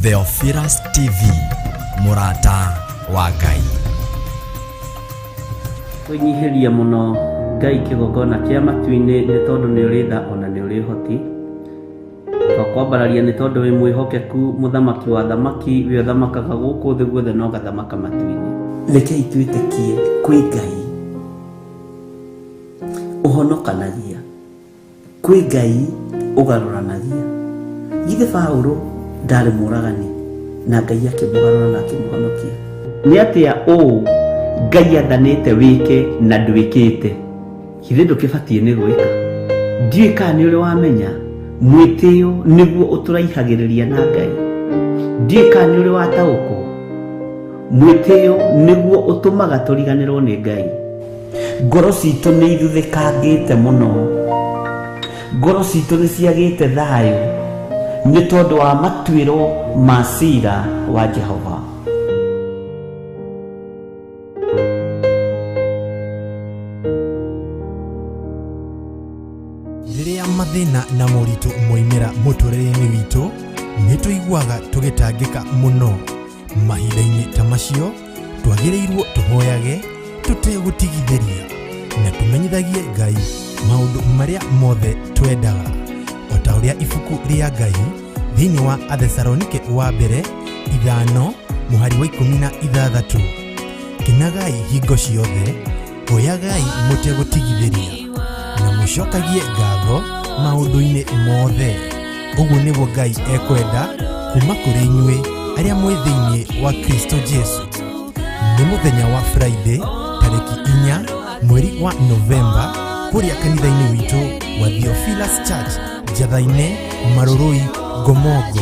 Theophilus TV, Murata wa Ngai. Kunyihiria muno Ngai kigongona kia matu-ini ni tondu ni uri tha ona ni uri hoti. Twakwambararia ni tondu wi mwihokeku muthamaki wa thamaki wi thamakaga guku thi guothe no gathamaka matu-ini. Rekei twitikie kwi Ngai uhonokanagia, kwi Ngai ugaruranagia. Githe Paulo ndari muragani na Ngai akimugarura na akimuhonokia. Ni atia Ngai athanite wike na ndwikite. Githe ndukibatie ni gwika. Ndiui kana ni uri wamenya mwitio niguo uturaihagiriria na Ngai. Ndiui kana ni uri wataũkwo mwitio niguo utumaga turiganirwo ni Ngai. Ngoro citu ni ithuthikangite muno, ngoro citu ni ciagite thayu ni tondu wa matuiro ma cira wa Jehova. Riria mathina na moritu moimira muturire-ini witu ni tuiguaga tugitangika muno. Mahinda-ini ta macio twagirirwo tuhoyage tutegutigithiria na tumenyithagie Ngai maundu maria mothe twendaga, o ta uria ibuku ria Ngai thiini wa Athesalonike wa mbere 5:16 kinagai hingo ciothe, hoyagai mutegutigithiria na mucokagie ngatho maundu-ini mothe. Uguo niguo Ngai ekwenda kuma kuri inyuĩ aria mwĩ thĩinĩ wa Kristo Jesu. Nĩ muthenya wa Friday tariki 4 mweri wa Novemba kuria kanitha-ini witu wa Theophilus Church Njatha-ini Marurui Gomongo.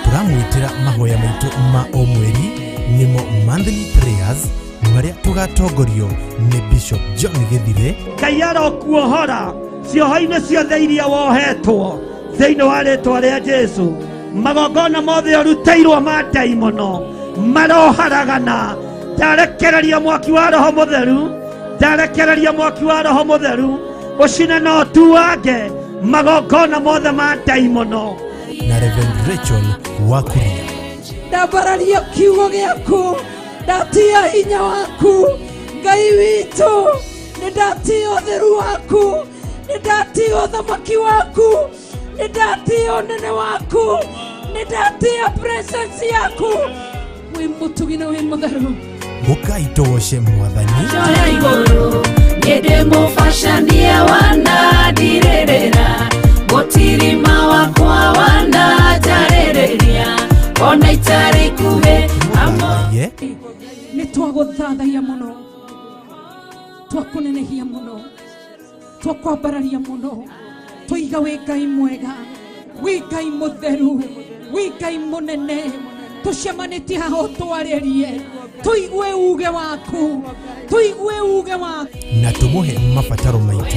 Turamwitira mahoya maitu ma o mweri nimo monthly prayers maria tugatongorio ni Bishop John Githire. Ngai arokuohora cioho-ini ciothe iria wohetwo thĩinĩ wa rĩtwa rĩa Jesu. Magongona mothe ũrutĩirwo ma ndaimono maroharagana. Ndarekereria mwaki wa Roho Mũtheru, ndarekereria mwaki wa Roho Mũtheru ũcine na ũtuange magongona mothe ma ndaimono. Na Reverend Rachel Wakuria. Ndambararia kiugo gĩaku, ndatia hinya waku Ngai witũ, nĩ ndatia ũtheru waku, nĩ ndatia ũthamaki waku, nĩ ndatia ũnene waku, nĩ ndatia presence yaku. Wĩ mũtugi na wĩ mũtheru. Mukai tugoce Mwathani. Joya iguru nĩndĩ mũbacania wanandirĩrĩra, mũtirima wakwa wananjarĩrĩria, ona itarĩ ikuhĩ Amwe nĩ twagũthathaiya mũno, twakũnenehia mũno, twakwambararia mũno, tũiga wĩ Ngai mwega, wĩ Ngai mũtheru, wĩ Ngai mũnene. Tucemanĩtie haha ũtwarĩrie, tũigue uge waku, tũigue uge waku na tumuhe mabataro maitu,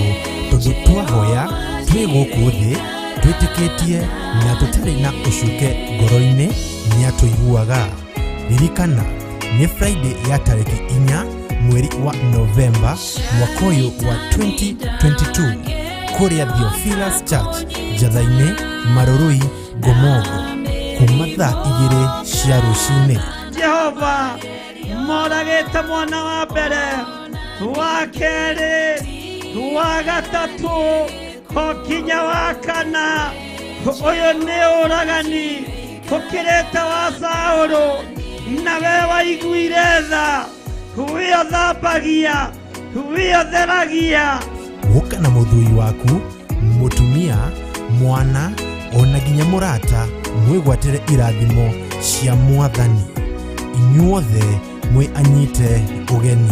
tondu twahoya twĩ gũkũ thĩ twĩtĩkĩtie na tũtarĩ na ũcuke ngoro-inĩ nĩatũiguaga. Ririkana nĩ Friday ya tariki 4 mweri wa Novemba mwaka ũyũ wa 2022 kuria Theophilus Church Njatha-ini Marurui Gomongo kuma thaa 2 cia rũcinĩ. Jehova moragĩte mwana wa mbere, wa kerĩ, wa gatatũ, nginya wa kana. Ũyũ nĩ ũragani ũkĩrĩte wa Saũlũ, nawe waiguire tha, wĩothambagia, wĩotheragia. Gũka na mũthuri waku, mũtumia, mwana, ona nginya mũrata mwĩgwatĩre irathimo cia Mwathani. Inyuothe mwĩ anyite ũgeni.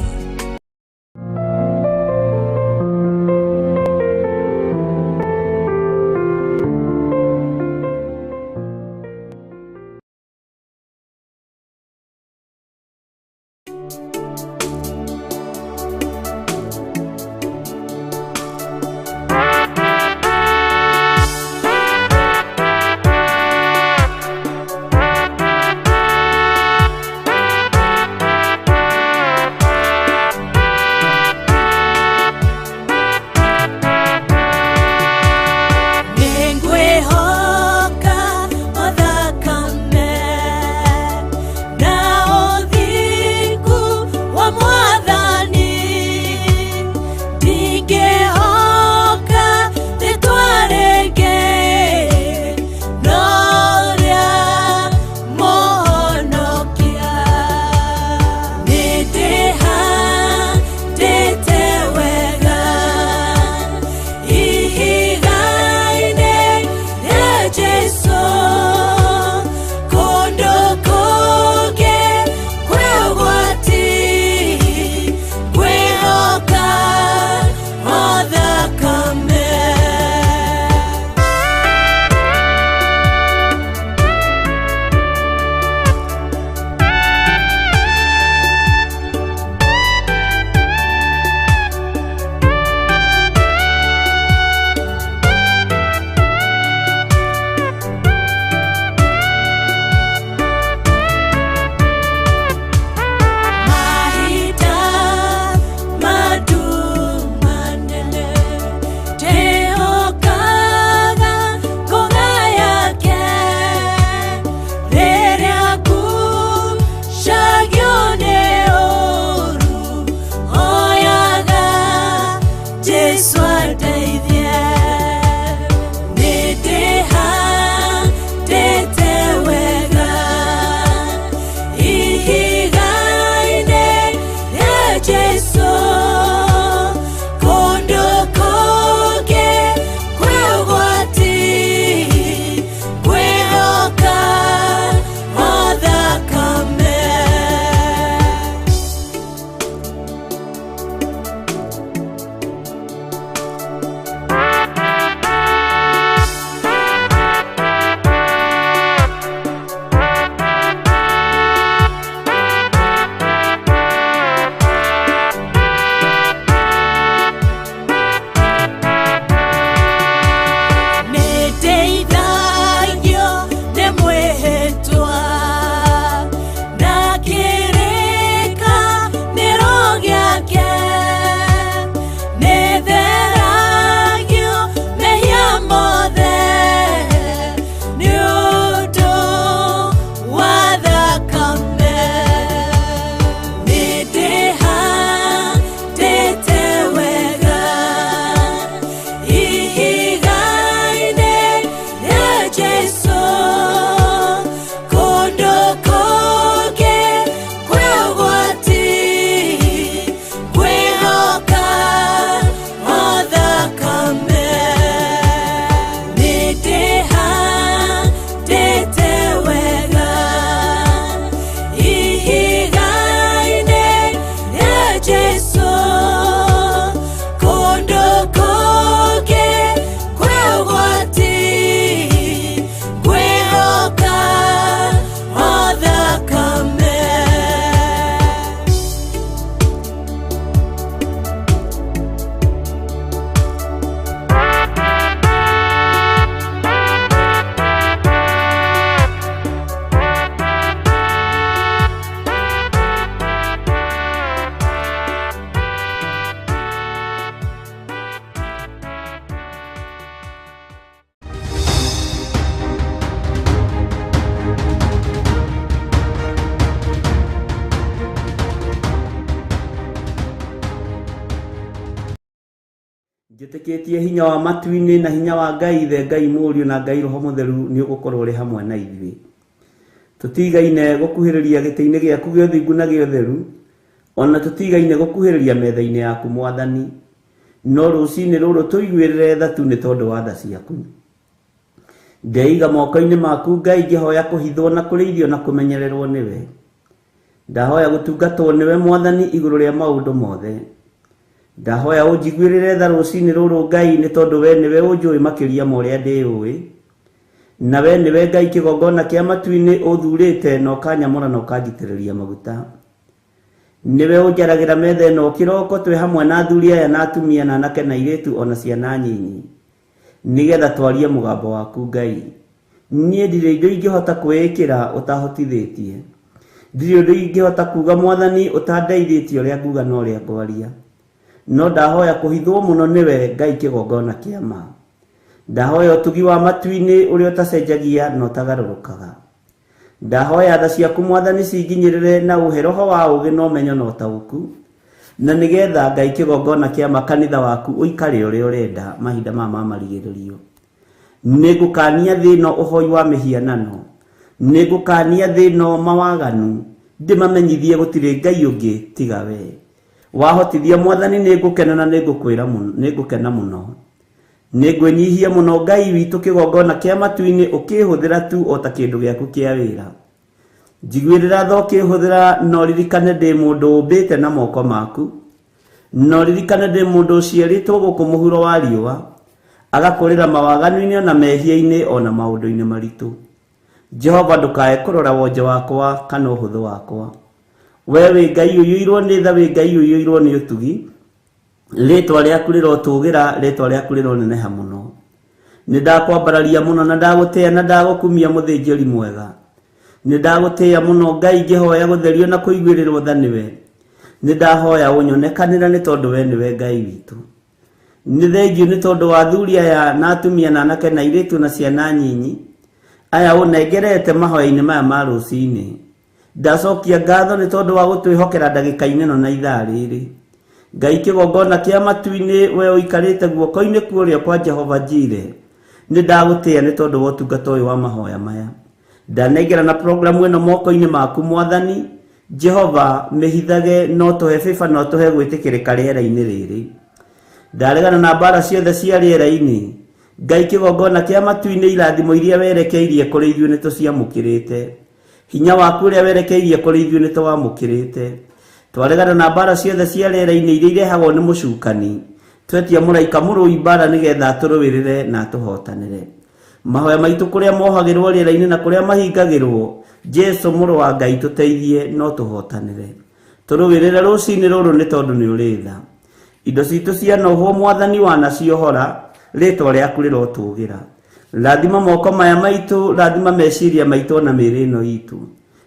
njĩtĩkĩtie hinya wa matu-inĩ na hinya wa Ngai Ithe, Ngai Mũriũ na Ngai Roho Mũtheru nĩ ũgũkorwo ũrĩ hamwe na ithuĩ. Tũtigaine gũkuhĩrĩria gĩtĩ-inĩ gĩaku gĩa ũthingu na gĩa ũtheru, ona tũtigaine gũkuhĩrĩria metha-inĩ yaku Mwathani, no rũciinĩ rũrũ tũiguĩrĩre tha tu nĩ tondũ wa tha ciaku. Ndeiga moko-inĩ maku Ngai, ngĩhoya kũhithwo na kũrĩithio na kũmenyererwo nĩwe. Ndahoya gũtungatwo nĩwe Mwathani igũrũ rĩa maũndũ mothe. Ndahoya ũnjiguĩrĩre tha rũciinĩ rũrũ Ngai, nĩ tondũ we nĩwe ũnjũĩ makĩria ma ũrĩa ndĩũĩ, na we nĩwe Ngai kĩgongona kĩa matu-inĩ ũthurĩte na ũkanyamũra na ũkanjitĩrĩria maguta. Nĩwe ũnjaragĩra metha ĩno kĩroko twĩ hamwe na athuri aya na atumia na anake na airĩtu ona ciana nyinyi, nĩgetha twarie mũgambo waku Ngai. Niĩ ndirĩ indo ingĩhota kwĩĩkĩra ũtahotithĩtie, ndirĩ ũndũ ingĩhota kuga Mwathani ũtandeithĩtie ũrĩa nguga na ũrĩa ngwaria, no ndahoya kũhithwo mũno nĩwe Ngai kĩgongona kĩa ma. Ndahoya ũtugi wa matu-inĩ ũrĩa ũtacenjagia na ũtagarũrũkaga. Ndahoya tha ciaku Mwathani cinginyĩrĩre na ũhe roho wa ũũgĩ na ũmenyo na ũtaũku, na nĩgetha Ngai kĩgongona kĩa ma kanitha waku ũikare ũrĩa ũrenda mahinda ma marigĩrĩrio. Nĩngũkania thĩ ĩno ũhoi wa mĩhianano, nĩngũkania thĩ ĩno mawaganu, ndĩmamenyithie gũtirĩ Ngai ũngĩ tiga we. Wahotithia Mwathani nĩngũkena na nĩngũkena mũno. Nĩngwĩnyihia mũno Ngai witũ kĩgongona kĩa matu-inĩ ũkĩhũthĩra tu o ta kĩndũ gĩaku kĩa wĩra. Njiguĩrĩra tha ũkĩhũthĩra, no ririkane ndĩ mũndũ ũmbĩte na moko maku, no ririkane ndĩ mũndũ ũciarĩtwo gũkũ mũhuro wa riũa, agakũrĩra mawaganu-inĩ ona mehia-inĩ ona maũndũ-inĩ maritũ. Jehova ndũkae kũrora wonje wakwa kana ũhũthũ wakwa. We wĩ Ngai ũiyũirwo nĩ tha, wĩ Ngai ũiyũirwo nĩ ũtugi, rĩtwa rĩaku rĩrotũgĩra, rĩtwa rĩaku rĩroneneha mũno. Nĩndakwambararia mũno na ndagũtĩĩa na ndagũkumia mũthĩnjĩri mwega. Nĩndagũtĩĩa mũno Ngai, ngĩhoya gũtherio na kũiguĩrĩrwo tha nĩwe. Nĩndahoya ũnyonekanĩra nĩ tondũ we nĩwe Ngai witũ. Nĩ thengiũ nĩ tondũ wa athuri aya na atumia na anake na airĩtu na ciana nyinyi aya ũnengerete mahoya-inĩ maya ma rũciinĩ. Ndacokia ngatho nĩ tondũ wa gũtwĩhokera ndagĩka-inĩ ĩno na ithaa rĩrĩ. Ngai kĩgongona kĩa matu-inĩ, we ũikarĩte guoko-inĩ kuorĩa kwa Jehova Jire, nĩndagũtĩĩa nĩ tondũ wa ũtungata ũyũ wa mahoya maya. Ndanengera na programu ĩno moko-inĩ maku Mwathani Jehova, mĩhithage no tũhe bĩba no tũhe gwĩtĩkĩrĩka rĩera-inĩ rĩrĩ. Ndaregana na mbara ciothe cia rĩera-inĩ. Ngai kĩgongona kĩa matu-inĩ, irathimo iria werekeirie kũrĩ ithuĩ nĩtũciamũkĩrĩte. Hinya waku ũrĩa werekeirie kũrĩ ithuĩ nĩtũwamũkĩrĩte. Twaregana na mbara ciothe cia rĩera-inĩ iria irehagwo nĩ mũcukani. Twetia mũraika mũrũi mbara nĩgetha tũrũĩrĩre na tũhotanĩre. Mahoya maitũ kũrĩa mohagĩrwo rĩera-inĩ na kũrĩa mahingagĩrwo, Jesu mũrũ wa Ngai tũteithie no tũhotanĩre. Tũrũĩrĩre rũciinĩ rũrũ nĩ tondũ nĩ ũrĩ tha. Indo citũ cianohwo Mwathani wanaciohora, rĩtwa rĩaku rĩrotũgĩra. Rathima moko maya maitũ, rathima meciria maitũ na mĩĩrĩ ĩno itũ.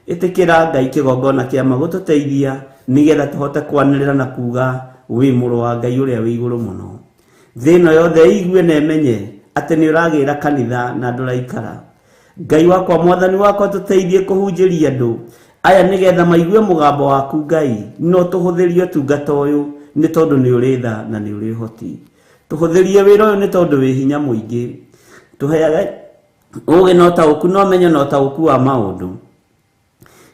Ĩtĩkĩra Ngai kĩgongona kĩa ma gũtũteithia nĩgetha tũhote kwanĩrĩra na kuga wĩ mũrũ wa Ngai ũrĩa wĩ igũrũ mũno. Thĩ ĩno yothe ĩigue na ĩmenye atĩ nĩ ũragĩra kanitha na ndũraikara. Ngai wakwa, Mwathani wakwa, tũteithie kũhunjĩria andũ aya nĩgetha maigue mũgambo waku Ngai, no tũhũthĩrie ũtungata ũyũ nĩ tondũ nĩ ũrĩ tha na nĩ ũrĩ ũhoti. Tũhũthĩrie wĩra ũyũ nĩ tondũ wĩ hinya mũingĩ. Tũheage ũũgĩ na ũtaũku na ũmenyo na ũtaũku wa maũndũ,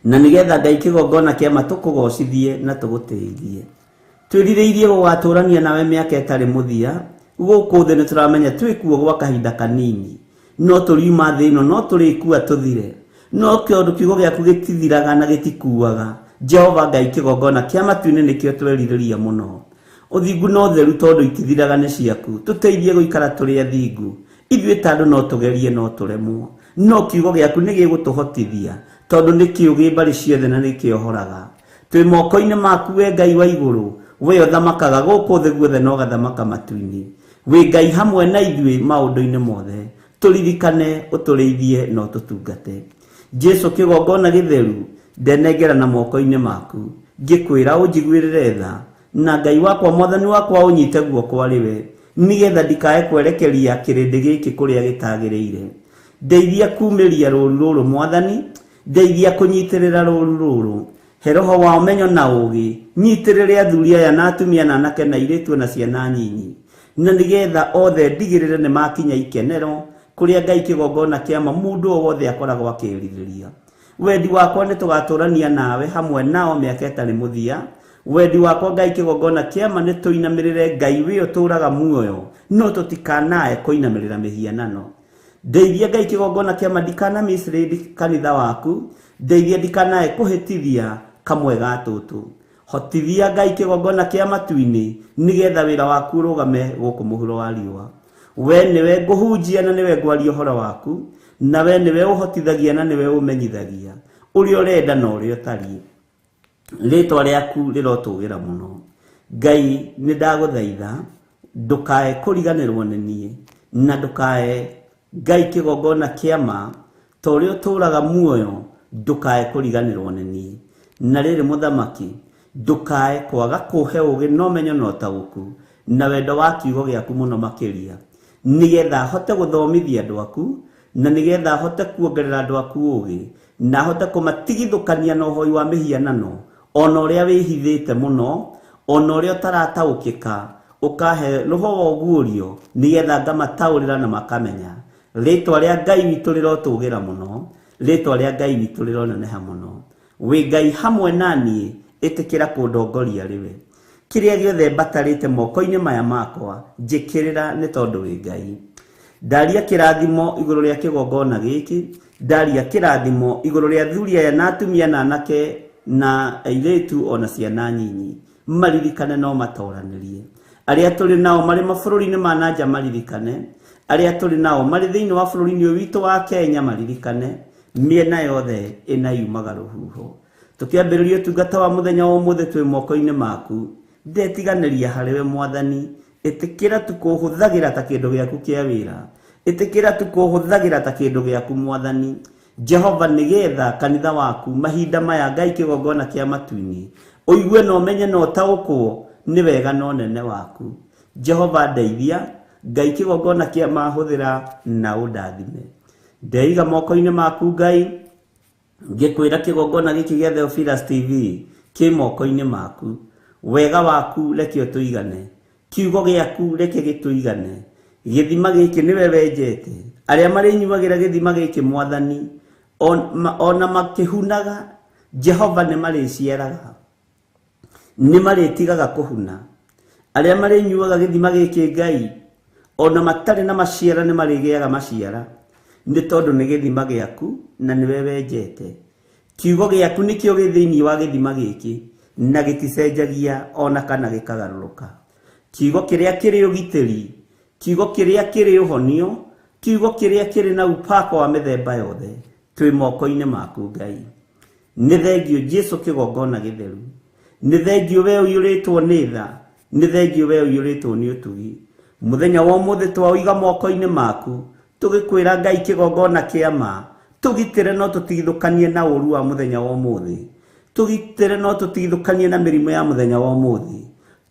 na nĩgetha Ngai kĩgongona kĩa ma tũkũgocithie na tũgũtĩithie. Twĩrirĩirie gũgatũrania nawe mĩaka ĩtarĩ mũthia. Gũkũ thĩ nĩtũramenya twĩkuo gwa kahinda kanini, no tũriuma thĩ ĩno no tũrĩkua tũthire, no kĩondũ kiugo gĩaku gĩtithiraga na gĩtikuaga. Jehova Ngai kĩgongona kĩa matu-inĩ nĩkĩo twerirĩria mũno. Ũthingu no theru tondũ itithiraga nĩ ciaku. Tũteithie gũikara tũrĩ athingu. Ithuĩ ta andũ no tũgerie no tũremwo, no kiugo gĩaku nĩ gĩgũtũhotithia tondũ nĩ kĩũgĩ mbarĩ ciothe na nĩ kĩohoraga. Twĩ moko-inĩ maku we Ngai wa igũrũ, we ũthamakaga gũkũ thĩ guothe na ũgathamaka matu-inĩ. Wĩ Ngai hamwe na ithuĩ maũndũ-inĩ mothe. Tũririkane, ũtũrĩithie na ũtũtungate. Jesu kĩgongona gĩtheru, ndenengera na moko-inĩ maku, ngĩkwĩra ũnjiguĩrĩre tha, na Ngai wakwa, Mwathani wakwa, ũnyite guoko arĩ we, nĩgetha ndikae kwerekeria kĩrĩndĩ gĩkĩ kũrĩa gĩtagĩrĩire. Ndeithia kumĩria rũũru rũrũ Mwathani, ndeithia kũnyitĩrĩra rũũru rũrũ. He roho wa ũmenyo na ũũgĩ, nyitĩrĩre athuri aya na atumia na anake na airĩtu na ciana nyinyi, na nigetha othe ndigirire nĩ makinya ikenero kuria Ngai kĩgongona kĩama mũndũ wothe akoragwo akĩrirĩria. Wendi wakwa nĩ tũgatũrania nawe hamwe nao mĩaka ĩtarĩ mũthia. Wendi wakwa Ngai kĩgongona kĩama nĩ tũinamĩrĩre Ngai wĩ ũtũũraga muoyo, no tũtikanae kũinamĩrĩra mĩhianano. Ndeithia Ngai kĩgongona kĩama ndikana mislead kanitha waku, ndeithia ndikanae kũhĩtithia kamwe ga tũtũ. Hotithia Ngai kĩgongona kĩama tu-inĩ nigetha wĩra waku ũrũgame gũkũ mũhuro wa riũa. We nĩwe ngũhunjia na nĩwe ngwaria ũhoro waku, na we nĩwe ũhotithagia na nĩwe ũmenyithagia ũrĩa ũrenda na ũrĩa ũtariĩ. Rĩtwa rĩaku rĩrotũgĩra mũno. Ngai nĩ ndagũthaitha ndũkae kũriganĩrwo nĩ niĩ, na ndũkae Ngai kĩgongona kĩama ta ũrĩa ũtũũraga muoyo ndũkae kũriganĩrwo nĩ niĩ. Na rĩrĩ mũthamaki, ndũkae kwaga kũhe ũũgĩ na ũmenyo na ũtaũku na wendo wa kiugo gĩaku mũno makĩria, nigetha hote gũthomithia andũ aku, na nigetha hote kuongerera andũ aku ũũgĩ, na hote kũmatigithũkania na ũhoi wa mĩhianano, ona ũrĩa wĩhithĩte mũno, ona ũrĩa ũtarataũkĩka, ũkahe roho wa ũguũrio nigetha ngamataũrĩra na makamenya. Rĩtwa rĩa Ngai witũ rĩrotũgĩra mũno, rĩtwa rĩa Ngai witũ rĩroneneha mũno. Wĩ Ngai hamwe naniĩ, ĩtĩkĩra kũndongoria rĩwe. Kĩrĩa gĩothe mbatarĩte moko-inĩ maya makwa njĩkĩrĩra nĩ tondũ wĩ Ngai. Ndaria kĩrathimo igũrũ rĩa kĩgongona gĩkĩ, ndaria kĩrathimo igũrũ rĩa athuri aya na atumia na anake na airĩtu ona ciana nyinyi, maririkane no matoranĩrie. Arĩa tũrĩ nao marĩ mabũrũri-inĩ ma nanja maririkane, arĩa tũrĩ nao marĩ thĩinĩ wa bũrũri-inĩ ũyũ witũ wa Kenya maririkane, mĩena yothe ĩna yumaga rũhuho. Tũkĩambĩrĩria ũtungata wa mũthenya wa ũmũthĩ twĩ moko-inĩ maku, ndetiganĩria harĩwe Mwathani, ĩtĩkĩra tukũhũthagĩra ta kĩndũ gĩaku kĩa wĩra, ĩtĩkĩra tukũhũthagĩra ta kĩndũ gĩaku Mwathani. Jehova nigetha kanitha waku mahinda maya Ngai kĩgongona kĩa matu-inĩ ũigue na ũmenye na ũtaũkwo nĩ wega na ũnene waku. Jehova ndeithia, Ngai kĩgongona kĩa mahũthĩra na ũndathime. Ndeiga moko-inĩ maku Ngai, ngĩkwĩra kĩgongona gĩkĩ gĩa Theophilus TV kĩ moko-inĩ maku. Wega waku reke ũtũigane, kiugo gĩaku reke gĩtũigane. Gĩthima gĩkĩ nĩwe wenjete, arĩa marĩnyuagĩra gĩthima gĩkĩ Mwathani ona makĩhunaga Jehova nĩ marĩciaraga, nĩ marĩtigaga kũhuna. Arĩa marĩnyuaga gĩthima gĩkĩ Ngai ona matarĩ na maciara nĩ marĩgĩaga maciara, nĩ tondũ nĩ gĩthima gĩaku na nĩwe wenjete. Kiugo gĩaku nĩkĩo gĩ thĩinĩ wa gĩthima gĩkĩ na gĩticenjagia ona kana gĩkagarũrũka. Kiugo kĩrĩa kĩrĩ ũgitĩri, kiugo kĩrĩa kĩrĩ ũhonio, kiugo kĩrĩa kĩrĩ na upako wa mĩthemba yothe twĩ moko-inĩ maku Ngai. Nĩ thengio Jesũ kĩgongona gĩtheru, nĩ thengio we ũiyũrĩtwo nĩ tha, nĩ thengio we ũiyũrĩtwo nĩ ũtugi. Mũthenya wa ũmũthĩ twauiga moko-inĩ maku, tũgĩkwĩra Ngai kĩgongona kĩama, tũgitĩre no tũtigithũkanie na ũru wa mũthenya wa ũmũthĩ, tũgitĩre no tũtigithũkanie na mĩrimũ ya mũthenya wa ũmũthĩ,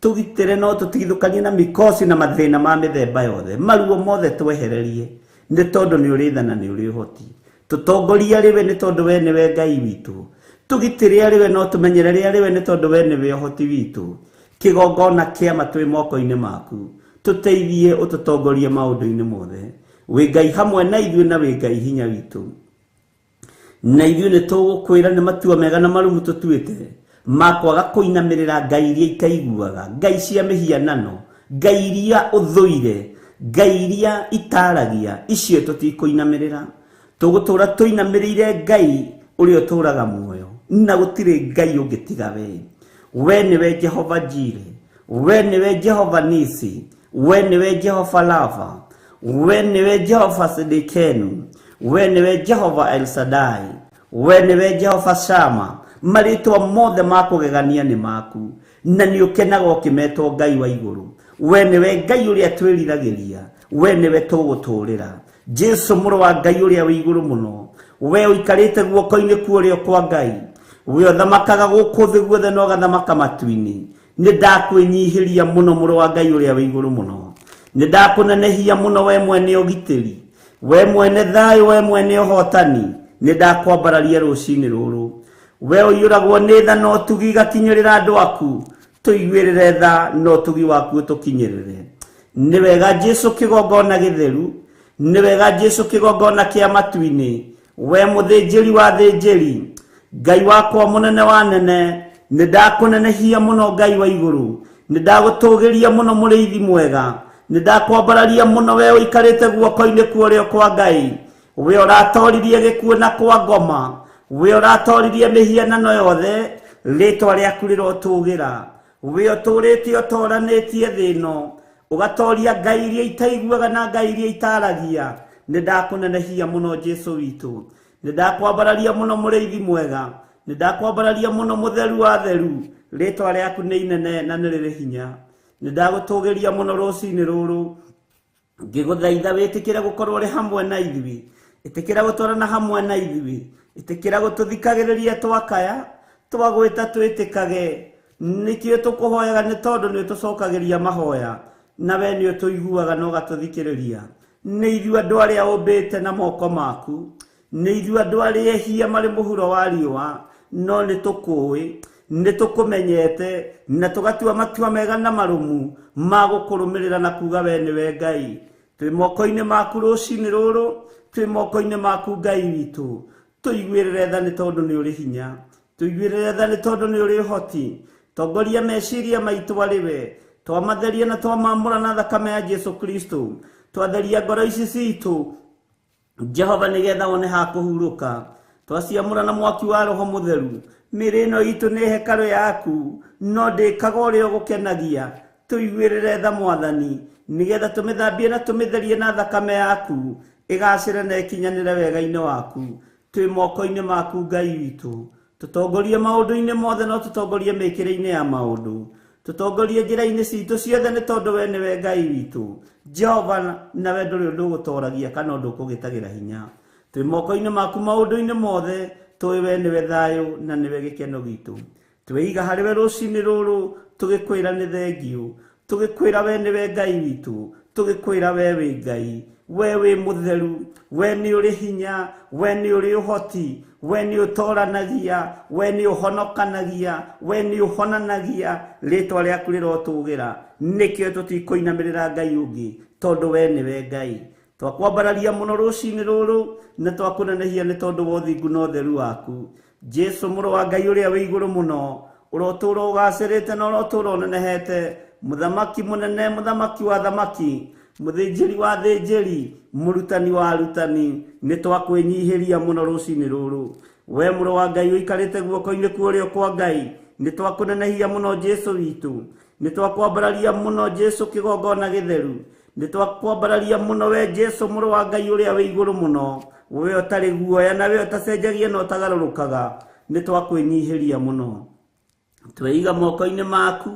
tũgitĩre no tũtigithũkanie na mĩkosi na mathĩna ma mĩthemba yothe, maruo mothe twehererie, nĩ tondũ nĩ ũrĩ tha na nĩ ũrĩ ũhoti. Tũtongoria rĩwe nĩ tondũ we nĩwe Ngai witũ, tũgitĩre rĩwe no tũmenyerere rĩwe nĩ tondũ we nĩwe ũhoti witũ. Kĩgongona kĩama twĩ moko-inĩ maku, tũteithie ũtũtongorie maũndũ-inĩ mothe. Wĩ Ngai hamwe na ithuĩ na wĩ Ngai hinya witũ, na ithuĩ nĩ tũgũkwĩra nĩ matua mega na marumu tũtuĩte makwaga kũinamĩrĩra Ngai iria ikaiguaga, Ngai cia mĩhianano, Ngai iria ũthũire, Ngai iria itaragia, icio tũtikũinamĩrĩra. Tũgũtũra tũinamĩrĩire Ngai ũrĩa ũtũũraga muoyo, na gũtirĩ Ngai ũngĩ tiga we. We nĩwe Jehova Jireh, we nĩwe Jehova Nisi, we nĩwe Jehova Rafa, we nĩwe Jehova Sidikenu, we nĩwe Jehova El Shaddai, we nĩwe Jehova Shama. Marĩtwa mothe ma kũgegania nĩ maku, na nĩ ũkenaga ũkĩmetwo Ngai wa igũrũ. We nĩwe Ngai ũrĩa twĩriragĩria, we nĩwe tũgũtũũrĩra. Jesũ mũrũ wa Ngai ũrĩa wĩ igũrũ mũno, we ũikarĩte guoko-inĩ kuorĩo kwa Ngai, we ũthamakaga gũkũ thĩ guothe na ũgathamaka matu-inĩ. Nĩ ndakwĩnyihĩria mũno mũrũ wa Ngai ũrĩa wĩ igũrũ mũno, nĩ ndakũnenehia mũno we mwene ũgitĩri, we mwene thayũ, we mwene ũhotani. Nĩ ndakwambararia rũcinĩ rũrũ, we ũiyũragwo nĩ tha no tugi gakinyĩrĩra andũ aku, tũiguĩrĩre tha no tugi waku ũtũkinyĩrĩre. nĩ wega Jesu kĩgongona gĩtheru, nĩ wega Jesu kĩgongona kĩa matu-inĩ, we mũthĩnjĩri wa thĩnjĩri, Ngai wakwa mũnene wa nene, nĩ ndakũnenehia mũno Ngai wa igũrũ, nĩ ndagũtũgĩria mũno mũrĩithi mwega, nĩ ndakwambararia mũno we ũikarĩte guoko-inĩ kuorĩo kwa Ngai, we ũratoririe gĩkuũ na kwa ngoma, we ũratoririe mĩhianano yothe, rĩtwa rĩaku rĩrotũgĩra, we ũtũrĩte ũtoranĩtie thĩ ĩno, ũgatoria ngai iria itaiguaga na ngai iria itaragia. Nĩ ndakũnenehia mũno Jesu witũ, nĩ ndakwambararia mũno mũrĩithi mwega, nĩ ndakwambararia mũno mũtheru wa theru, rĩtwa rĩaku nĩ inene na nĩ rĩrĩ hinya. Nĩ ndagũtũgĩria mũno rũcinĩ rũrũ, ngĩgũthaitha wĩtĩkĩre gũkorwo ũrĩ hamwe na ithuĩ, ĩtĩkĩra gũtwarana hamwe na ithuĩ, ĩtĩkĩra gũtũthikagĩrĩria twakaya, twagwĩta twĩtĩkage, nĩkĩo tũkũhoyaga nĩ tondũ nĩ tũcokagĩria mahoya, nawe nĩ ũtũiguaga na ũgatũthikĩrĩria. Nĩ ithuĩ andũ arĩa ũmbĩte na moko maku, nĩ ithuĩ andũ arĩa ehia marĩ mũhuro wa riũa, no nĩ tũkũĩ, nĩ tũkũmenyete, na tũgatua matua mega na marũmu ma gũkũrũmĩrĩra na kuga we nĩwe Ngai. Twĩ moko-inĩ maku rũcinĩ rũrũ, twĩ moko-inĩ maku Ngai witũ, tũiguĩrĩre tha nĩ tondũ nĩ ũrĩ hinya, tũiguĩrĩre tha nĩ tondũ nĩ ũrĩ ũhoti, tongoria meciria maitũ arĩ we, twamatheria na twamamũra na thakame ya Jesu Kristo, twatheria ngoro ici citũ Jehova nĩgetha wone ha kũhurũka, twaciamũra na mwaki wa Roho Mũtheru. Mĩrĩ ĩno itũ nĩ hekarũ yaku, no ndĩkaga ũrĩa ũgũkenagia, tũiguĩrĩre tha Mwathani, nĩgetha tũmĩthambie na tũmĩtherie na thakame yaku, ĩgacĩre na ĩkinyanĩre wega-inĩ waku. Twĩ moko-inĩ maku Ngai witũ, tũtongorie maũndũ-inĩ mothe, no tũtongorie mĩkĩre-inĩ ya maũndũ, tũtongorie njĩra-inĩ citũ ciothe nĩ tondũ we nĩwe Ngai witũ. Jehova, nawe ndũrĩ ũndũ ũgũtoragia kana ũndũ ũkũgĩtagĩra hinya. Twĩ moko-inĩ maku maũndũ-inĩ mothe, tũĩ we nĩwe thayũ na nĩwe gĩkeno gitũ. Twĩiga harĩ we rũcinĩ rũrũ, tũgĩkwĩra nĩ thengiũ, tũgĩkwĩra we nĩwe Ngai witũ, tũgĩkwĩra we wĩ Ngai, we wĩ mũtheru, we nĩ ũrĩ hinya, we nĩ ũrĩ ũhoti, we nĩ ũtoranagia, we nĩ ũhonokanagia, we nĩ ũhonanagia, rĩtwa rĩaku rĩrotũgĩra. Nĩkĩo tũtikũinamĩrĩra Ngai ũngĩ, tondũ we nĩwe Ngai. Twakwambararia mũno rũcinĩ rũrũ, na twakũnenehia nĩ tondũ wa ũthingu na ũtheru waku. Jesu mũrũ wa Ngai ũrĩa wĩ igũrũ mũno, ũrotũũra ũgacĩrĩte na ũrotũũra ũnenehete, mũthamaki mũnene, mũthamaki wa thamaki, mũthĩnjĩri wa thĩnjĩri, mũrutani wa arutani, nĩ twakwĩnyihĩria mũno rũcinĩ rũrũ. We mũrũ wa Ngai ũikarĩte guoko-inĩ kuorĩo kwa Ngai, nĩ twakũnenehia mũno Jesu witũ, nĩ twakwambararia mũno Jesu kĩgongona gĩtheru, nĩ twakwambararia mũno we Jesu mũrũ wa Ngai ũrĩa wĩ igũrũ mũno, we ũtarĩ guoya na we ũtacenjagia na ũtagarũrũkaga, nĩ twakwĩnyihĩria mũno. Tweiga moko-inĩ maku,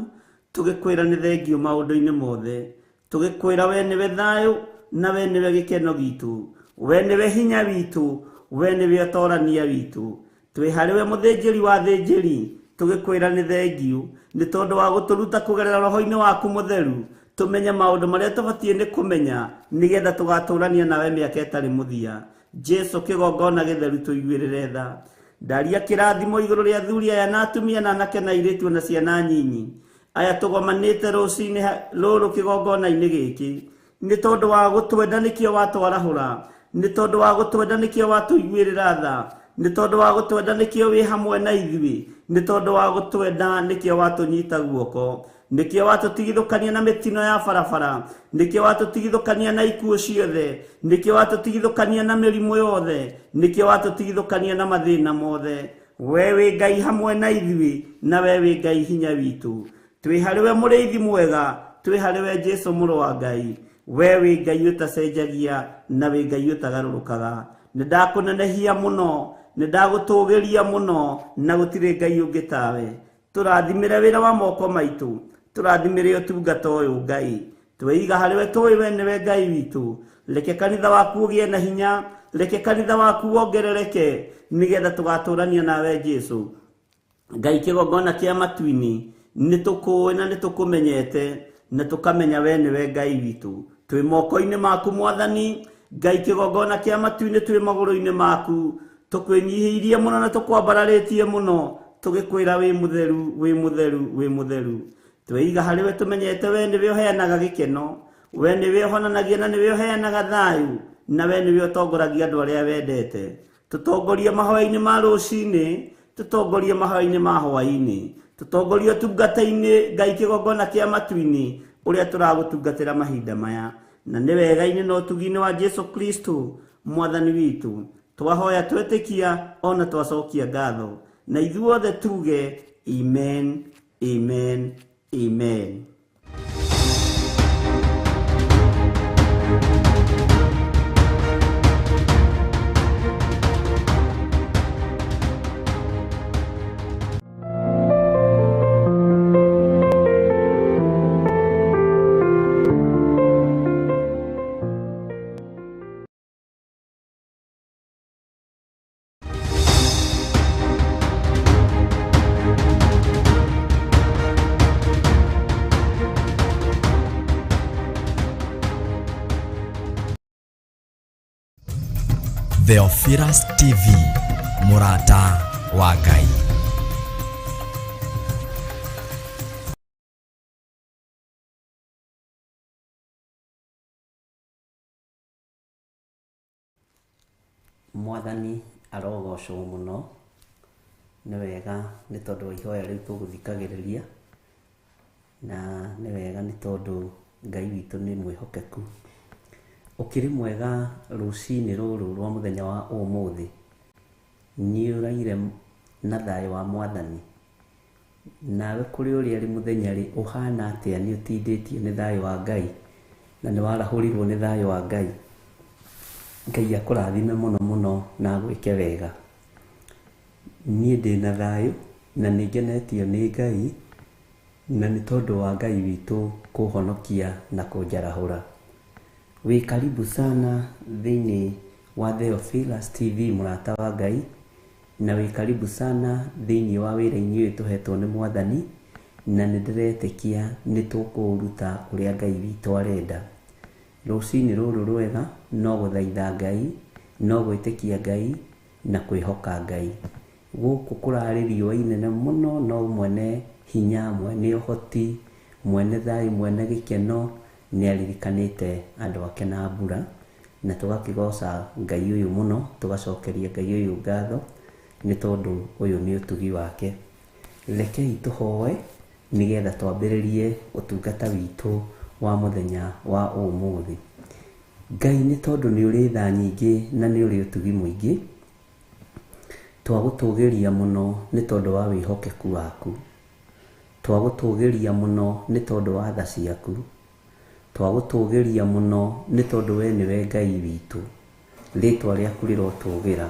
tũgĩkwĩra nĩ thengiũ maũndũ-inĩ mothe, tũgĩkwĩra we nĩwe thayũ na we nĩwe gĩkeno gitũ, we nĩwe hinya witũ, we nĩwe ũtorania witũ. Twĩ harĩ we mũthĩnjĩri wa thĩnjĩri, tũgĩkwĩra nĩ thengiũ nĩ tondũ wa gũtũruta kũgerera Roho-inĩ waku mũtheru, tũmenye maũndũ marĩa tũbatiĩ nĩ kũmenya, nĩgetha tũgatũrania nawe mĩaka ĩtarĩ mũthia. Jesu kĩgongona gĩtheru, tũiguĩrĩre tha. Ndaria kĩrathimo igũrũ rĩa athuri aya na atumia na anake na airĩtu na ciana nyinyi aya tũgomanĩte rũcinĩ rũrũ kĩgongona-inĩ gĩkĩ, nĩ tondũ wa gũtwenda nĩkĩo watwarahũra, nĩ tondũ wa gũtwenda nĩkĩo watũiguĩrĩra tha, nĩ tondũ wa gũtwenda nĩkĩo wĩ hamwe na ithuĩ, nĩ tondũ wa gũtwenda nĩkĩo watũnyita guoko, nĩkĩo watũtigithũkania na mĩtino ya barabara, nĩkĩo watũtigithũkania na ikuũ ciothe, nĩkĩo watũtigithũkania na mĩrimũ yothe, nĩkĩo watũtigithũkania na mathĩna mothe. We wĩ Ngai hamwe na ithuĩ, na we wĩ Ngai hinya witũ. Twĩ harĩ we mũrĩithi mwega, twĩ harĩ we Jesu mũrũ wa Ngai, we wĩ Ngai ũtacenjagia na wĩ Ngai ũtagarũrũkaga. Nĩ ndakũnenehia mũno, nĩ ndagũtũgĩria mũno, na gũtirĩ Ngai ũngĩ tawe. Tũrathimĩre wĩra wa moko maitũ, tũrathimĩre ũtungata ũyũ Ngai. Twĩiga harĩ we, tũĩ we nĩwe Ngai witũ. Reke kanitha waku ũgĩe na hinya, reke kanitha waku wongerereke, nĩgetha tũgatũrania nawe Jesu. Ngai kĩgongona kĩa matu-inĩ, nĩ tũkũĩ na nĩ tũkũmenyete, na tũkamenya we nĩwe Ngai witũ. Twĩ moko-inĩ maku Mwathani, Ngai kĩgongona kĩa matu-inĩ twĩ magũrũ-inĩ maku, tũkwĩnyihĩirie mũno na tũkwambararĩtie mũno, tũgĩkwĩra wĩ mũtheru, wĩ mũtheru, wĩ mũtheru. Twĩiga harĩ we tũmenyete we nĩwe ũheanaga gĩkeno, we niwe honanagia na niwe heanaga thayu, na we niwe utongoragia andu aria wendete. Tutongorie mahoya-ini ma rucini, tutongorie mahoya-ini ma hwaini, tutongorie tungata-ini Ngai kigongona kia matu-ini uria turagutungatira mahinda maya, na ni wega-ini no tugi-ini wa Jesu Kristo mwathani witu. Twahoya twetikia ona twacokia ngatho, na ithuothe tuge amen, amen, amen. Theophilus TV, Murata wa Ngai. Mwathani arogocwo muno, ni wega ni tondu wa ihoya riu tuguthikagiriria, na ni wega ni tondu Ngai witu ni mwihokeku. Ukiri mwega rucini ruru rwa muthenya wa umuthi, ni uraire na thayu wa Mwathani, nawe kuri uri ari muthenya ri uhana atia? Ni utinditie ni thayu wa Ngai na ni warahurirwo ni thayu wa Ngai? Ngai akurathime muno muno na gwike wega. Ni ndina thayu na ni ngenetio ni Ngai, na ni tondu wa Ngai witu kuhonokia na kunjarahura. Wi karibu sana thiini wa Theophilus TV, Murata wa Ngai, na wi karibu sana thiini wa wira-ini uyu tuhetwo ni Mwathani, na ni ndiretikia ni tukuruta uria Ngai witu arenda. Rucini ruru rwega no guthaitha Ngai, no gwitikia Ngai na kwihoka Ngai. Guku kurari riũa inene muno, no mwene hinya, mwene uhoti, mwene thayu, mwene gikeno ni aririkanite andu ake na mbura, na tugakigoca Ngai uyu muno, tugacokeria Ngai uyu ngatho ni tondu uyu ni utugi wake. Rekei tuhoe nigetha twambiririe utungata witu wa muthenya wa umuthi. Ngai ni tondu ni uri tha nyingi na ni uri utugi mwingi, twagutugiria muno ni tondu wa wihokeku waku, twagutugiria muno ni tondu wa tha ciaku, twagutugiria muno ni tondu we niwe Ngai witu, ritwa riaku rirotugira.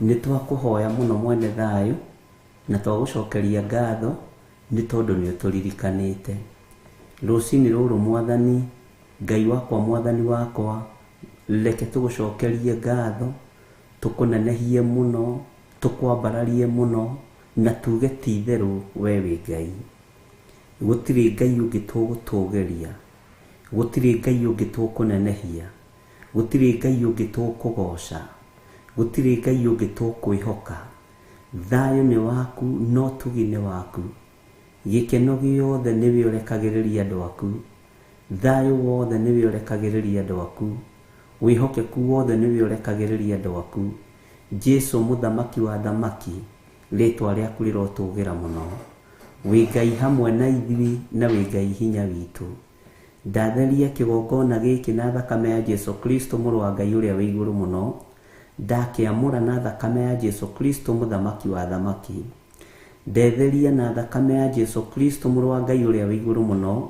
Ni twakuhoya muno mwene thayu na twagucokeria ngatho ni tondu ni uturirikanite. Rucini ruru Mwathani, Ngai wakwa, Mwathani wakwa, reke tugucokerie ngatho, tukunenehie muno, tukwambararie muno, na tuge ti theru we wi Ngai. Gutiri Ngai ungi tugutugiria, gutiri Ngai ungi tukunenehia, gutiri Ngai ungi tukugoca, gutiri Ngai ungi tukwihoka. Thayu ni waku, no tugi ni waku, gikeno giothe niwe urekagiriria andu aku, thayu wothe niwe urekagiriria andu aku, wihokeku wothe niwe urekagiriria andu aku. Jesu muthamaki wa thamaki, ritwa riaku rirotugira muno. Wi Ngai hamwe na ithui, na wi Ngai hinya witu. Ndatheria kigongona giki na thakame ya Jesu Kristo muru wa Ngai uria wi iguru muno, ndakiamura na thakame ya Jesu Kristo muthamaki wa thamaki. Ndetheria na thakame ya Jesu Kristo muru wa Ngai uria wi iguru muno,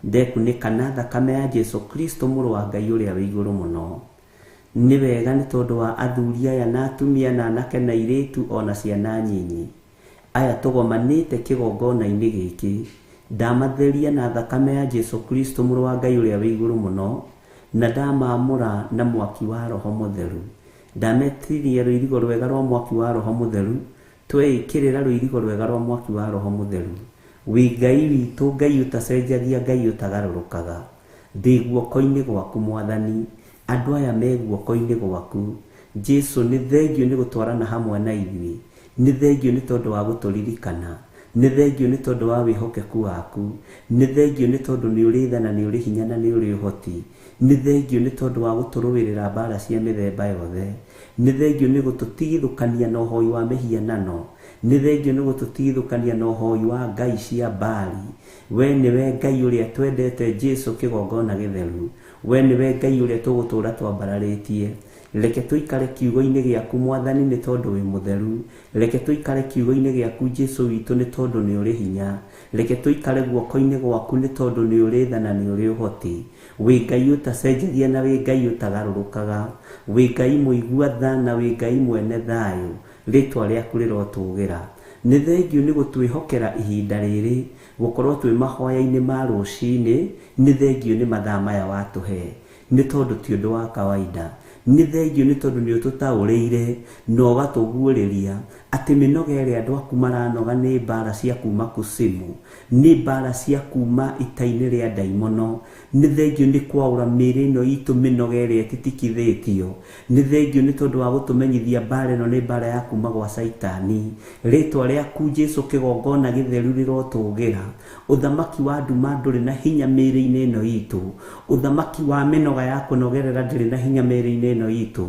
ndekunika na thakame ya Jesu Kristo muru wa Ngai uria wi iguru muno. Ni wega ni tondu wa athuri aya na atumia na anake na iritu ona ciana nyinyi aya tugomanite kigongona-ini giki, ndamatheria na thakame ya Jesu Kristo muru wa Ngai uria wi iguru muno, na ndamamura na mwaki wa Roho Mutheru. Ndametiria ruirigo rwega rwa mwaki wa Roho Mutheru, tweikirira ruirigo rwega rwa mwaki wa Roho Mutheru. Wi Ngai witu, Ngai utacenjagia, Ngai utagarurukaga, ndi guoko-ini gwaku Mwathani, andu aya me guoko-ini gwaku. Jesu ni thengio ni gutwarana hamwe na ithui, ni thengio ni tondu wa guturirikana, nĩ thengio nĩ tondũ wa wĩhokeku waku, nĩ thengio nĩ tondũ nĩ ũrĩ tha na nĩ ũrĩ hinya na nĩ ũrĩ ũhoti, nĩ thengio nĩ tondũ wa gũtũrũĩrĩra mbara cia mĩthemba yothe, nĩ thengio nĩ gũtũtigithũkania na ũhoi wa mĩhianano, nĩ thengio nĩ gũtũtigithũkania na ũhoi wa ngai cia Baali. We nĩwe Ngai ũrĩa twendete Jesu kĩgongona gĩtheru, we nĩwe Ngai ũrĩa tũgũtũũra twambararĩtie. Reke tũikare kiugo-inĩ gĩaku Mwathani nĩ tondũ wĩ mũtheru, reke tũikare kiugo-inĩ gĩaku Jesu witũ nĩ tondũ nĩ ũrĩ hinya, reke tũikare guoko-inĩ gwaku nĩ tondũ nĩ ũrĩ tha na nĩ ũrĩ ũhoti. Wĩ Ngai ũtacenjagia na wĩ Ngai ũtagarũrũkaga, wĩ Ngai mũigua tha na wĩ Ngai mwene thayũ, rĩtwa rĩaku rĩrotũũgĩra. Nĩ thengio nĩ gũtwĩhokera ihinda rĩrĩ, gũkorwo twĩ mahoya-inĩ ma rũcinĩ, nĩ thengio nĩ mathaa maya watũhe, nĩ tondũ ti ũndũ wa kawaida. Nĩ thengio nĩ tondũ nĩ ũtũtaũrĩire na ũgatũguũrĩria atĩ mĩnoga ĩrĩa andũ aku maranoga nĩ mbara cia kuma kusimu, nĩ mbara cia kuma ita-inĩ rĩa ndaimono. Nĩ thengio nĩ kwaũra mĩĩrĩ ĩno itũ mĩnoga ĩrĩa ĩtitikithĩtio, nĩ thengio nĩ tondũ wa gũtũmenyithia mbara ĩno nĩ mbara ya kuma gwa Saitani. Rĩtwa rĩaku Jesu kĩgongona gĩtheru rĩrotũũgĩra. Ũthamaki wa nduma ndũrĩ na hinya mĩĩrĩ-inĩ ĩno itũ, ũthamaki wa mĩnoga ya kũnogerera ndĩrĩ na hinya mĩĩrĩ-inĩ ĩno itũ.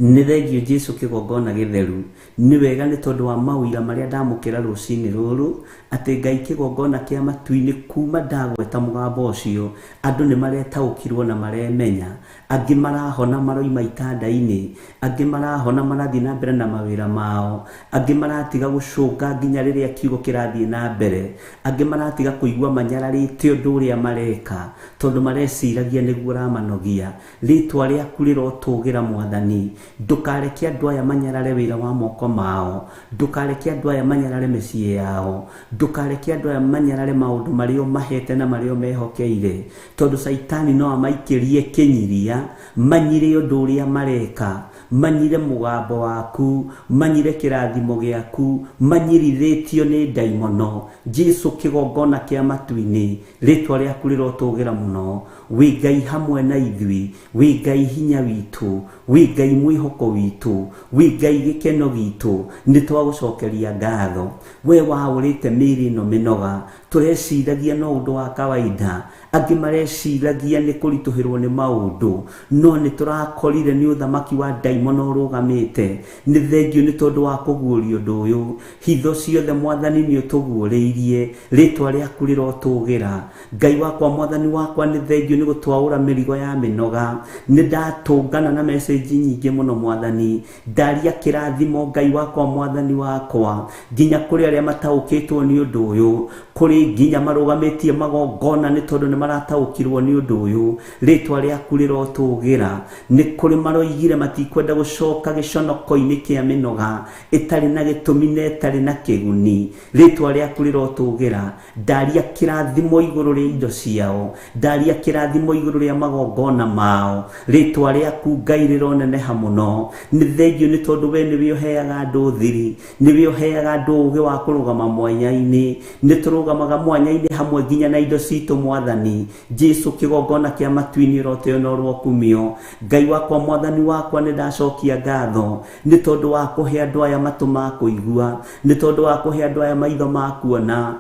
Nĩ thengio Jesu kĩgongona gĩtheru, nĩ wega nĩ tondũ wa mawĩra marĩa ndamũkĩra rũcinĩ rũrũ, atĩ Ngai kĩgongona kĩa matu-inĩ kuma ndagweta mũgambo ũcio, andũ nĩ maretaũkirwo na maremenya, angĩ marahona maroima itanda-inĩ, angĩ marahona marathiĩ na mbere na mawĩra mao, angĩ maratiga gũcũnga nginya rĩrĩa kiugo kĩrathiĩ na mbere, angĩ maratiga kũigua manyararĩte ũndũ ũrĩa mareka tondũ mareciragia nĩguo ũramanogia. Rĩtwa rĩaku rĩrotũũgĩra Mwathani. Ndũkareke andũ aya manyarare wĩra wa moko mao, ndũkareke andũ aya manyarare mĩciĩ yao, ndũkareke andũ aya manyarare maũndũ marĩa mahete na marĩa mehokeire, tondũ Saitani no amaikĩrie kĩnyiria, manyire ũndũ ũrĩa mareka, manyire mũgambo waku, manyire kĩrathimo gĩaku, manyirithĩtio nĩ ndaimono. Jesu kĩgongona kĩa matu-inĩ, rĩtwa rĩaku rĩrotũũgĩra mũno. Wĩ Ngai hamwe na ithuĩ, wĩ Ngai hinya witũ, wĩ Ngai mwĩhoko witũ, wĩ Ngai gĩkeno gitũ, nĩ twagũcokeria ngatho. We waũrĩte mĩĩrĩ ĩno mĩnoga, tũreciragia no ũndũ wa kawaida, angĩ mareciragia nĩ kũritũhĩrwo nĩ maũndũ, no nĩ tũrakorire nĩ ũthamaki wa ndaimono ũrũgamĩte. Nĩ thengio nĩ tondũ wa kũguũria ũndũ ũyũ, hitho ciothe Mwathani nĩ ũtũguũrĩirie, rĩtwa rĩaku rĩrotũũgĩra. Ngai wakwa Mwathani wakwa, nĩ thengio nĩ gũtwaũra mĩrigo ya mĩnoga. Nĩ ndatũngana na message nyingĩ mũno Mwathani, ndaria kĩrathimo Ngai wakwa Mwathani wakwa, nginya kũrĩ arĩa mataũkĩtwo nĩ ũndũ ũyũ, kũrĩ nginya marũgamĩtie magongona nĩ tondũ nĩ marataũkirwo nĩ ũndũ ũyũ. Rĩtwa rĩaku rĩrotũũgĩra. Nĩ kũrĩ maroigire matikwenda gũcoka gĩconoko-inĩ kĩa mĩnoga ĩtarĩ na gĩtũmi na ĩtarĩ na kĩguni. Rĩtwa rĩaku rĩrotũũgĩra. Ndaria kĩrathimo igũrũ rĩa indo ciao, ndaria kĩrathimo igũrũ rĩa magongona mao. Rĩtwa rĩaku Ngai rĩroneneha mũno. Nĩ thengio nĩ tondũ we nĩwe ũheaga andũ thiri, nĩwe ũheaga andũ ũũgĩ wa kũrũgama mwanya-inĩ. Nĩ tũrũgamaga mwanya-inĩ hamwe nginya na indo citũ Mwathani. Jesu kĩgongona kĩa matu-inĩ ũroteo na ũrokumio. Ngai wakwa Mwathani wakwa, nĩ ndacokia ngatho nĩ tondũ wa kũhe andũ aya matũ ma kũigua, nĩ tondũ wa kũhe andũ aya maitho ma kuona.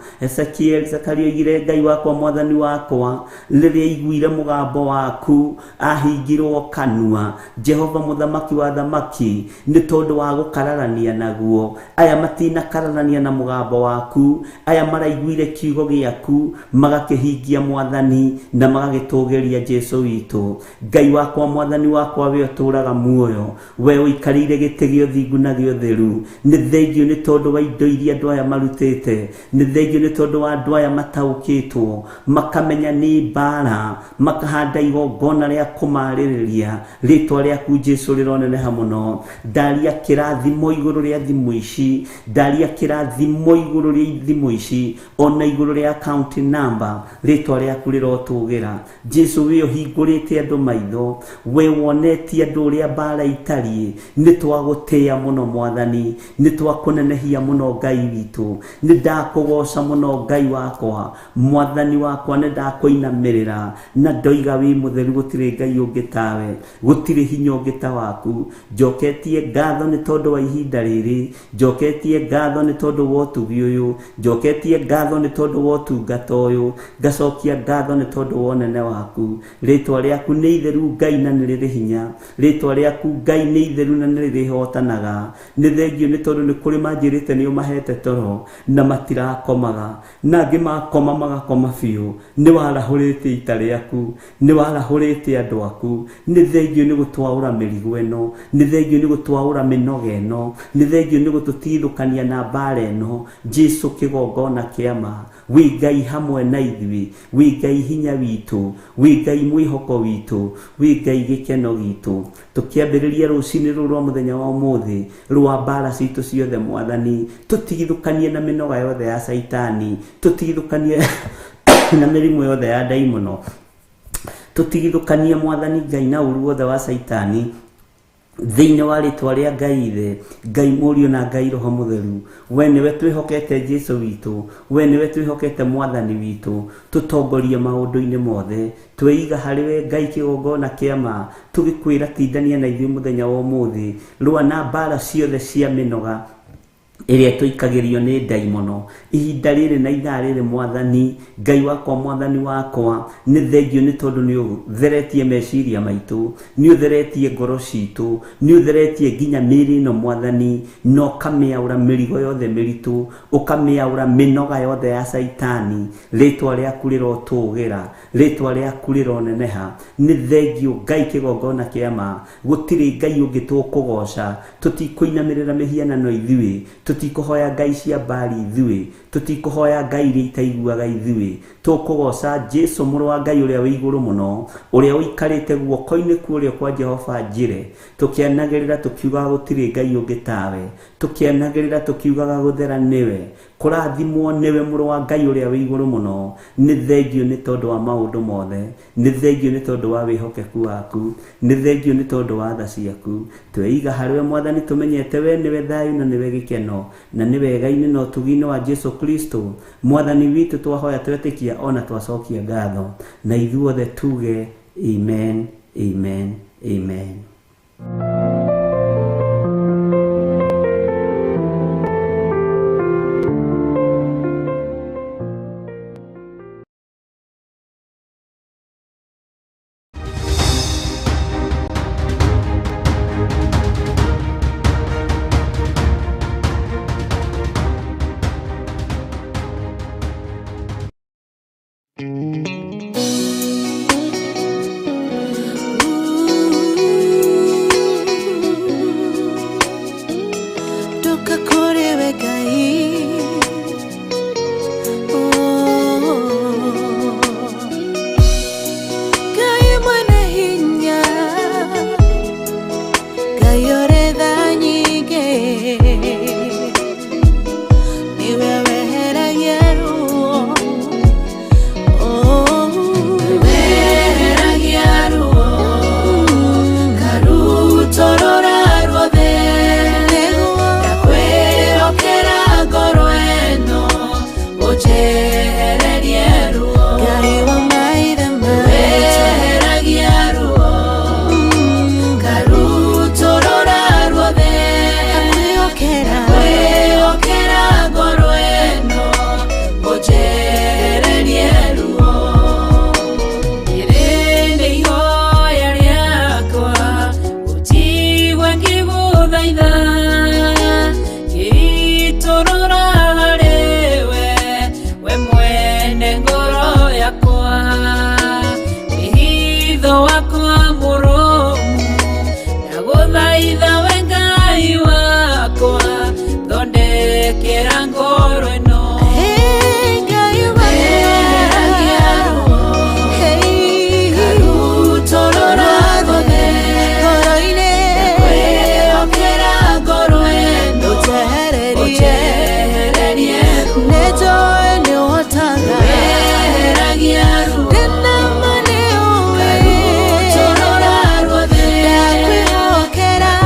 Zakaria oigire Ngai wakwa Mwathani wakwa, rĩrĩa aiguire mũgambo waku ahingirwo kanua. Jehova mũthamaki wa thamaki, nĩ tondũ wa gũkararania naguo. Aya matinakararania na mũgambo waku, aya maraiguire kiugo gĩaku magakĩhingia Mwathani na magagĩtũũgĩria Jesu witũ. Ngai wakwa Mwathani wakwa, we ũtũũraga muoyo, we ũikarĩire gĩtĩ gĩa ũthingu na gĩa ũtheru. Nĩ thengio nĩ tondũ wa indo iria andũ aya marutĩte, nĩ thengio nĩ tondũ wa andũ aya mataũkĩtwo, makamenya nĩ mbara, makahanda igongona rĩa kũmarĩrĩria. Rĩtwa rĩaku Jesu rĩroneneha mũno. Ndaria kĩrathimo igũrũ rĩa thimũ ici, ndaria kĩrathimo igũrũ rĩa thimũ ici, ona igũrũ rĩa account number. Rĩtwa rĩaku rĩrotũũgĩra. Jesu we ũhingũrĩte andũ maitho, we wonetie andũ ũrĩa mbara itari nĩ twagũtĩĩa mũno Mwathani, nĩ twakũnenehia mũno Ngai witũ, nĩ ndakũgoca mũno Ngai wakwa, Mwathani wakwa nĩ ndakũinamĩrĩra na ndoiga wĩ mũtheru, gũtirĩ Ngai ũngĩ tawe, gũtirĩ hinya ũngĩ ta waku. Njoketie ngatho nĩ tondũ wa ihinda rĩrĩ, njoketie ngatho nĩ tondũ wa ũtugi ũyũ, njoketie ngatho nĩ tondũ wa ũtungata ũyũ, ngacokia ngatho nĩ tondũ wa ũnene waku. Rĩtwa rĩaku nĩ itheru Ngai na nĩ rĩrĩ hinya, rĩtwa rĩaku Ngai nĩ itheru na nĩ rĩrĩhotanaga. Nĩ thengio nĩ tondũ nĩ kũrĩ manjĩrĩte nĩ ũmahete toro na matirakomaga, na angĩ makoma magakoma biũ. Nĩ warahũrĩte ita rĩaku, nĩ warahũrĩte andũ aku. Nĩ thengio nĩ gũtwaũra mĩrigo ĩno, nĩ thengio nĩ gũtwaũra mĩnoga ĩno, nĩ thengio nĩ gũtũtithũkania na mbara ĩno. Jesu kĩgongona kĩama, wĩ Ngai hamwe na ithuĩ, wĩ Ngai hinya witũ, wĩ Ngai mwĩhoko witũ, wĩ Ngai gĩkeno gitũ. Tũkĩambĩrĩria rũcinĩ rũrũ rwa mũthenya wa ũmũthĩ rwa mbara citũ ciothe Mwathani, tũtigithũkanie na mĩnoga yothe ya Saitani, tũtigithũkanie na mĩrimũ yothe ya ndaimono, tũtigithũkanie Mwathani Ngai na ũru wothe wa Saitani thĩinĩ wa rĩtwa rĩa Ngai Ithe, Ngai Mũriũ na Ngai Roho Mũtheru. We nĩwe twĩhokete Jesu witũ, we nĩwe twĩhokete Mwathani witũ, tũtongorie maũndũ-inĩ mothe, tweiga harĩwe Ngai kĩgongona kĩama, tũgĩkwĩra tindania na ithuĩ mũthenya wa ũmũthĩ, rũa na mbara ciothe cia mĩnoga ĩrĩa tũikagĩrio nĩ ndaimono ihinda rĩrĩ na ithaa rĩrĩ Mwathani. Ngai wakwa, Mwathani wakwa, nĩ thengio nĩ tondũ nĩ ũtheretie meciria maitũ, nĩ ũtheretie ngoro citũ, nĩ ũtheretie nginya mĩĩrĩ ĩno Mwathani, na ũkamĩaũra mĩrigo yothe mĩritũ, ũkamĩaũra mĩnoga yothe ya Saitani. Rĩtwa rĩaku rĩrotũũgĩra, rĩtwa rĩaku rĩroneneha. Nĩ thengio Ngai kĩgongona kĩama, gũtirĩ Ngai ũngĩ tũkũgoca, tũtikũinamĩrĩra mĩhianano ithuĩ, tũtikũhoya ngai cia mbari ithuĩ, tũtikũhoya ngai iria itaiguaga ithuĩ, tũkũgoca Jesu mũrũ wa Ngai ũrĩa wĩ igũrũ mũno, ũrĩa ũikarĩte guoko-inĩ kũrĩa kwa Jehova njĩre, tũkĩanagĩrĩra tũkiugaga gũtirĩ Ngai ũngĩ tawe, tũkĩanagĩrĩra tũkiugaga gũthera nĩwe, kũrathimwo nĩwe mũrũ wa Ngai ũrĩa wĩ igũrũ mũno. Nĩ thengio nĩ tondũ wa maũndũ mothe, nĩ thengio nĩ tondũ wa wĩhokeku waku, nĩ thengio nĩ tondũ wa tha ciaku. Tweiga harĩwe Mwathani, tũmenyete we nĩwe thayũ na nĩwe gĩkeno na nĩ wega-inĩ na ũtugi-inĩ wa Jesu Kristo Mwathani witũ. Twahoya twetĩkia ona twacokia ngatho, na ithuothe tuge amen, amen, amen. Get out.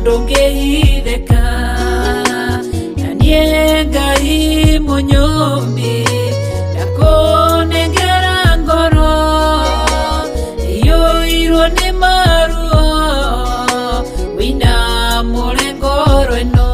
ndũngĩhithĩka na niĩ Ngai mũnyũmbi ndakũnengera ngoro ĩiyũirwo nĩ maruo wĩinamũre ngoro ĩno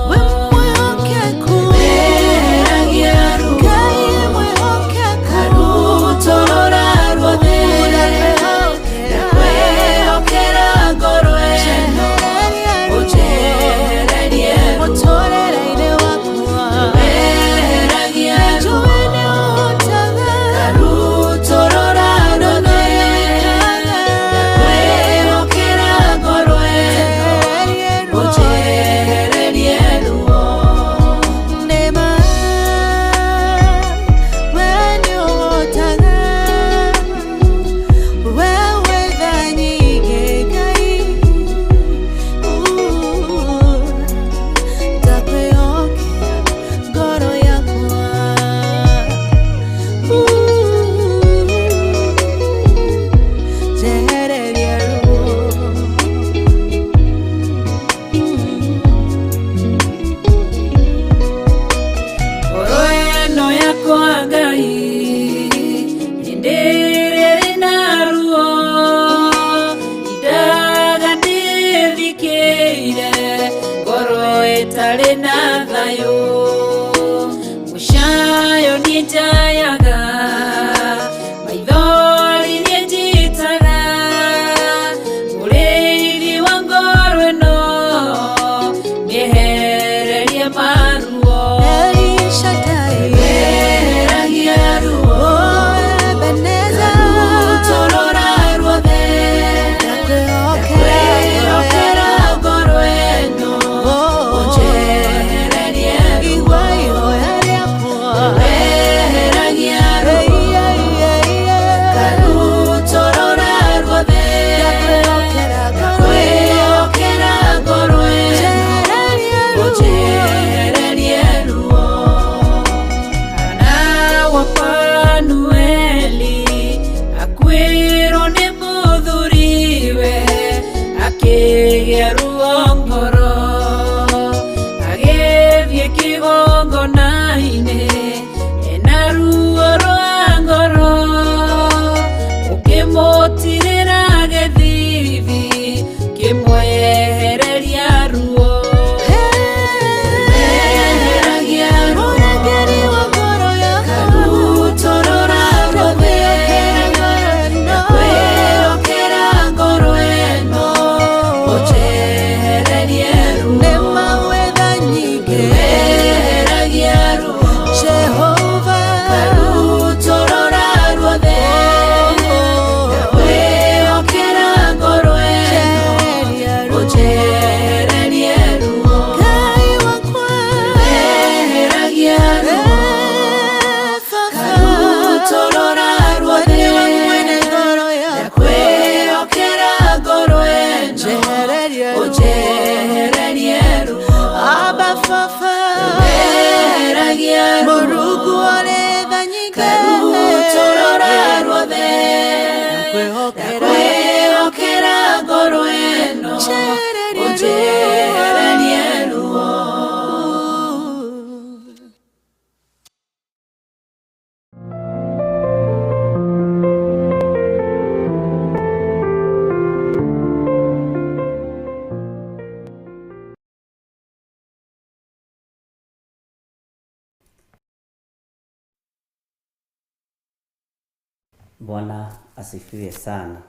Bwana asifiwe sana.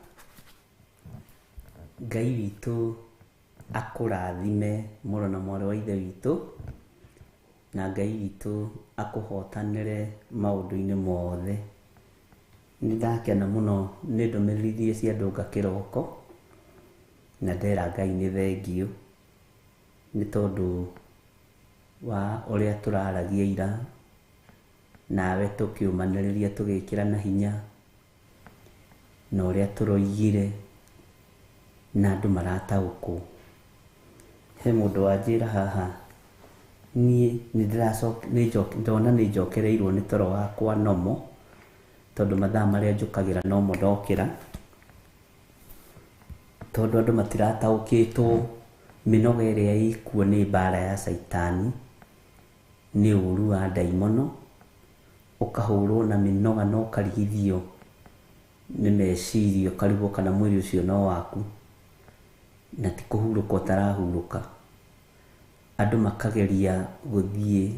Ngai witũ akũrathime mũro na mwarĩ wa ithe witũ, na Ngai witũ akũhotanĩre maũndũ-inĩ mothe. Nĩndakena mũno nĩ ndũmĩrĩri cia ndũnga kĩroko, na ndera Ngai nĩ thengio nĩ tondũ wa ũrĩa tũraragia ira, nawe tũkĩũmanĩrĩria tũgĩkĩra na hinya, na ũrĩa tũroigire na andũ marataũkwo. He mũndũ wanjĩra haha, niĩ ndona nĩ njokereirwo nĩ toro wakwa nomo, tondũ mathaa marĩa njũkagĩra nomo ndokĩra, tondũ andũ matirataũkĩtwo mĩnoga ĩrĩa ĩkuo nĩ mbara ya Saitani, nĩ ũru wa ndaimono, ũkahũrwo na mĩnoga na ũkarigithio nĩ meciria, ũkarigwo kana mwĩrĩ ũcio no waku, na ti kũhurũka ũtarahurũka. Andũ makageria gũthiĩ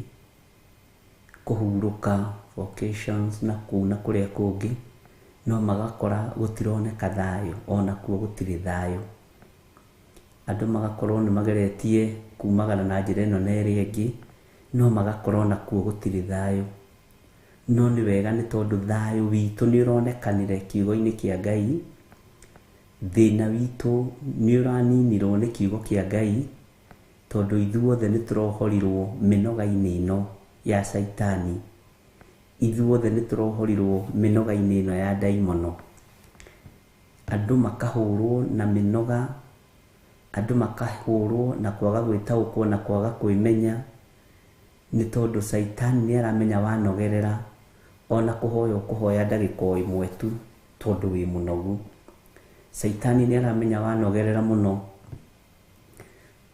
kũhurũka vacations na kũu na kũrĩa kũngĩ, no magakora gũtironeka thayũ, ona kuo gũtirĩ thayũ. Andũ magakorwo nĩ mageretie kumagana na njĩra ĩno na ĩrĩa ĩngĩ, no magakorwo na kuo gũtirĩ thayũ. No nĩ wega nĩ tondũ thayũ witũ nĩ ũronekanire kiugo-inĩ kĩa Ngai, thĩna witũ nĩ ũraninirwo nĩ kiugo kĩa Ngai, tondũ ithuothe nĩ tũrohorirwo mĩnoga-inĩ ĩno ya Saitani, ithuothe nĩ tũrohorirwo mĩnoga-inĩ ĩno ya ndaimono. Andũ makahũrwo na mĩnoga, andũ makahũrwo na kwaga gwĩtaũkwo na kwaga kwĩmenya, nĩ tondũ Saitani nĩ aramenya wanogerera, ona kũhoya ũkũhoya ndagĩka o ĩmwe tu tondũ wĩ mũnogu. Saitani nĩ aramenya wanogerera mũno,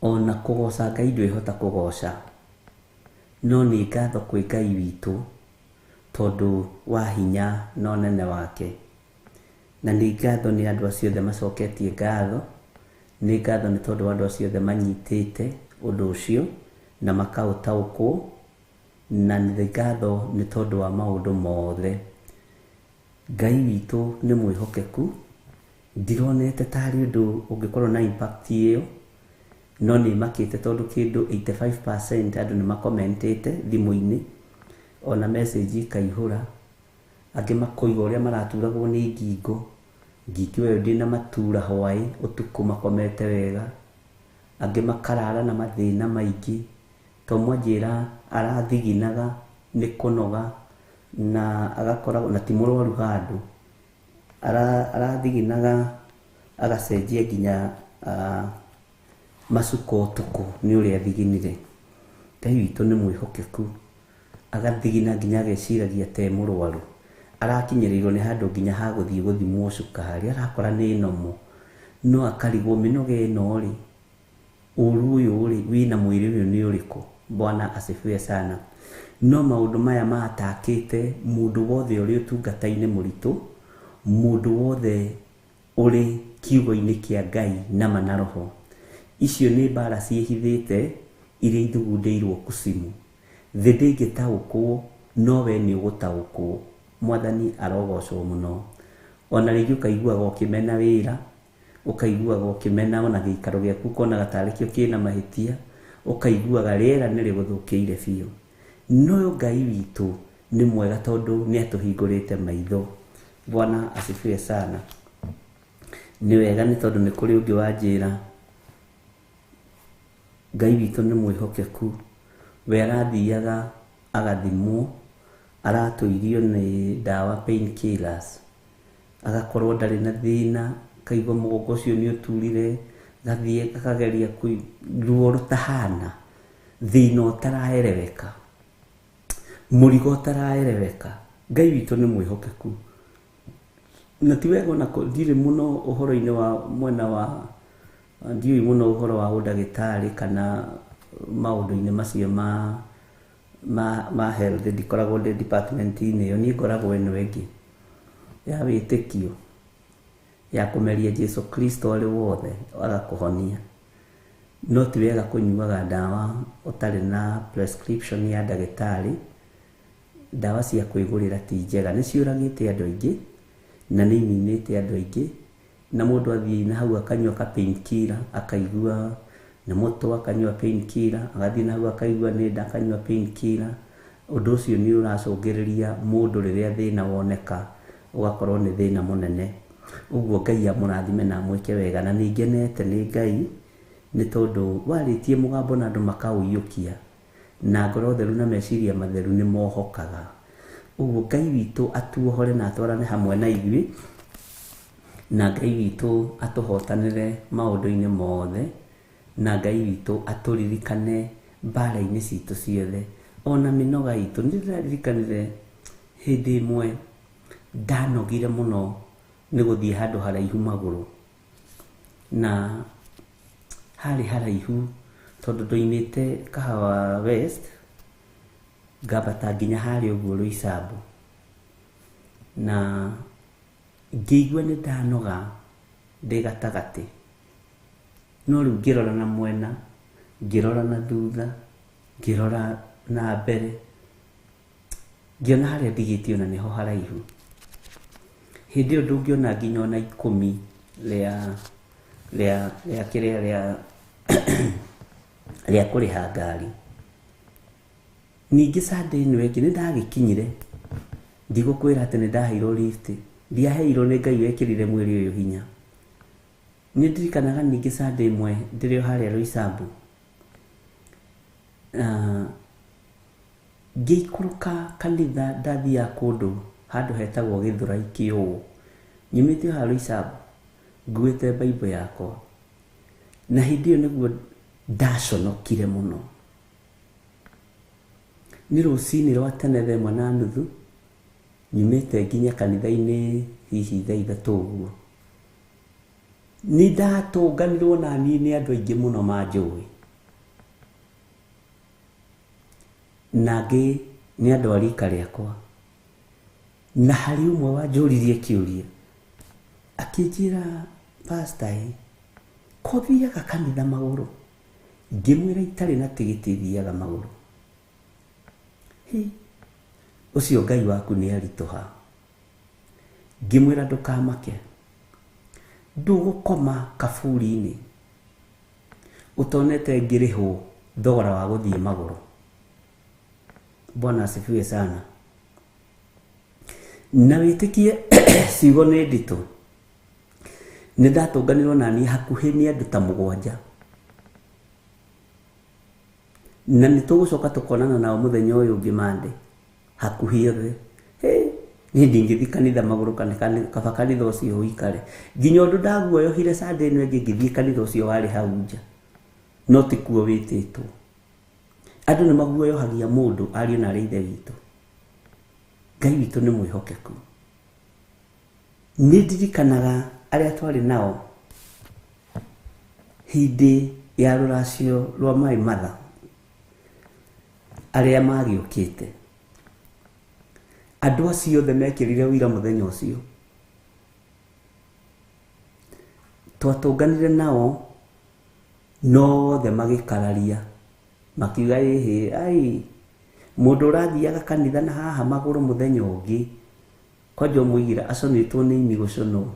ona kũgoca Ngai ndwĩhota kũgoca. No nĩ ngatho kwĩ Ngai witũ tondũ wa hinya na ũnene wake. Na nĩ ngatho nĩ andũ acio othe macoketie ngatho, nĩ ngatho nĩ tondũ andũ acio othe manyitĩte ũndũ ũcio na makaũtaũkwo, na nĩ ngatho nĩ tondũ wa maũndũ mothe. Ngai witũ nĩ mwĩhokeku, ndironete tarĩ ũndũ ũngĩkorwo na impact ĩyo, no nĩ makĩte tondũ kĩndũ 85% andũ nĩ makomentĩte thimũ-inĩ, ona message ikaihũra, angĩ makoiga ũrĩa maraturagwo nĩ ngingo, ngingo ĩyo ndĩna matura hwaĩ ũtukũ makomete wega, angĩ makarara na mathĩna maingĩ, to mwanjĩra arathiginaga nĩ kũnoga na agakoragwo na ti mũrwaru handũ, arathiginaga agacenjia nginya macuka ũtukũ nĩ ũrĩa athiginire. Ngai witũ nĩ mwĩhokeku, agathigina nginya ageciragia te mũrwaru, arakinyĩrĩirwo nĩ handũ nginya ha gũthiĩ gũthimwo cukari, arakora nĩ nomo, no akarigwo mĩnoga ĩno rĩ, ũru ũyũ rĩ, wĩna mwĩrĩ ũyũ nĩ ũrĩkũ? Bwana asifiwe sana. No maũndũ maya matakĩte mũndũ wothe ũrĩ ũtungata-inĩ mũritũ, mũndũ wothe ũrĩ kiugo-inĩ kĩa Ngai na na roho. Icio nĩ mbara ciĩhithĩte iria ithugundĩirwo kusimu. Thĩ ndĩngĩtaũkwo, no we nĩ ũgũtaũkwo. Mwathani arogocwo mũno. Ona rĩngĩ ũkaiguaga ũkĩmena wĩra, ũkaiguaga ũkĩmena ona gĩikaro gĩaku ũkonaga tarĩ kĩo kĩna mahĩtia, ũkaiguaga rĩera nĩ rĩgũthũkĩire biũ. No Ngai witũ nĩ mwega tondũ nĩ atũhingũrĩte maitho. Bwana asifiwe sana. Nĩ wega nĩ tondũ nĩ kũrĩ ũngĩ wanjĩra Ngai witũ nĩ mwĩhokeku, we arathiaga agathimwo, aratũirio nĩ ndawa pain killers, agakorwo ndarĩ na thĩna, kaigua mũgongo ũcio nĩ ũturire, gathiĩ gakageria ruo rũtahana, thĩna ũtaraereweka, mũrigo ũtaraereweka. Ngai witũ nĩ mwĩhokeku, na ti wega ona ndirĩ mũno ũhoro-inĩ wa mwena wa ndiũĩ mũno ũhoro wa ũndagĩtarĩ kana maũndũ-inĩ macio ma health, ndikoragwo ndĩ department-inĩ ĩyo, niĩ ngoragwo ĩno ĩngĩ ya wĩtĩkio ya kũmeria Jesu Kristo arĩ wothe agakũhonia. No ti wega kũnyuaga ndawa ũtarĩ na prescription ya ndagĩtarĩ. Ndawa cia kwĩgũrĩra ti njega, nĩ ciũragĩte andũ aingĩ na nĩ ininĩte andũ aingĩ, na mũndũ athiĩ na hau akanyua ka pain killer akaigua nĩ mũtwe, akanyua pain killer, agathiĩ na hau akaigua nĩ nda, akanyua pain killer. Ũndũ ũcio nĩ ũracũngĩrĩria mũndũ rĩrĩa thĩna woneka ũgakorwo nĩ thĩna mũnene. Ũguo Ngai amũrathime na amwĩke wega, na nĩ ngenete nĩ Ngai nĩ tondũ warĩtie mũgambo na andũ makaũiyũkia, na ngoro theru na meciria matheru nĩ mohokaga. Ũguo Ngai witũ atuohore na atwarane hamwe na ithuĩ, na Ngai witũ atũhotanĩre maũndũ-inĩ mothe, na Ngai witũ atũririkane mbara-inĩ citũ ciothe, ona mĩnoga itũ. Nĩ ndĩrarikanire hĩndĩ ĩmwe ndanogire mũno nĩ gũthiĩ handũ haraihu magũrũ, na harĩ haraihu tondũ ndoimĩte Kahawa West ngambata nginya harĩ ũguo Roysambu, na ngĩigua nĩ ndanoga ndĩ gatagatĩ, no rĩu ngĩrora na mwena, ngĩrora na thutha, ngĩrora na mbere, ngĩona harĩa ndigĩtio na nĩho haraihu. Hĩndĩ ĩyo ndũngĩona nginya ona 10 rĩa kĩrĩa rĩa kũrĩha ngari. Ningĩ Sunday ĩno ĩngĩ nĩ ndagĩkinyire, ndigũkwĩra atĩ nĩ ndaheirwo lift, ndiaheirwo nĩ Ngai wekĩrire mwĩrĩ ũyũ hinya. Nĩ ndirikanaga ningĩ Sunday ĩmwe ndĩrĩ harĩa Roysambu, ngĩikũrũka kanitha ndathiaga kũndũ handũ hetagwo Gĩthũrai Kĩũũ, nyumĩte haha Roysambu nguĩte Bible yakwa, na hĩndĩ ĩyo nĩguo ndaconokire mũno. Nĩ rũcinĩ rwa tene 1:30 nyumĩte nginya kanitha-inĩ hihi 3:00 ũguo. Nĩ ndatũnganirwo na niĩ nĩ andũ aingĩ mũno manjũĩ, nangĩ nĩ andũ a rika rĩakwa, na harĩ ũmwe wanjũririe kĩũria akĩnjĩra, pastor, ko thiaga kanitha magũrũ? Ngĩmwĩra itarĩ na tigiti thiaga magũrũ. Ũcio Ngai waku nĩ aritũha. Ngĩmwĩra ndũkamake, ndũgũkoma kaburi-inĩ ũtonete ngĩrĩhwo thogora wa gũthiĩ magũrũ. Bwana asifiwe sana. Na wĩtĩkie ciugo nĩ nditũ. Nĩ ndatũnganirwo na niĩ hakuhĩ nĩ andũ ta 7, na nĩ tũgũcoka tũkonana nao mũthenya ũyũ ũngĩ Monday hakuhĩ othe. Niĩ ndingĩthiĩ kanitha magũrũ, kaba kanitha ũcio ũikare. Nginya ũndũ ndaguoyohire Sunday ĩno ĩngĩ ngĩthiĩ kanitha ũcio warĩ hau nja, no ti kuo wĩtĩtwo. Andũ nĩ maguoyohagia mũndũ ariũ na arĩ ithe witũ. Ngai witũ nĩ mwĩhokeku. Nĩ ndirikanaga arĩa twarĩ nao hĩndĩ ya rũracio rwa Mai Matha, arĩa magĩũkĩte. Andũ acio othe mekĩrire ũira mũthenya ũcio. Twatũnganire nao, no othe magĩkararia makiuga mũndũ ũrathiaga kanitha na haha magũrũ mũthenya ũngĩ, kwanja mũigira aconĩtwo nĩ imi gũconwo.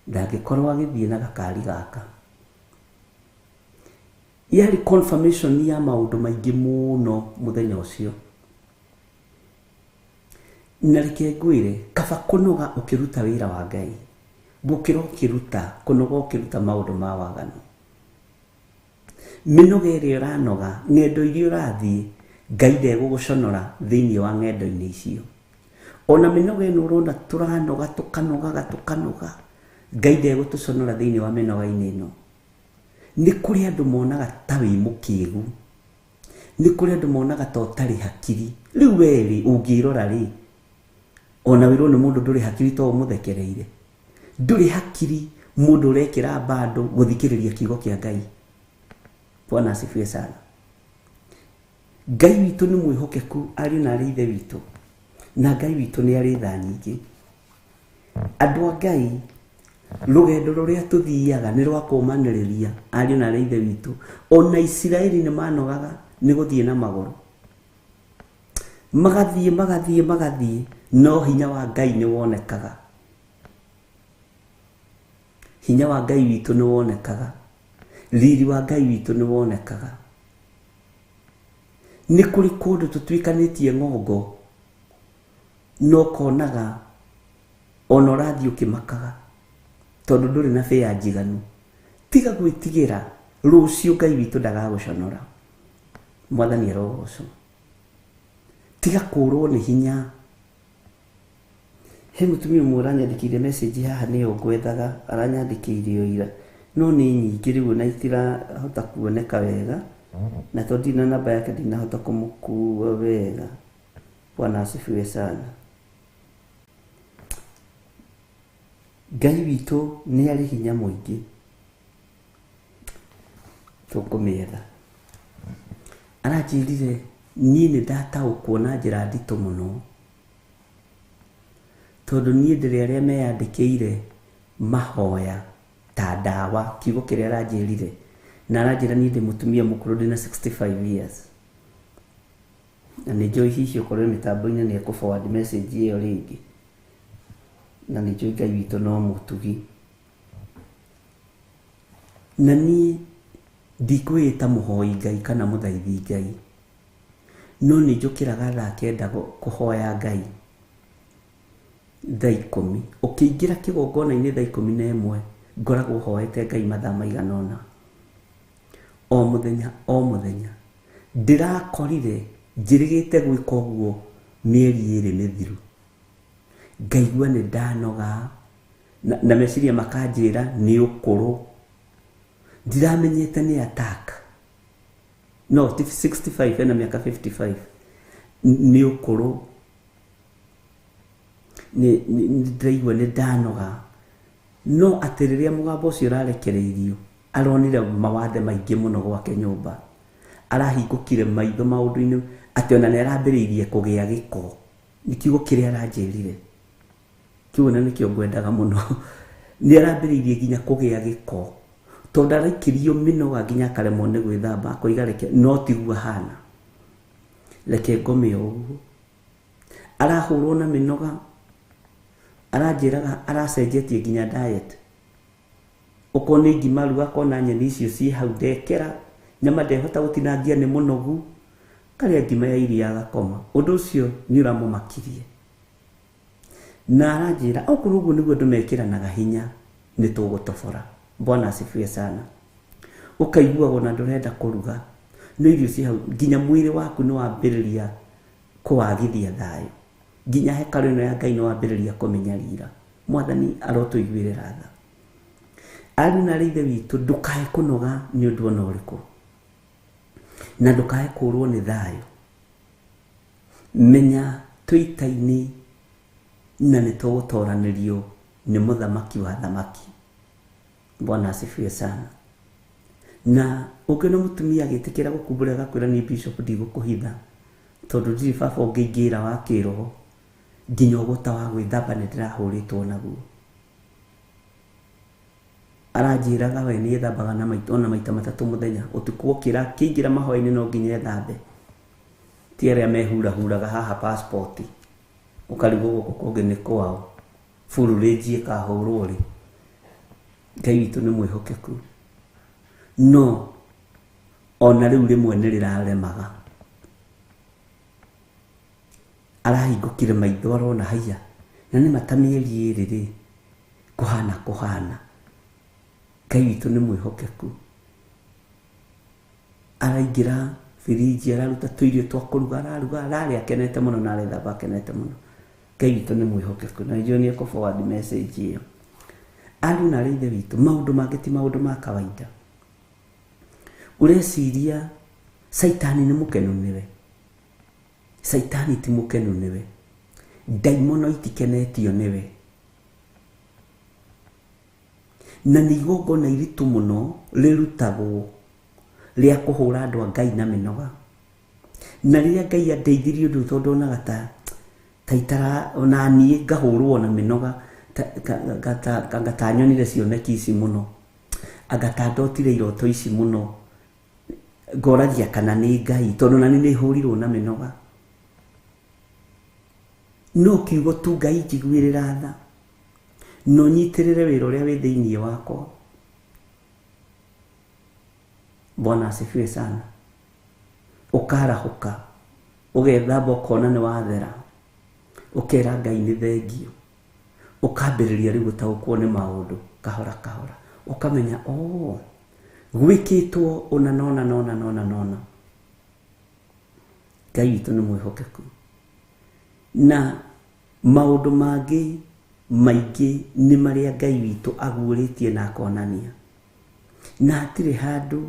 Ndangĩkorwo agĩthiĩ na gakari gaka. Yarĩ confirmation ya maũndũ maingĩ mũno mũthenya ũcio. Na reke ngwĩre, kaba kũnoga ũkĩruta wĩra wa Ngai, gũkĩra kũnoga ũkĩruta maũndũ ma waganu. Mĩnoga ĩrĩa ũranoga, ng'endo iria ũrathiĩ, Ngai ndegũgũconora thĩinĩ wa ng'endo-inĩ icio. Ona mĩnoga ĩno ũrona tũranoga tũkanoga, Ngai ndegũtũconora thĩinĩ wa mĩnoga-inĩ ĩno. Nĩ kũrĩ andũ monaga ta wĩ mũkĩĩgu, nĩ kũrĩ andũ monaga ta ũtarĩ hakiri. Rĩu werĩ ũngĩrora rĩ, ona wĩrwo nĩ mũndũ ndũrĩ hakiri to ũmũthekereire. Ndũrĩ hakiri mũndũ ũrekĩra bando gũthikĩrĩria kiugo kĩa Ngai. Bwana asifiwe sana. Ngai witũ nĩ mwĩhokeku ariũ na arĩ ithe witũ, na Ngai witũ nĩ arĩ tha nyingĩ. Andũ a Ngai, rũgendo rũrĩa tũthiaga nĩ rwa kũmanĩrĩria ariũ na arĩ ithe witũ. Ona Isiraeli nĩ manogaga nĩ gũthiĩ na magũrũ, magathiĩ, no hinya wa Ngai nĩ wonekaga. Hinya wa Ngai witũ nĩ wonekaga, riri wa Ngai witũ nĩ wonekaga. Nĩ kũrĩ kũndũ tũtuĩkanĩtie ng'ongo, no konaga ona ũrathiĩ ũkĩmakaga tondũ ndũrĩ na bĩa njiganu. Tiga gwĩtigĩra, rũciũ Ngai witũ ndagagũconora. Mwathani arogocwo. Tiga kũrwo nĩ hinya. He mũtumia ũmwe aranyandĩkĩire message haha nĩyo ngwethaga, aranyandĩkĩire o ira, no nĩ nyingĩ rĩu na itirahota kuoneka wega, na tondũ ndina namba yake ndinahota kũmũkua wega. Bwana asifiwe sana. Ngai witũ nĩ arĩ hinya mũingĩ, tũkũmĩetha. Aranjĩrire niĩ nĩ ndataũkwo na njĩra nditũ mũno, tondũ niĩ ndĩrĩ arĩa meyandĩkĩire mahoya ta ndawa, kiugo kĩrĩa aranjĩrire, na aranjĩra niĩ ndĩ mũtumia mũkũrũ ndĩna 65 years, na nĩ njũĩ hihi ũkorwo mĩtambo-inĩ nĩ ekũ-forward message ĩyo rĩngĩ, na nĩ njũĩ Ngai witũ no mũtugi, na niĩ ndikwĩĩta mũhoi Ngai kana mũthaithi Ngai, no nĩ njũkĩraga thaa 9 kũhoya Ngai thaa 10. Ũkĩingĩra kĩgongona-inĩ thaa 11 ngoragwo hoete Ngai mathaa maigana ũna, o mũthenya o mũthenya. Ndĩrakorire njĩrĩgĩte gwĩka ũguo mĩeri 2 mĩthiru, ngaigua nĩ ndanoga na meciria makanjĩra nĩ ũkũrũ, ndiramenyete nĩ attack, no 65 ena mĩaka 55, nĩ ũkũrũ, ndĩraigua nĩ ndanoga, no atĩ rĩrĩa mũgambo ũcio ũrarekereirio aronire mawathe maingĩ mũno gwake nyũmba, arahingũkire maitho maũndũ-inĩ atĩ ona nĩ arambĩrĩirie kũgĩa gĩko, nĩ kiugo kĩrĩa aranjĩrire, kiugo na nĩkĩo ngwendaga mũno, nĩ arambĩrĩirie nginya kũgĩa gĩko, tondũ araikĩrio mĩnoga nginya akaremwo nĩ gwĩthamba, akoiga reke, no tiguo hana, reke ngome ũguo. Arahũrwo na mĩnoga, aranjĩraga aracenjetie nginya diet, okorwo nĩ ngima ruga akona nyeni icio ciĩ hau ndekera, nyama ndehota gũtinangia nĩ mũnogu, karĩa ngima ya iria agakoma. Ũndũ ũcio nĩ ũramũmakirie, na aranjĩra okorwo ũguo nĩguo andũ mekĩranaga hinya nĩ tũgũtobora. Bwana asifiwe sana. Ũkaiguaga na ndũrenda kũruga, no irio ciĩ hau, nginya mwĩrĩ waku nĩ wambĩrĩria kũwagithia thayũ, nginya hekarũ ĩno ya Ngai nĩ wambĩrĩria kũmĩnyarira. Mwathani arotũiguĩrĩra tha. Ariũ na aarĩ a Ithe witũ, ndũkae kũnoga nĩ ũndũ ona ũrĩkũ, na ndũkae kũrwo nĩ thayũ. Menya twĩita-inĩ na nĩ tũgũtoranĩrio nĩ mũthamaki wa thamaki. Bwana asifiwe sana. Na ũngĩona mũtumia agĩtĩkĩra gũkumbũra agakwĩra nĩ bishop ndigũkũhitha, tondũ ndirĩ baba ũngĩingĩra wa kĩroho, nginya ũgũta wa gwĩthamba nĩ ndĩrahũrĩtwo naguo. Aranjĩraga we nĩ ethambaga na maita 3 mũthenya, ũtukũ ũkĩra kĩingĩra mahoya-inĩ no nginya ethambe, ti arĩa mehurahuraga haha passport, ũkarigwo gũkũ kũngĩ nĩ kwao, bũrũri ĩkahũrwo rĩ. Ngai witũ nĩ mwĩhokeku, no ona rĩu rĩmwe nĩ rĩraremaga. Arahingũkire maitho arona haiya, na nĩ mata mĩeri 2 rĩ, kũhana. Ngai witũ nĩ mwĩhokeku. Araingĩra firiji, araruta tũirio twa kũruga, araruga, ararĩa akenete mũno na arethamba akenete mũno. Ngai witũ nĩ mwĩhokeku, na njũĩ nĩ ekũ-forward message ĩyo. Ariũ na aarĩ a Ithe witũ, maũndũ mangĩ ti maũndũ ma kawaida. Ũreciria Saitani nĩ mũkenu nĩwe? Saitani ti mũkenu nĩwe, ndaimono itikenetio nĩwe, na nĩ igongona iritũ mũno rĩrutagwo rĩa kũhũra andũ a Ngai na mĩnoga. Na rĩrĩa Ngai andeithirie ũndũ tondũ onaga ta itara ona niĩ ngahũrwo na mĩnoga, ngatanyonire cioneki ici mũno, agatandotire iroto ici mũno, ngoragia kana nĩ Ngai, tondũ nani nĩ hũrirwo na mĩnoga. No kiugo tu Ngai njiguĩrĩra tha, no nyitĩrĩre wĩra ũrĩa wĩ thĩinĩ wakwa. Bwana asifiwe sana. Ũkarahũka, ũgethamba ũkona nĩ wathera, ũkera Ngai nĩ thengio, ũkambĩrĩria rĩu gũtaũkwo nĩ maũndũ kahora kahora, ũkamenya gwĩkĩtwo ona nona. Ngai witũ nĩ mwĩhokeku. Na maũndũ mangĩ maingĩ nĩ marĩa Ngai witũ aguũrĩtie na akonania, na hatirĩ handũ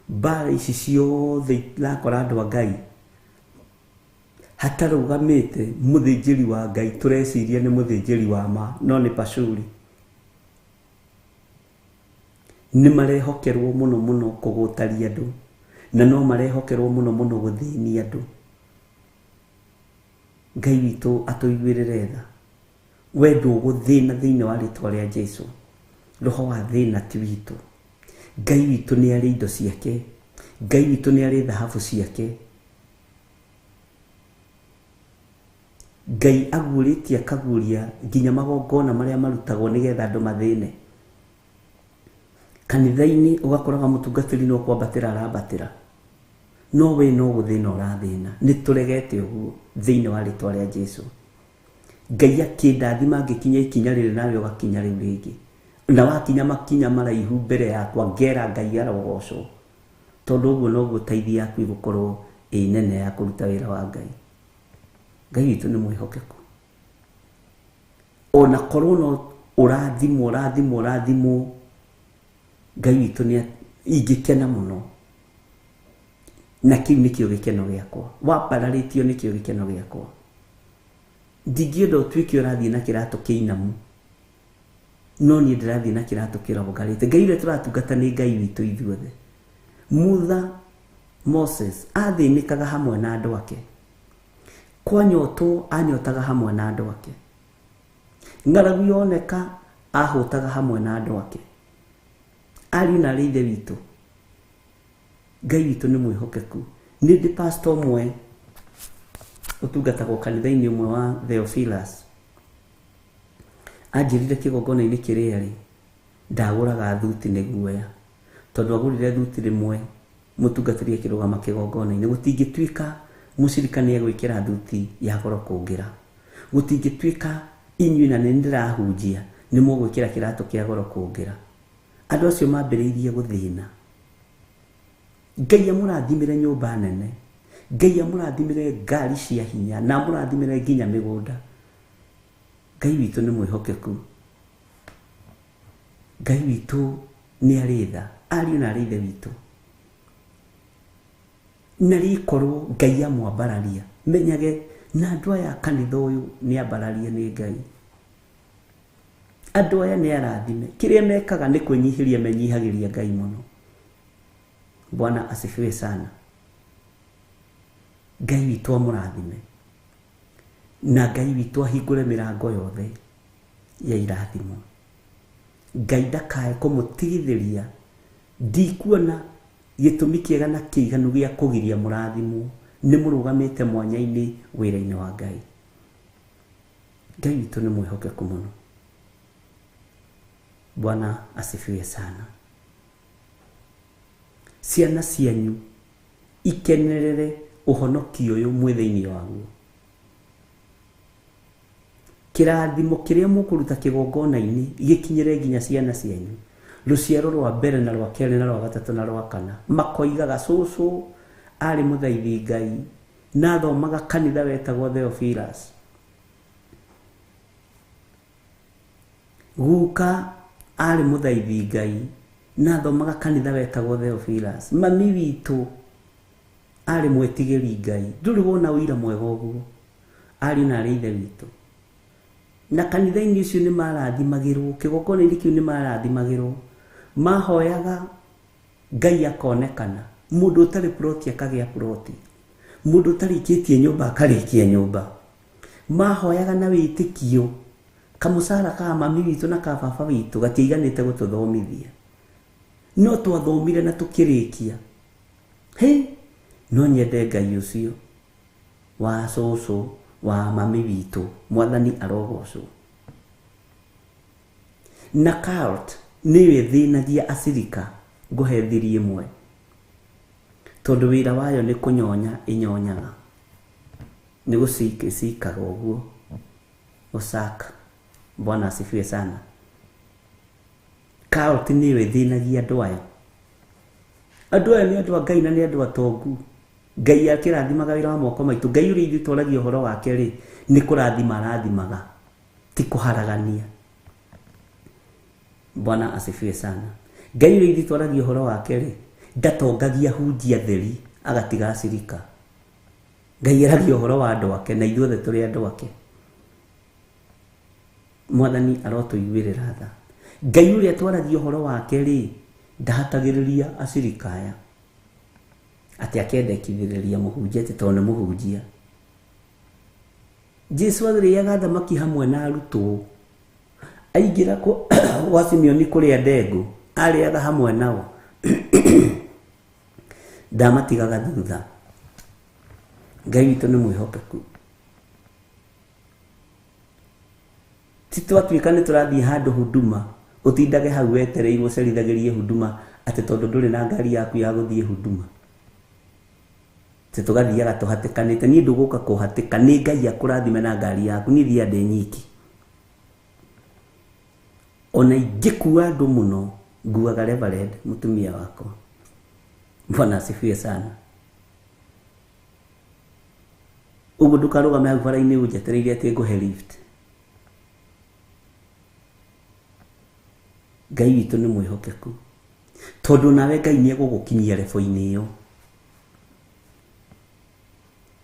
mbara ici ciothe irakora andũ a Ngai hatarũgamĩte mũthĩnjĩri wa Ngai, tũreciria nĩ mũthĩnjĩri wa ma, no nĩ Pashuri. nĩ marehokerwo mũno mũno kũgũtaria andũ, na no marehokerwo mũno mũno gũthĩnia andũ. Ngai witũ atũiguĩrĩre tha. We ndũgũthĩna thĩinĩ wa rĩtwa rĩa Jesũ. Roho wa thĩna ti witũ. Ngai witũ nĩ arĩ indo ciake. Ngai witũ nĩ arĩ thahabu ciake. Ngai aguũrĩtie akaguũria nginya magongona marĩa marutagwo nĩgetha andũ mathĩne. Kanitha-inĩ ũgakoraga mũtungatĩri no kwambatĩra arambatĩra, no we no gũthĩna ũrathĩna. Nĩ tũregete ũguo thĩinĩ wa rĩtwa rĩa Jesũ. Ngai akĩndathima ngĩkinya ikinya rĩrĩ nawe ũgakinya rĩu rĩngĩ, na wakinya makinya maraihu mbere yakwa ngera Ngai arogocwo, tondũ ũguo noguo teithia yaku igũkorwo ĩ nene ya kũruta wĩra wa Ngai. Ngai witũ nĩ mwĩhokeku. Ona korwo no ũrathimwo, Ngai witũ nĩ ingĩkena mũno, na kĩu nĩkĩo gĩkeno gĩakwa. Wambararĩtio nĩkĩo gĩkeno gĩakwa. Ndingĩenda ũtuĩke ũrathiĩ na kĩratũ kĩinamu, no niĩ ndĩrathiĩ na kĩratũ kĩrongarĩte. Ngai ũrĩa tũratungata nĩ Ngai witũ ithuothe. Mutha Moses athĩnĩkaga hamwe na andũ ake, kwanyotwo anyotaga hamwe na andũ ake, ng'aragu yoneka ahũtaga hamwe na andũ ake. Ariũ na aarĩ a Ithe witũ, Ngai witũ nĩ mwĩhokeku. Nĩ ndĩ pastor ũmwe ũtungatagwo kanitha-inĩ ũmwe wa Theophilus, anjĩrire kĩgongona-inĩ kĩrĩa rĩ ndagũraga thuti nĩ guoya, tondũ agũrire thuti rĩmwe mũtungatĩri akĩrũgama kĩgongona-inĩ. Gũtingĩtuĩka mũcirika nĩ egwĩkĩra thuti ya goro kũngĩra, gũtingĩtuĩka inyuĩ na nĩ ndĩrahunjia nĩ mũgwĩkĩra kĩratũ kĩa goro kũngĩra. Andũ acio mambĩrĩirie gũthĩna. Ngai amũrathimĩre nyũmba nene, Ngai amũrathimĩre ngari cia hinya, na amũrathimĩre nginya mĩgũnda. Ngai witũ nĩ mwĩhokeku. Ngai witũ nĩ arĩ tha. Ariũ na aarĩ a Ithe witũ, na rĩkorwo Ngai amwambararia, menyage na andũ aya kanitha ũyũ nĩ ambararie nĩ Ngai. Andũ aya nĩ arathime. Kĩrĩa mekaga nĩ kwĩnyihĩria menyihagĩria Ngai mũno. Bwana asifiwe sana. Ngai witũ amũrathime, na Ngai witũ ahingũre mĩrango yothe ya irathimo. Ngai ndakae kũmũtigithĩria. Ndikuona gĩtũmi kĩega na kĩiganu gĩa kũgiria mũrathimwo. Nĩ mũrũgamĩte mwanya-inĩ wĩra-inĩ wa Ngai. Ngai witũ nĩ mwĩhokeku mũno. Bwana asifiwe sana. Ciana cianyu ikenerere ũhonokio ũyũ mwĩ thĩinĩ waguo. Kĩrathimo kĩrĩa mũkũruta kĩgongona-inĩ gĩkinyĩre nginya ciana cianyu. Rũciaro rwa mbere na rwa kerĩ na rwa gatatũ na rwa kana makoigaga cũcũ arĩ mũthaithi Ngai na athomaga kanitha wetagwo Theophilus. Guka arĩ mũthaithi Ngai na athomaga kanitha wetagwo Theophilus. Mami witũ arĩ mwĩtigĩri Ngai. Ndũrĩ wona ũira mwega ũguo. Ariũ na aarĩ a Ithe witũ, na kanitha-inĩ ũcio nĩ marathimagĩrwo, kĩgongona-inĩ kĩu nĩ marathimagĩrwo. Mahoyaga Ngai akonekana. Mũndũ ũtarĩ ploti akagĩa ploti, mũndũ ũtarĩkĩtie nyũmba akarĩkia nyũmba. Mahoyaga na wĩtĩkio. Kamũcara ka mami witũ na ka baba witũ gatiaiganĩte gũtũthomithia, no twathomire na tũkĩrĩkia. No nyende Ngai ũcio wa cũcũ wa mami witũ, Mwathani arogocwo. Na cult nĩyo ĩthĩnagia acirika. Ngũhe thiri ĩmwe, tondũ wĩra wayo nĩ kũnyonya ĩnyonyaga, nĩ gũcikaga ũguo gũcaka. Bwana asifiwe sana. Cult nĩyo ĩthĩnagia andũ aya. Andũ aya nĩ andũ a Ngai na nĩ andũ atongu. Ngai akĩrathimaga wĩra wa moko maitũ. Ngai ũrĩa ithuĩ twaragia ũhoro wake rĩ nĩ kũrathima arathimaga, ti kũharagania. Bwana asifiwe sana. Ngai ũrĩa ithuĩ twaragia ũhoro wake rĩ ndatongagia hunjia theri agatiga acirika. Ngai aragia ũhoro wa andũ ake na ithuothe tũrĩ andũ ake. Mwathani arotũiguĩrĩra tha. Ngai ũrĩa twaragia ũhoro wake rĩ ndahatagĩrĩria acirikaya atĩ akendekithĩrĩria mũhunjia atĩ tondũ nĩ mũhunjia. Jesu agĩrĩaga thamaki hamwe na arutwo, aingĩra gwa Simeoni kũrĩa ndengũ, arĩaga hamwe nao. Ndamatigaga thutha. Ngai witũ nĩ mwĩhokeku. Ti twatuĩka nĩ tũrathiĩ handũ huduma, ũtindage hau wetereirwo ũcerithagĩrie huduma atĩ tondũ ndũrĩ na ngari yaku ya gũthiĩ huduma. Tũgathiaga tũhatĩkanĩte. Niĩ ndũgũka kũhatĩka, nĩ Ngai akũrathime na ngari yaku, niĩ thia ndĩ nyiki. Ona ingĩkua andũ mũno, nguaga Reverend mũtumia wakwa. Bwana asifiwe sana. Ũguo ndũkarũgame hau bara-inĩ ũnjetereire atĩ ngũhe lift. Ngai witũ nĩ mwĩhokeku, tondũ nawe Ngai nĩ egũgũkinyia level-inĩ ĩyo.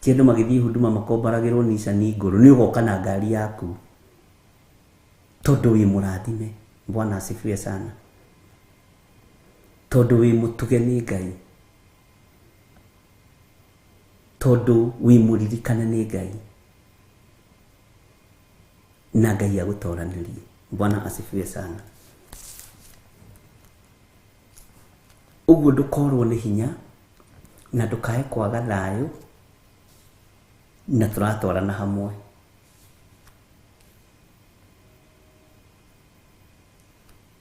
Ti andũ magĩthiĩ huduma makombaragĩrwo Nissan ngũrũ, nĩ ũgoka na ngari yaku tondũ wĩ mũrathime. Bwana asifiwe sana. Tondũ wĩ mũtuge nĩ Ngai, tondũ wĩ mũririkane nĩ Ngai, na Ngai agũtoranĩrie. Bwana asifiwe sana. Ũguo ndũkorwo nĩ hinya na ndũkae kwaga thayũ, na tũratwarana hamwe.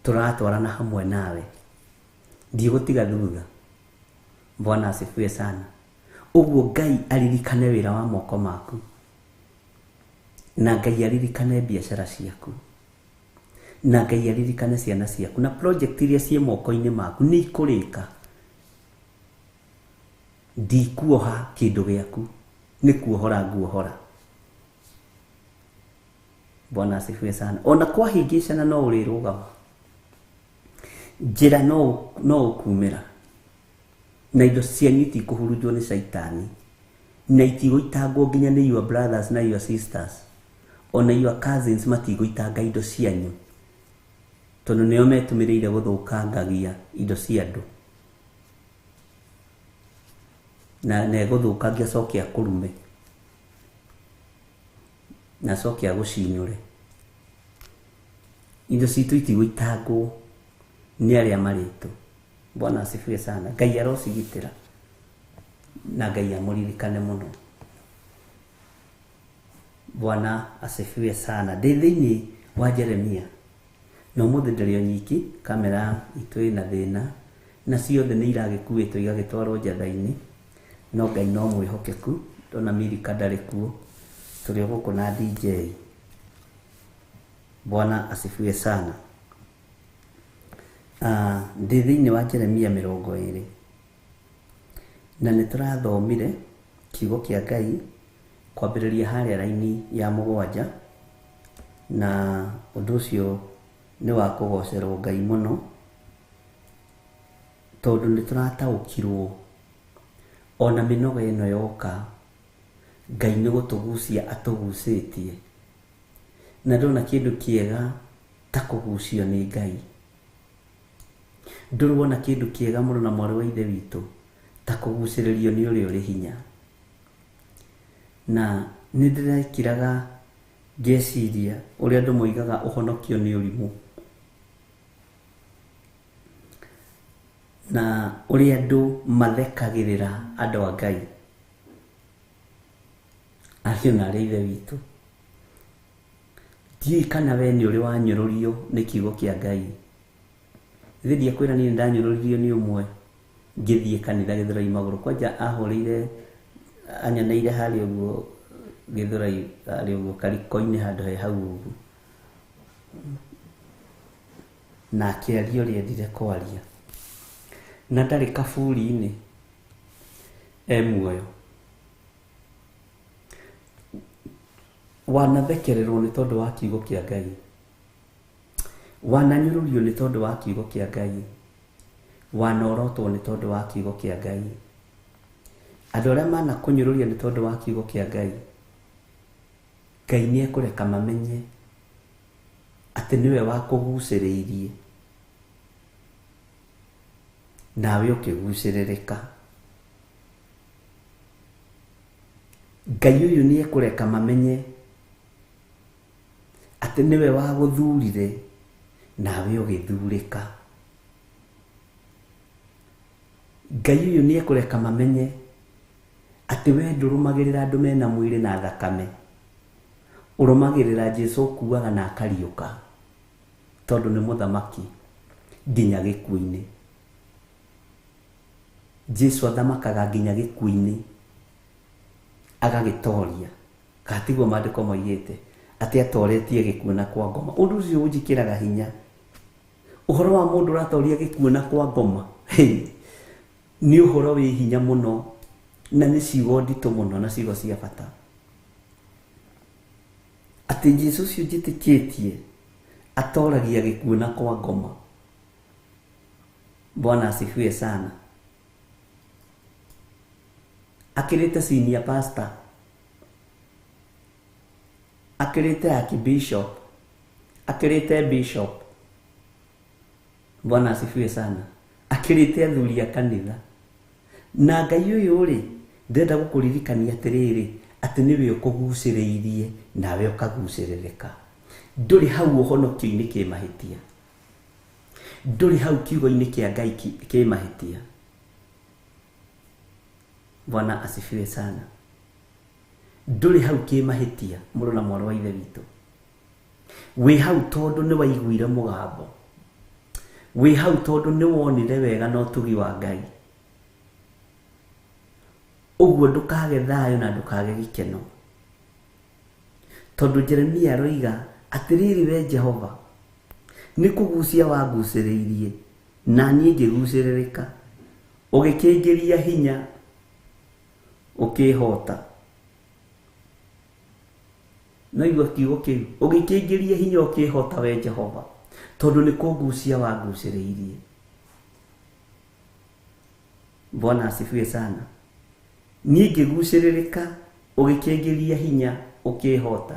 Tũratwarana hamwe nawe, ndigũtiga thutha. Bwana asifiwe sana. Ũguo Ngai aririkane wĩra wa moko maku, na Ngai aririkane biacara ciaku, na Ngai aririkane ciana ciaku, na project iria ciĩ moko-inĩ maku nĩ ikũrĩka. Ndikuoha kĩndũ gĩaku, nĩ kuohora nguohora. Bwana asifiwe sana. Ona kwahingĩcana no ũrĩrũgama, njĩra no ũkumĩra, na indo cianyu itikũhurunjwo nĩ Shaitani, na itigũitangwo nginya nĩ your brothers na your sisters, ona your cousins matigũitanga indo cianyu, tondũ nĩo metumĩrĩire gũthũkangagia indo cia andũ, na negũthũkangia coke akũrume na coke agũcinyũre. Indo citũ itigũitangwo nĩ arĩa marĩtũ. Bwana asifiwe sana. Ngai arocigitĩra na Ngai amũririkane mũno. Bwana asifiwe sana. Ndĩ thĩinĩ wa Jeremia, na ũmũthĩ ndĩrĩ o nyiki, kamera itũ ĩna thĩna, na ciothe nĩ iragĩkuĩtwo igagĩtwarwo njatha-inĩ, no Ngai no mwĩhokeku. Ndona Milika ndarĩ kuo, tũrĩ o gũkũ na DJ. Bwana asifiwe sana. Ndĩ thĩinĩ wa Jeremia 20, na nĩ tũrathomire kiugo kĩa Ngai kwambĩrĩria harĩa raini ya 7, na ũndũ ũcio nĩ wa kũgocerwo Ngai mũno, tondũ nĩ tũrataũkirwo ona mĩnoga ĩno yoka, Ngai nĩ gũtũgucia atũgucĩtie, na ndona kĩndũ kĩega ta kũgucio nĩ Ngai. Ndũrona kĩndũ kĩega mũno na mwarĩ wa ithe witũ ta kũgucĩrĩrio nĩ ũrĩa ũrĩ hinya. Na nĩ ndĩrekiraga ngeciria ũrĩa andũ moigaga ũhonokio nĩ ũrimũ, na ũrĩa andũ mathekagĩrĩra andũ a Ngai, ariũ na arĩa ithe witũ. Ndiũĩ kana we nĩ ũrĩ wanyũrũrio nĩ kiugo kĩa Ngai. Ithe ndiakwĩra niĩ ndanyũrũririo nĩ ũmwe ngĩthiĩ kanitha Gĩthũrai magũrũ, kwanja ahũrĩire anyoneire harĩa ũguo Gĩthũrai, harĩa ũguo kariko-inĩ handũ he hau ũguo, na akĩaria ũrĩa endire kwaria, na ndarĩ kaburi-inĩ, muoyo. Wanathekererwo nĩ tondũ wa kiugo kĩa Ngai, wananyũrũrio nĩ tondũ wa kiugo kĩa Ngai, wanorotwo nĩ tondũ wa kiugo kĩa Ngai. Andũ arĩa manakũnyũrũria nĩ tondũ wa kiugo kĩa Ngai, Ngai nĩ ekũreka mamenye atĩ nĩwe wakũgucĩrĩirie, nawe ukigucĩrĩrĩka. Ngai ũyũ nĩ ekũreka mamenye atĩ nĩwe wagũthurire nawe ũgĩthurĩka. Ngai ũyũ nĩ ekũreka mamenye atĩ we ndũrũmagĩrĩra andũ mena mwĩrĩ na thakame, ũrũmagĩrĩra Jesũ ũkuaga na akariũka, tondũ nĩ mũthamaki nginya gĩkuũ-inĩ. Jesũ athamakaga nginya gĩkuũ-inĩ agagĩtoria, katiguo maandĩko moigĩte atĩ atoretie gĩkuũ na kwa ngoma. Ũndũ ũcio ũnjĩkĩraga hinya. Ũhoro wa mũndũ ũratoria gĩkuũ na kwa ngoma nĩ ũhoro wĩ hinya mũno, na nĩ ciugo nditũ mũno na ciugo cia bata. Atĩ Jesũ ũcio njĩtĩkĩtie atoragia gĩkuũ na kwa ngoma. Bwana asifiwe sana. Akĩrĩte senior pastor, akĩrĩte archbishop, akĩrĩte bishop. Bwana asifiwe sana. Akĩrĩte athuri a kanitha. Na Ngai ũyũ rĩ, ndĩrenda gũkũririkania atĩrĩrĩ, atĩ nĩwe ũkũgucĩrĩirie nawe ũkagucĩrĩrĩka. Ndũrĩ hau ũhonokio-inĩ kĩmahĩtia, ndũrĩ hau kiugo-inĩ kĩa Ngai kĩmahĩtia. Bwana asifiwe sana. Ndũrĩ hau kĩmahĩtia, mũrũ na mwarĩ wa ithe witũ. Wĩ hau tondũ nĩ waiguire mũgambo, wĩ hau tondũ nĩ wonire wega na ũtugi wa Ngai. Ũguo ndũkage thayũ na ndũkage gĩkeno, tondũ Jeremia aroiga atĩrĩrĩ, we Jehova nĩ kũgucia wangucĩrĩirie na niĩ ngĩgucĩrĩrĩka, ũgĩkĩngĩria hinya ũkĩhota. Naigua kiugo kĩu, ũgĩkĩngĩria hinya ũkĩhota we Jehova, tondũ nĩ kũgucia wangucĩrĩirie. Bwana asifiwe sana. Niĩ ngĩgucĩrĩrĩka, ũgĩkĩngĩria hinya ũkĩhota.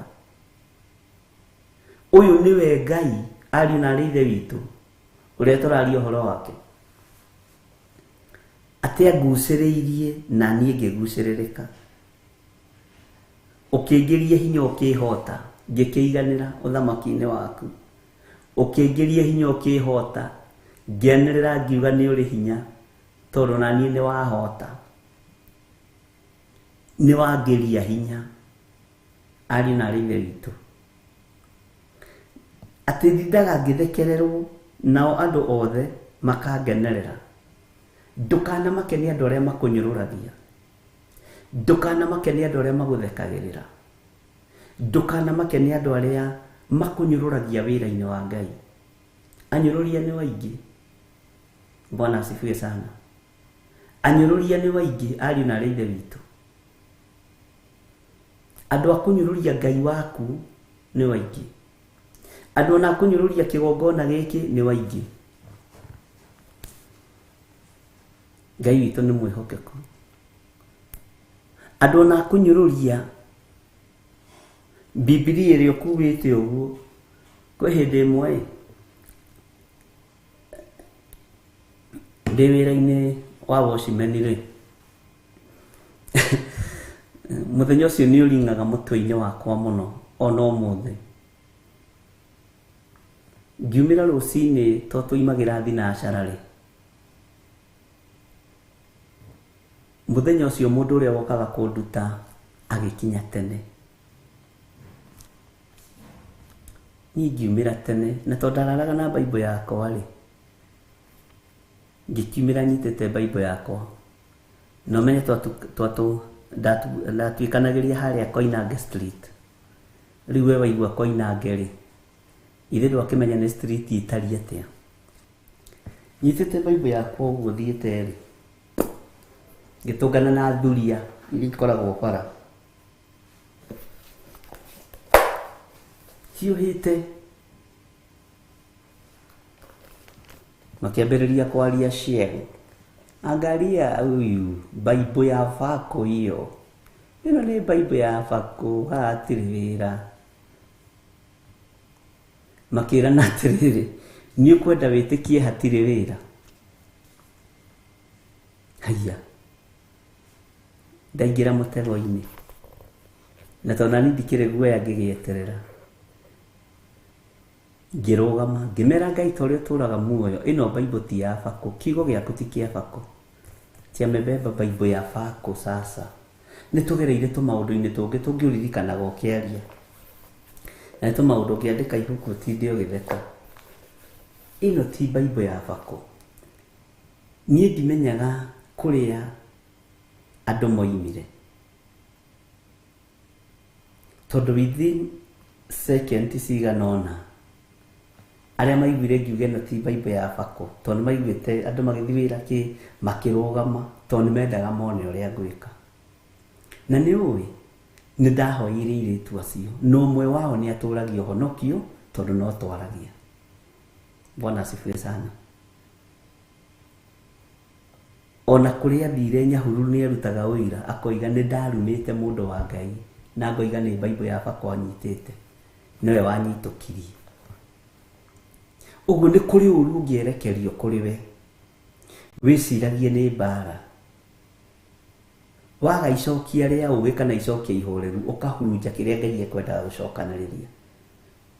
Ũyũ nĩwe Ngai, ariũ na aarĩ ithe witũ, ũrĩa tũraria ũhoro wake, atĩ angucĩrĩirie na niĩ ngĩgucĩrĩrĩka, ũkĩngĩria hinya ũkĩhota, ngĩkĩiganĩra ũthamaki-inĩ waku. Ũkĩngĩria hinya ũkĩhota, ngĩanĩrĩra ngiuga nĩ ũrĩ hinya, tondũ na niĩ nĩ wahota, nĩ wangĩria hinya, ariũ na aarĩ ithe witũ. Atĩ ndindaga ngĩthekererwo nao andũ othe makangenerera. Ndũkanamake nĩ andũ arĩa makũnyũrũragia, ndũkanamake nĩ andũ arĩa magũthekagĩrĩra, ndũkanamake nĩ andũ arĩa makũnyũrũragia wĩra-inĩ wa Ngai. Anyũrũria nĩ waingĩ. Bwana asifiwe sana. Anyũrũria nĩ waingĩ, ariũ na aarĩ ithe witũ. Andũ a kũnyũrũria Ngai waku nĩ waingĩ. Andũ ona kũnyũrũria kĩgongona gĩkĩ nĩ waingĩ. Ngai witũ nĩ mwĩhokeku. Andũ ona kũnyũrũria Biblia ĩrĩa ũkuĩte ũguo, kwĩ hĩndĩ ĩmwe ndĩ wĩra-inĩ wa watchman rĩ, mũthenya ũcio nĩ ũringaga mũtwe-inĩ wakwa mũno ona ũmũthĩ. Ngiumĩra rũcinĩ tondũ tũimagĩra thinacara rĩ, mũthenya ũcio mũndũ ũrĩa wokaga kũnduta agĩkinya tene. Niĩ ngiumĩra tene, na tondũ ndararaga na Bible yakwa rĩ, ngiumĩra nyitĩte Bible yakwa. No menye ndatuĩkanagĩria harĩa Koinange Street. Rĩu we waigua Koinange rĩ, ithe ndwakĩmenya nĩ street ĩtariĩ atĩa. Nyitĩte Bible yakwa ũguo thiĩte rĩ, ngĩtũngana na thuria iria ikoragwo bara, hiũhĩte, makĩambĩrĩria kwaria ciego. Angalia huyu, Bible ya vako hiyo. Ĩno nĩ Bible ya vako, hatirĩ wĩra. Makĩrana atĩrĩrĩ, nĩ ũkwenda wĩtĩkie hatirĩ wĩra. haya ndaingira mutego-ini na tona ni ndikire guoya ngigieterera ngirugama ngimera Ngai ta uria turaga muoyo ino Bible ti ya bako kiugo giaku ti kia bako tia mebeba Bible ya bako sasa ni tugereire tu maundu-ini tungi tungiuririkanaga ukiaria na tu maundu ngiandika ibuku ti ndio githeka ino ti Bible ya bako nie ndimenyaga kuria andu moimire tondu within second ciganona aria maiguire ngiuge no ti Bible ya bako tondu maiguite andu magithivira ki makirugama tondu mendaga mone uria ngwika na ni uwi ni ndahoire iritu acio no mwe wao ni aturagia honokio tondu no twaragia. Bwana asifiwe sana. Ona kuria thire Nyahururu ni arutaga uira akoiga ni ndarumite mundu wa Ngai na ngoiga ni Bible ya bako anyitite niwe wanyitukirie. Uguo ni kuri uru ngierekerio kuri we wiciragie ni mbara waga icokia ria ugi kana icokia ihoreru ukahurunja kiria Ngai ekwenda gucokaniriria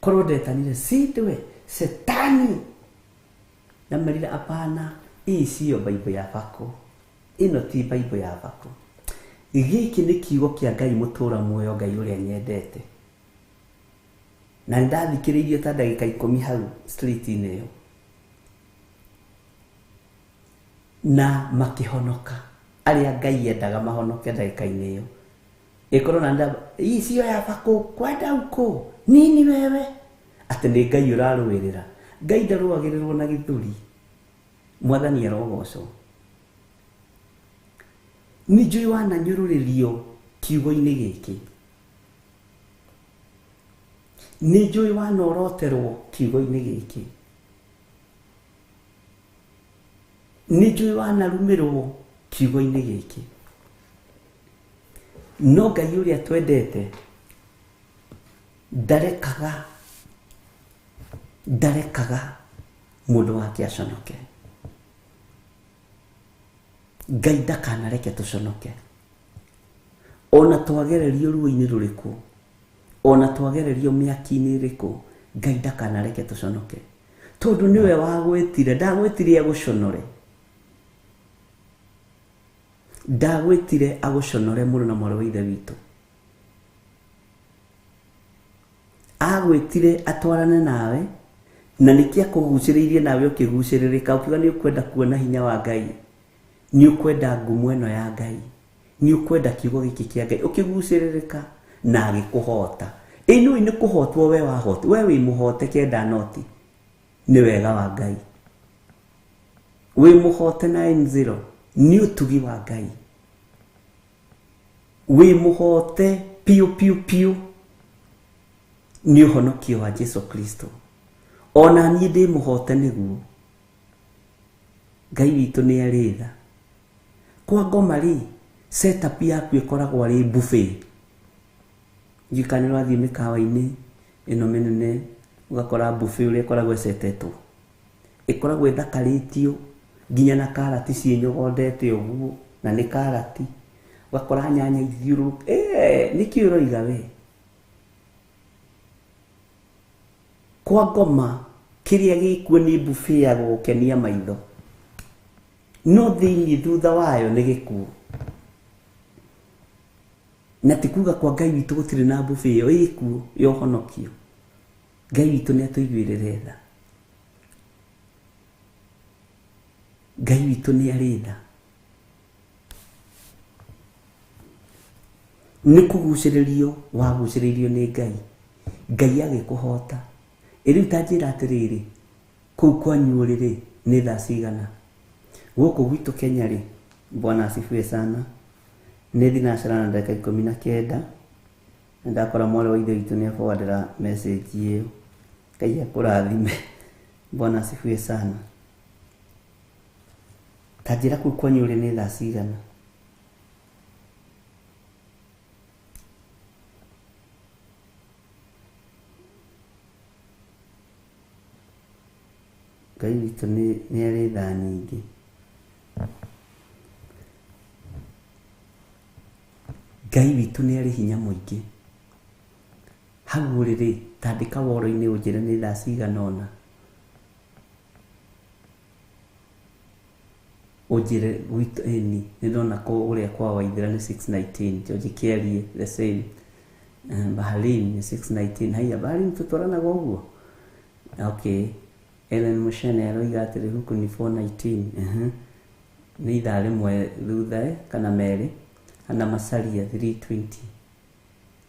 korwo ndetanire sindwe setani na merira apana hii sio Bible ya bako ino ti Bible ya bako giki ni kiugo kia Ngai mutura muoyo Ngai uria nyendete na ndathikiririe ta ndagika 10 hau street-ini iyo na makihonoka aria Ngai endaga mahonoke ndagika-ini iyo ikorwo na ndaba hii sio ya bako kwenda uko nini wewe ati ni Ngai uraruirira Ngai ndaruagirirwo na githuri mwathani arogocwo ni njui wananyururirio kiugo-ini giki ni njui wanoroterwo kiugo-ini giki ni njui wanarumirwo kiugo-ini giki no Ngai uria twendete ndarekaga mundu wake aconoke. Ngai ndakanareke tuconoke ona twagererio ruo-ini ruriku ona twagererio miaki-ini iriku Ngai ndakanareke tuconoke tondu niwe wagwitire ndagwitire aguconore ndagwitire aguconore muru na mwarĩ wa ithe witu agwitire atwarane nawe na nikia kuguciririe nawe ukiguciririka ukiuga ni ukwenda kuona hinya wa Ngai ni ukwenda ngumu eno ya Ngai ni ukwenda kiugo giki kia Ngai ukiguciririka na agikuhota ino ni kuhotwo we wahota we wi muhote kenda noti ni wega wa Ngai wi muhote 9-0 ni utugi wa Ngai wi muhote piu ni uhonokio wa Jesu Kristo ona ni ndi muhote niguo Ngai witu ni aritha kwa ngoma ri setup yaku ikoragwo ari buffet njikanirwo athie mikawa-ini ino menene ugakora buffet uria ikoragwo setetwo ikoragwo ithakaritio nginya na karati cienyogodete uguo na ni karati ugakora nyanya ithiuru ni kiuro igawe kwa ngoma kiria gikuo ni buffet ya gukenia maitho no thiini thutha wayo ni gikuo na tikuga kwa Ngai witu gutire na buffet iyo ikuo yo honokio Ngai witu ni atuiguirire tha Ngai witu ni aritha ni kuguciririo waguciririo ni Ngai agikuhota iri utanjira atiriri kuu kwanyu riri ni thaa cigana guku gwitu Kenya ri Bwana asifiwe sana ni thinacara na ndagika 19 ndakora mwarĩ wa ithe witũ ni aforwardera message iyo Ngai akurathime Bwana asifiwe sana tanjira kuu kwanyu ri ni thaa cigana Ngai witu ni ari thaa nyingi Ngai witũ nĩ arĩ hinya mũingĩ. Hau rĩrĩ tandĩka woro-inĩ ũnjĩre nĩ thaa cigana ũna. Ũnjĩre gwitũ ĩni nĩ ndona ũrĩa kwa Waithĩra nĩ 6:19, George Kiarie the same. Baharin nĩ 6:19. Haya Baharin tũtwaranaga ũguo. Okay. Ellen Mushene aroiga atĩrĩ huku ni 4:19. Nĩ ithaa rĩmwe thutha kana merĩ. Ana Masaria 3:20.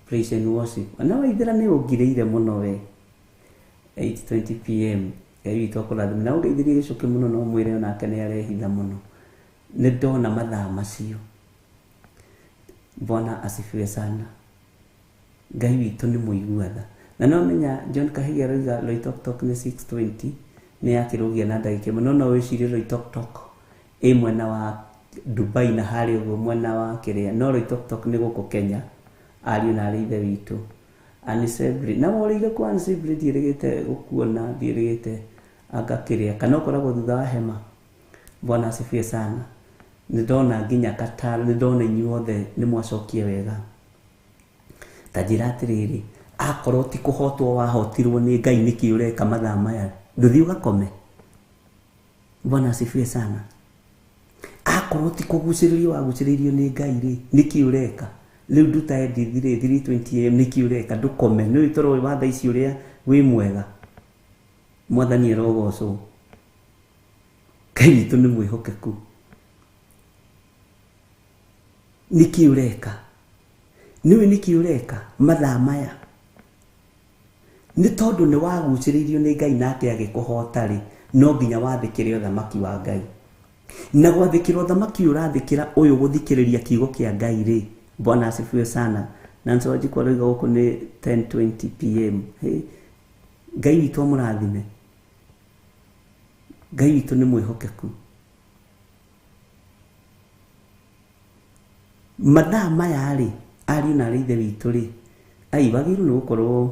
Praise and worship. Ana Waithĩra nĩ ũngireire mũno we. 8:20 p.m. Ngai witũ akũrathime na ũngeithirie gĩcũkĩ mũno no mwĩre onake nĩ arehitha mũno. Nĩ ndona mathaa macio. Bwana asifiwe sana. Ngai witũ nĩ mũiguatha. Na no menya John Kahiga aroiga Loitoktok nĩ 6:20 nĩ yakĩrũgia na ndagĩka ĩmwe. No wĩcirie Loitoktok ĩ mwena wa Dubai na harĩ ũguo mwena wa kĩrĩa. No Loitoktok nĩ gũkũ Kenya. Ariũ na arĩ ithe witũ. Anisebri. Na worĩire kwa Anisebri ndiĩrĩgĩte gũkuona, ndiĩrĩgĩte agakĩrĩa. Kana ũkoragwo thutha wa hema. Bwana asifiwe sana. Nĩ ndona nginya Qatar, nĩ ndona inyuothe nĩ mwacokia wega. Ta njĩra atĩrĩrĩ, akorwo ti kũhotwo wahotirwo nĩ Ngai nĩkĩ ũreka mathaa maya. Ndũthiĩ ũgakome. Bwana asifiwe sana. Akorwo ti kũgucĩrĩrio wagucĩrĩrio nĩ Ngai rĩ, nĩkĩ ũreka? Rĩu nduta endithire 3:20 am nĩkĩ ũreka? Ndũkome. Nĩ ũtoro wa thaa ici ũrĩa wĩ mwega. Mwathani arogocwo. Ngai witũ nĩ mwĩhokeku. Nĩkĩ ũreka? Nĩwe nĩkĩ ũreka mathaa maya? Nĩ tondũ nĩ wagucĩrĩirio nĩ Ngai nake agĩkũhota rĩ, no nginya wathĩkĩre ũthamaki wa Ngai. Na gwathĩkĩra ũthamaki ũrathĩkĩra ũyũ gũthikĩrĩria kiugo kĩa Ngai rĩ, Bwana asifiwe sana. Na nsoji kwa roiga gũkũ nĩ 10:20 p.m. Ngai witũ amũrathime. Ngai witũ nĩ mwĩhokeku. Mathaa maya rĩ, ariũ na arĩ ithe witũ rĩ, wagĩrĩirwo nĩ gũkorwo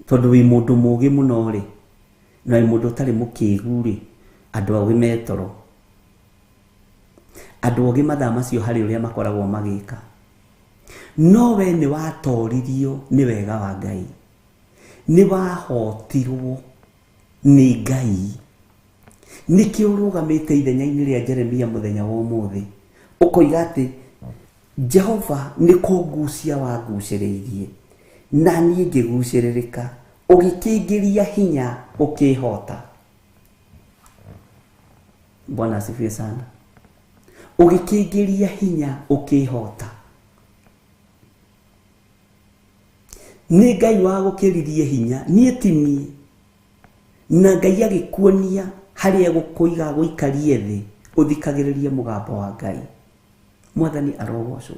tondũ wĩ mũndũ mũũgĩ mũno rĩ, na wĩ mũndũ ũtarĩ mũkĩĩgu rĩ, andũ aũgĩ metoro. Andũ aũgĩ mathaa macio harĩ ũrĩa makoragwo magĩka. No we nĩ watoririo nĩ wega wa Ngai. Nĩ wahotirwo nĩ Ngai. Nĩkĩo ũrũgamĩte ithenya-inĩ rĩa Jeremia mũthenya wa ũmũthĩ. Ũkoiga atĩ Jehova nĩ kũngucia wangucĩrĩirie. Na niĩ ngĩgucĩrĩrĩka. Ũgĩkĩingĩria hinya ũkĩhota. Bwana asifiwe sana. Ũgĩkĩingĩria hinya ũkĩhota. Nĩ Ngai wa gũkĩririe hinya, niĩ ti niĩ. Na Ngai agĩkuonia harĩa gũkũiga gũikarie thĩ, ũthikagĩrĩrie mũgambo wa Ngai. Mwathani arogocwo.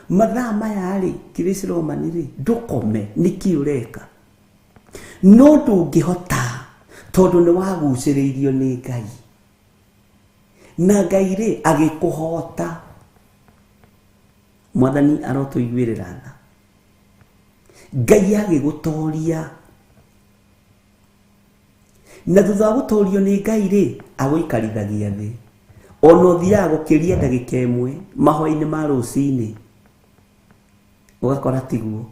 Mathaa maya rĩ, Chris Roman rĩ, ndũkome, nĩkĩ ũreka? No ndũngĩhota tondũ nĩ wagucĩrĩirio nĩ Ngai. Na Ngai rĩ agĩkũhota. Mwathani arotũiguĩrĩra tha. Ngai agĩgũtoria. Na thutha wa gũtorio nĩ Ngai rĩ, agũikarithagia thĩ. Ona ũthiaga gũkĩria ndagĩka ĩmwe mahoya-inĩ ma rũcinĩ. Ũgakora tiguo.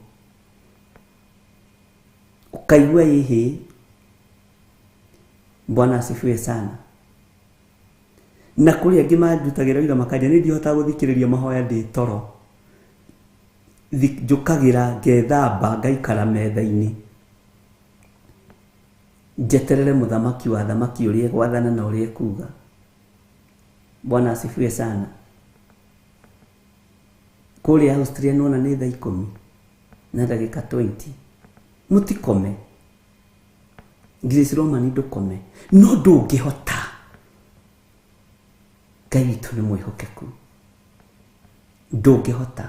Ũkaigua ĩhĩ. Bwana asifiwe sana. Na kũrĩ angĩ mandutagĩra ira makanja nĩ ndihota gũthikĩrĩria mahoya ndĩ toro. Njũkagĩra ngethamba ngaikara metha-inĩ. Njeterere mũthamaki wa thamaki ũrĩa gwathana na ũrĩa kuga. Bwana asifiwe sana. Kũrĩa Austria nona nĩ thaa 10 na ndagĩka 20. Mũtikome. Grace Roman ndũkome. No ndũngĩhota. Ngai witũ nĩ mwĩhokeku. Ndũngĩhota.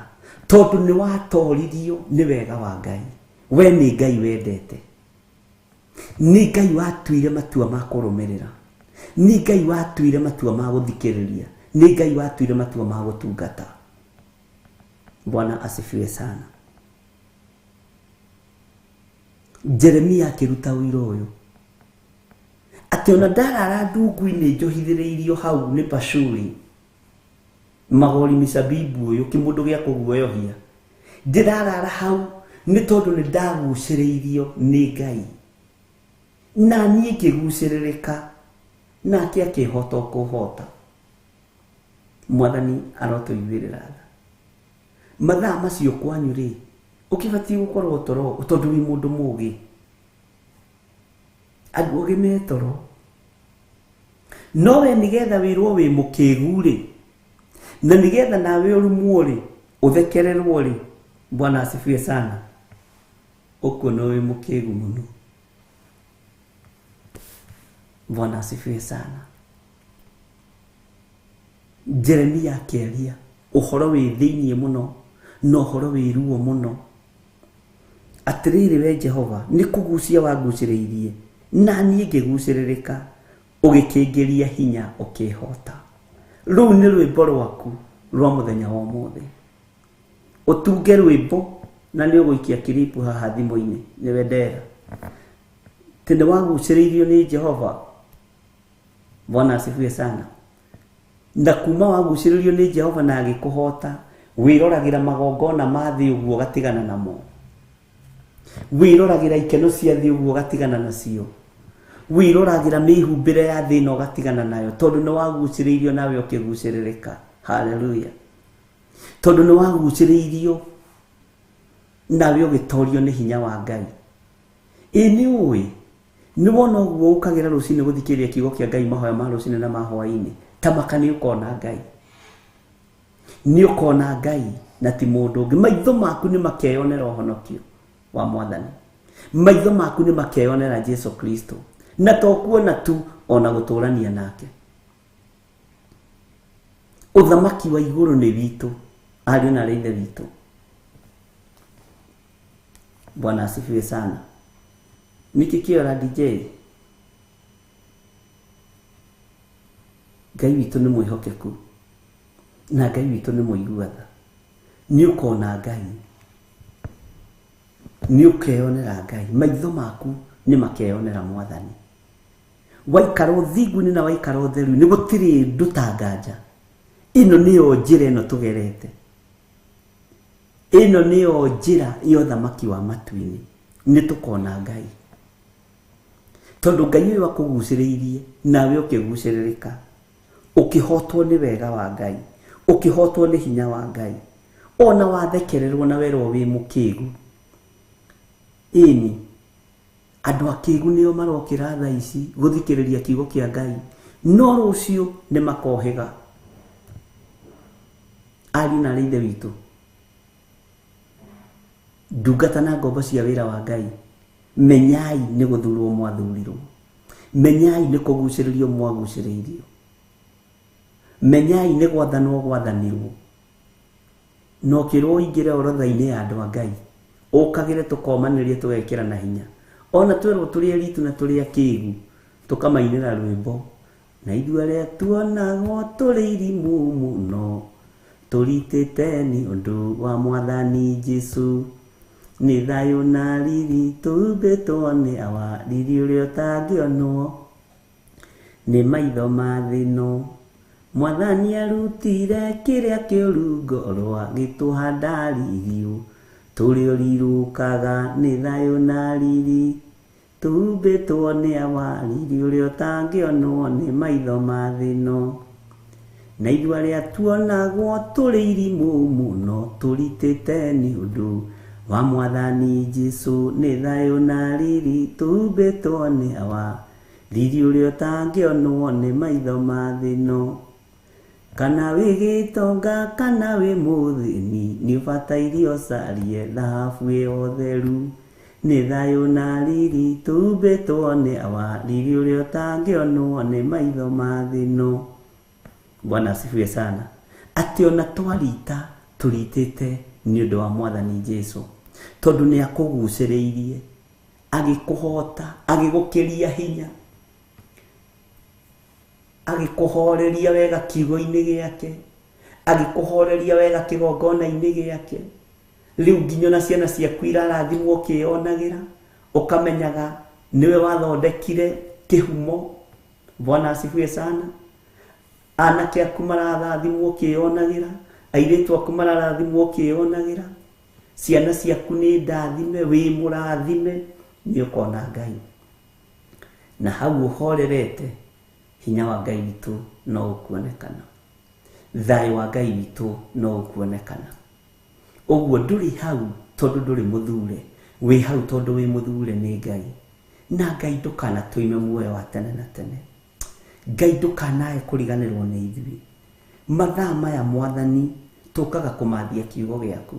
Tondũ nĩ watoririo nĩ wega wa Ngai. We nĩ Ngai wendete. Nĩ Ngai watuire matua ma kũrũmĩrĩra. Nĩ Ngai watuire matua ma gũthikĩrĩria. Nĩ Ngai watuire matua ma gũtungata. Bwana asifiwe sana. Jeremia akĩruta ũira ũyũ. Atĩ ona ndarara ndungu-inĩ njohithĩrĩirio hau nĩ Pashuri. Magori misabibu ũyũ kĩmũndũ gĩa kũguoyohia. ndirarara hau nĩ tondũ nĩ ndagucĩrĩirio nĩ Ngai, na niĩ ngĩgucĩrĩrĩka nake akĩhota kũhota. Mwathani arotũiguĩrĩra tha. Mathaa macio kwanyu rĩ, ũkĩbatiĩ gũkorwo toro tondũ wĩ mũndũ mũũgĩ. Andũ ũgĩ me toro, no we nĩgetha wĩrwo wĩ mũkĩgu rĩ, na nĩgetha nawe ũrumwo rĩ, ũthekererwo rĩ, Bwana asifiwe sana, ũkuona wĩ mũkĩgu mũno. Bwana asifiwe sana. Jeremia akĩaria ũhoro wĩ thĩiniĩ mũno na ũhoro wĩ ruo mũno. Atĩrĩrĩ we Jehova, nĩ kũgucia wagucĩrĩirie, na niĩ ngĩgucĩrĩrĩka, ũgĩkĩngĩria hinya ũkĩhota. Rĩu nĩ rwĩmbo rwaku rwa mũthenya wa ũmũthĩ. Ũtunge rwĩmbo na nĩ ũgũikia kiripu haha thimũ-inĩ, nĩwe ndera. Tene wagucĩrĩirio nĩ Jehova. Bwana asifiwe sana. Na kuma wagucĩrĩirio nĩ Jehova na agĩkũhota, wĩroragĩra magongona ma thĩ ũguo gatigana namo. Wĩroragĩra ikeno cia thĩ ũguo gatigana nacio. Wĩroragĩra mĩhumbĩre ya thĩ ĩno gatigana nayo, tondũ nĩ wagucĩrĩirio nawe ũkĩgucĩrĩrĩka. Haleluya. Tondũ nĩ wagucĩrĩirio nawe ũgĩtorio nĩ hinya wa Ngai. Nĩ ũĩ, nĩ wona ũguo ũkagĩra rũcinĩ gũthikĩrĩria kiugo kĩa Ngai, mahoya ma rũcinĩ na ma hwaĩ-inĩ, tamaka nĩ ũkona Ngai. Nĩ ũkona Ngai na ti mũndũ ũngĩ. Maitho maku nĩ makeyonera ũhonokio wa Mwathani. Maitho maku nĩ makeyonera Jesu Kristo, na to kuona tu, ona gũtũrania nake. Ũthamaki wa igũrũ nĩ witũ, ariũ na aithe witũ. Bwana asifiwe sana. Nikikiora DJ, Ngai witũ nĩ mwĩhokeku, na Ngai witũ nĩ mũiguatha. Nĩ ũkona Ngai, nĩ ũkeyonera Ngai. Maitho maku nĩ makeyonera Mwathani. Waikara ũthingu-inĩ na waikara ũtheru, nĩ gũtirĩ ndũtanganja. Ĩno nĩyo njĩra ĩno tũgerete. Ĩno nĩyo njĩra ya ũthamaki wa matu-inĩ. Nĩ tũkona Ngai. Tondũ Ngai ũyũ akũgucĩrĩirie, nawe ũkĩgucĩrĩrĩka, ũkĩhotwo nĩ wega wa Ngai, ũkĩhotwo nĩ hinya wa Ngai, ona wathekererwo na werwo wĩ mũkĩgu. Ĩni, andũ akĩgu nĩo marokĩra thaa ici gũthikĩrĩria kiugo kĩa Ngai, no rũciũ nĩ makohĩga. Ariũ na aithe witũ, ndungata na ngombo cia wĩra wa Ngai, menyai nĩ gũthurwo mwathurirwo. Menyai nĩ kũgucĩrĩrio mwagucĩrĩirio. Menyai nĩ gwathanwo gwathanirwo. No kĩrwo ingĩre orodha-inĩ ya andũ a Ngai, ũkagĩre tũkomanĩrie tũgekĩra na hinya. Ona twerwo tũrĩ ritũ na tũrĩ akĩgu, tũkamainĩra rwĩmbo. Na ithuĩ arĩa tuonagwo tũrĩ irimũ mũno, tũritĩte nĩ ũndũ wa Mwathani Jesu. Nĩ thayũ na riri tũhumbĩtwo nĩ awa, riri ũrĩa ũtangĩonwo nĩ maitho ma thĩ ĩno. Mwathani arutire kĩrĩa kĩũru ngoro, agĩtũhanda ririũ, tũrĩa ũrirũkaga. Nĩ thayũ na riri tũhumbĩtwo nĩ awa, riri ũrĩa ũtangĩonwo nĩ maitho ma thĩ ĩno. Na ithuĩ arĩa tuonagwo tũrĩ irimũ mũno, tũritĩte nĩ ũndũ wa Mwathani Jesu. Nĩ thayũ na riri tũhumbĩtwo nĩ awa, riri ũrĩa ũtangĩonwo nĩ maitho ma thĩ ĩno. Kana wĩ gĩtonga kana wĩ mũthĩni, nĩ ũbataire ũcarie thahabu ĩyo theru. Nĩ thayũ na riri tũhumbĩtwo nĩ awa, riri ũrĩa ũtangĩonwo nĩ maitho ma thĩ ĩno. Bwana asifiwe sana. Atĩ ona twarita tũritĩte nĩ ũndũ wa Mwathani Jesu, tondũ nĩ akũgucĩrĩirie, agĩkũhota, agĩgũkĩria hinya, agĩkũhoreria wega kiugo-inĩ gĩake, agĩkũhoreria wega kĩgongona-inĩ gĩake. Rĩu nginya na ciana ciaku irarathimwo ũkĩonagĩra, ũkamenyaga nĩwe wathondekire kĩhumo. Bwana asifiwe sana. Anake aku mararathimwo ũkĩonagĩra, airĩtu aku mararathimwo ũkĩonagĩra. ciana ciaku nĩ ndathime, wĩ mũrathime, nĩ ũkona Ngai. Na hau ũhorerete, hinya wa Ngai witũ no ũkuonekana, thayũ wa Ngai witũ no ũkuonekana. Ũguo ndũrĩ hau tondũ ndũrĩ mũthure, wĩ hau tondũ wĩ mũthure nĩ Ngai. Na Ngai ndũkanatũime muoyo wa tene na tene. Ngai ndũkanae kũriganĩrwo nĩ ithuĩ. Mathaa maya Mwathani tũkaga kũmathia kiugo gĩaku,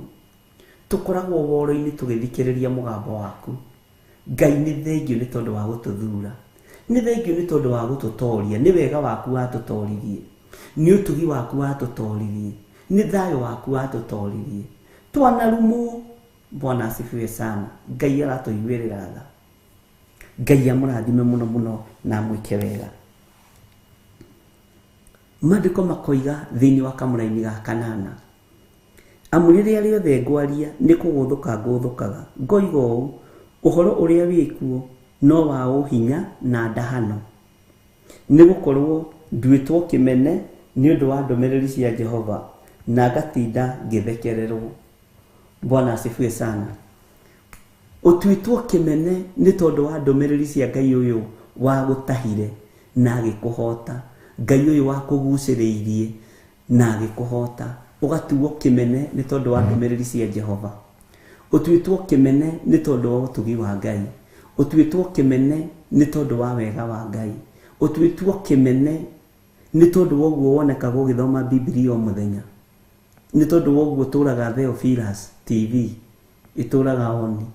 tũkoragwo woro-inĩ tũgĩthikĩrĩria mũgambo waku. Ngai nĩ thengiũ nĩ tondũ wa gũtũthura, nĩ thengiũ nĩ tondũ wa gũtũtoria, nĩ wega waku watũtoririe, nĩ ũtugi waku watũtoririe, nĩ thayũ waku watũtoririe. Twanarumo, Bwana asifiwe sana. Ngai aratũiguĩrĩra tha. Ngai amũrathime mũno mũno na amwĩke wega. Maandĩko makoiga thĩinĩ wa kamũra-inĩ ga kanana, amu rĩrĩa rĩothe ngwaria nĩ kũgũthũka ngũthũkaga, ngoiga ũũ, ũhoro ũrĩa wĩkuo no wa ũhinya na ndahano, nĩ gũkorwo nduĩtwo kĩmene nĩ ũndũ wa ndũmĩrĩri cia Jehova, na ngatinda ngĩthekererwo. Bwana asifiwe sana. Ũtuĩtwo kĩmene nĩ tondũ wa ndũmĩrĩri cia Ngai ũyũ wa gũtahire na agĩkũhota, Ngai ũyũ wa kũgucĩrĩirie na agĩkũhota, ũgatuo kĩmene nĩ tondũ wa ndũmĩrĩri cia Jehova. Ũtuĩtwo kĩmene nĩ tondũ wa ũtugi wa Ngai. Ũtuĩtwo kĩmene nĩ tondũ wa wega wa Ngai. Ũtuĩtwo kĩmene nĩ tondũ wa ũguo wonekaga ũgĩthoma Biblia o mũthenya. Nĩ tondũ wa ũguo tũraga Theophilus TV itũraga oni,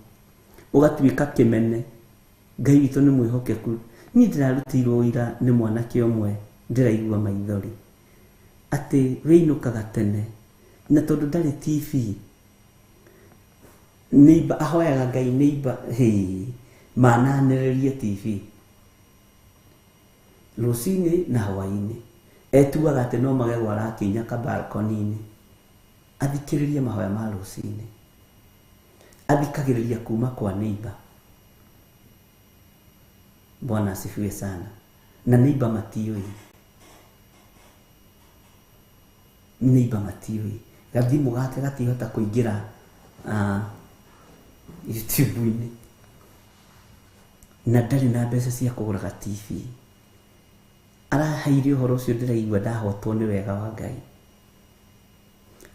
ũgatuĩka kĩmene. Ngai witũ nĩ mwĩhokeku. Niĩ ndĩrarutĩirwo ira nĩ mwanake ũmwe ndĩraigua maithori, atĩ wĩinũkaga tene, na tondũ ndarĩ TV, neighbor ahoyaga Ngai neighbor mananĩrĩrie TV rũcinĩ na hwainĩ. Etuaga atĩ no magego arakinya kabalkoni-inĩ, athikĩrĩrie mahoya ma rũcinĩ, athikagĩrĩria kuma kwa neighbor. Bwana asifiwe sana. Na neighbor matiũĩ, neighbor matiũĩ, gathimũ gake gatihota kũingĩra YouTube-inĩ, na ndarĩ na mbeca cia kũgũra TV. Araheire ũhoro ũcio ndĩraigua ndahotwo nĩ wega wa Ngai,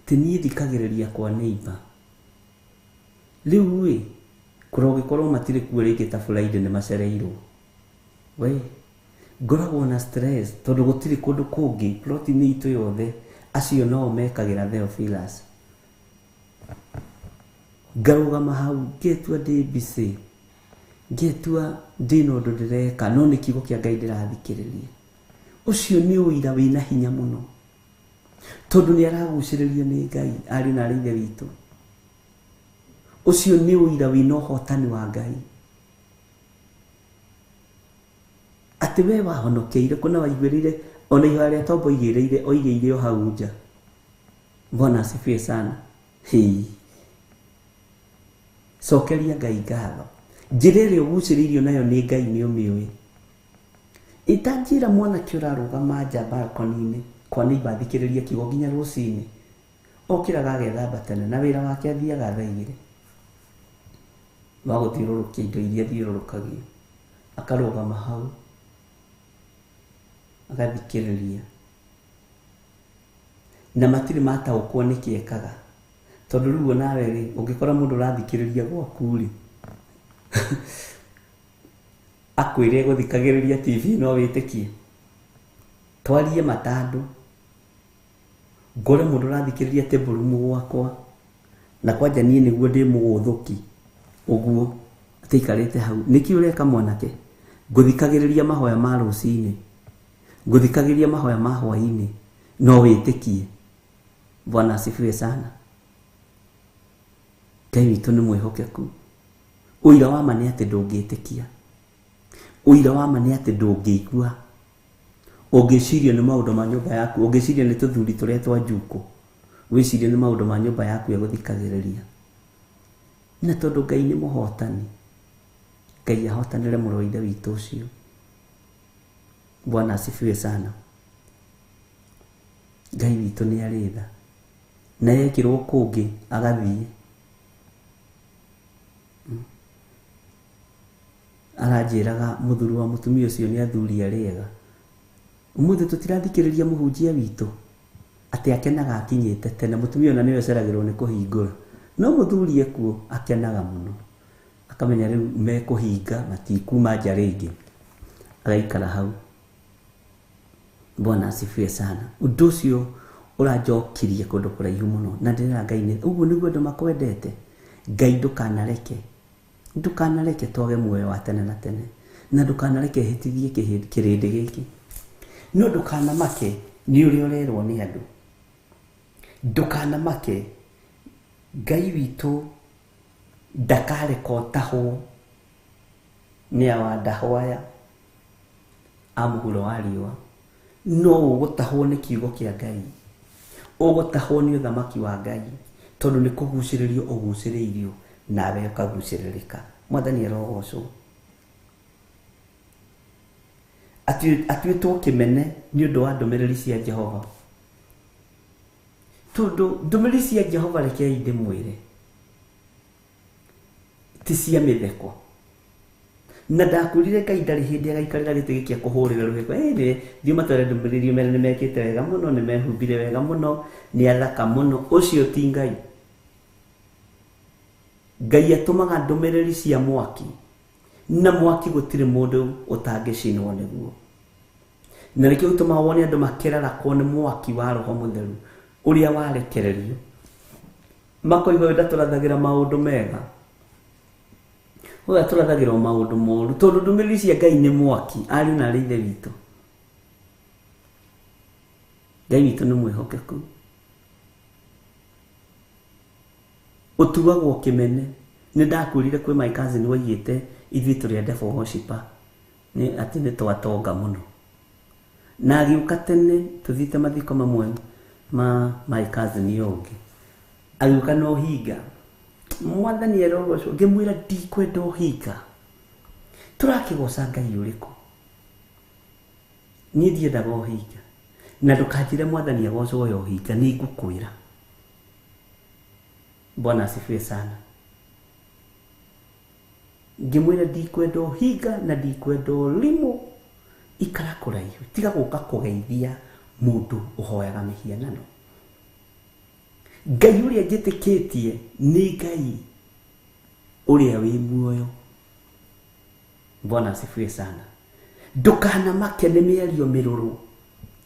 tĩ niĩ thikagĩrĩria kwa neighbor. Rĩu kũrogĩkorwo matirĩ kuo rĩngĩ ta Friday nĩ macereirwo, we ngoragwo na stress tondũ gũtirĩ kũndũ kũngĩ ploti-inĩ itũ yothe acio no mekagĩra Theophilus. Ngarũgama hau ngetua ndĩ busy, ngetua ndĩ na ũndũ ndĩreka, no nĩ kiugo kĩa Ngai ndĩrathikĩrĩria. Ũcio nĩ ũira wĩna hinya mũno, tondũ nĩ aragucĩrĩrio nĩ Ngai, arĩ na ithe witũ. Ũcio nĩ ũira wĩna ũhotani wa Ngai, atĩ we wahonokeire kuna waiguĩrĩire ona ihoya rĩa Tombo oigĩire o hau nja. Bwana asifiwe sana. Cokeria Ngai ngatho. Njĩra ĩrĩa ũgucĩrĩirio nayo nĩ Ngai nĩ ũmĩũĩ. Itanjĩra mwanake ũrarũgama nja balkoni-inĩ kwa neighbor athikĩrĩria kiugo nginya rũcinĩ, okĩraga agethamba tene na wĩra wake athiaga thaa 2 wa gũthiũrũrũkia indo iria thiũrũrũkagio, akarũgama hau agathikĩrĩria, na matirĩ mataũkwo nĩkĩ ekaga, tondũ rĩu onawe ũngĩkora mũndũ ũrathikĩrĩria gwaku rĩ akwĩre gũthikagĩrĩria TV no wĩtĩkie? Twarie matandũ, ngore mũndũ ũrathikĩrĩria tembũrumu gwakwa, na kwanja niĩ nĩguo ndĩ mũgũthũki ũguo atĩikarĩte hau. Nĩkĩ ũreka mwanake? Ngũthikagĩrĩria mahoya ma rũcinĩ, ngũthikagĩrĩria mahoya ma hwainĩ, no wĩtĩkie? Bwana asifiwe sana. Ngai witũ nĩ mwĩhokeku. Ũira wa ma nĩ atĩ ndũngĩtĩkia, ũira wa ma nĩ atĩ ndũngĩigua. Ũngĩcirio nĩ maũndũ ma nyũmba yaku, ũngĩcirio nĩ tũthuri tũrĩa twa njuku, wĩcirie nĩ maũndũ ma nyũmba yaku egũthikagĩrĩria. Na tondũ Ngai nĩ mũhotani, Ngai ahotanĩre mũrũ wa ithe witũ ũcio. Bwana asifiwe sana. Ngai witũ nĩ arĩ tha, na yekĩrwo kũngĩ agathiĩ, aranjiraga muthuri wa mutumia ucio ni athuri ariega. Umuthi tutirathikiriria muhunjia witu ati akenaga akinyite tene, mutumia ona niwe ceragirwo ni kuhingura, no muthuri ekuo akenaga muno, akamenya riu me kuhinga matikuma nja ringi, agaikara hau. Bwana asifiwe sana. Undu ucio uranjokirie kundu kuraihu muno, na ndira Ngai ni uguo niguo andu makwendete. Ngai ndukanareke twage muoyo wa tene na tene, na ndukanareke hitithie kirindi giki, no ndukanamake ni uri urerwo ni andu, ndukanamake. Ngai witu ndakareka utahwo ni awandaho aya amuhuro wa riũa, no ugutahwo ni kiugo kia Ngai, ugutahwo ni uthamaki wa Ngai, tondu ni kuguciririo uguciriirio nawe ukaguciririka. Mwathani arogocwo. Atuĩtwo kĩmene nĩ ũndũ wa ndũmĩrĩri cia Jehova, tondu ndũmĩrĩri cia Jehova rekei ndĩmwĩre ti cia mĩtheko. Na ndakwĩrire Ngai ndarĩ hĩndĩ agaikarĩra gĩtĩ gĩkĩ kũhũrĩra rũhĩko, thiĩ matware ndũmĩrĩri ũmere nĩ mekĩte wega mũno, nĩ mehumbire wega mũno, nĩ athaka mũno. Ũcio ti Ngai. Ngai atũmaga ndũmĩrĩri cia mwaki, na mwaki gũtirĩ mũndũ ũtangĩcinwo nĩguo. Na nĩkĩo gĩtũmaga wone andũ makĩrarakwo nĩ mwaki wa Roho Mũtheru ũrĩa warekererio, makoiga we ndatũrathagĩra maũndũ mega, we atũrathagĩra maũndũ moru, tondũ ndũmĩrĩri cia Ngai nĩ mwaki. Ariũ na aarĩ a Ithe witũ, Ngai witũ nĩ mwĩhokeku, utuagwo kĩmene. Nĩ ndakwĩrire kwĩ my cousin waigĩte ithuĩ tũrĩ a devil worshipper, nĩ atĩ nĩ twatonga mũno, na agĩũka tene tũthiĩte mathiko mamwe ma my cousin ũngĩ, agĩũka na ũhinga. Mwathani arogocwo. Ngĩmwĩra ndikwenda ũhinga, tũrakĩgoca Ngai ũrĩkũ? Niĩ ndiendaga ũhinga, na ndũkanjĩre Mwathani agocwo yo ũhinga, nĩ ngũkwĩra. Bwana asifiwe sana. Ngĩmwĩra ndikwenda ũhinga na ndikwenda ũrimũ, ikara kũraihu, tiga gũka kũgeithia mũndũ ũhoyaga mĩhianano. Ngai ũrĩa njĩtĩkĩtie nĩ Ngai ũrĩa wĩ muoyo. Bwana asifiwe sana. Ndũkanamake nĩ mĩario mĩrũrũ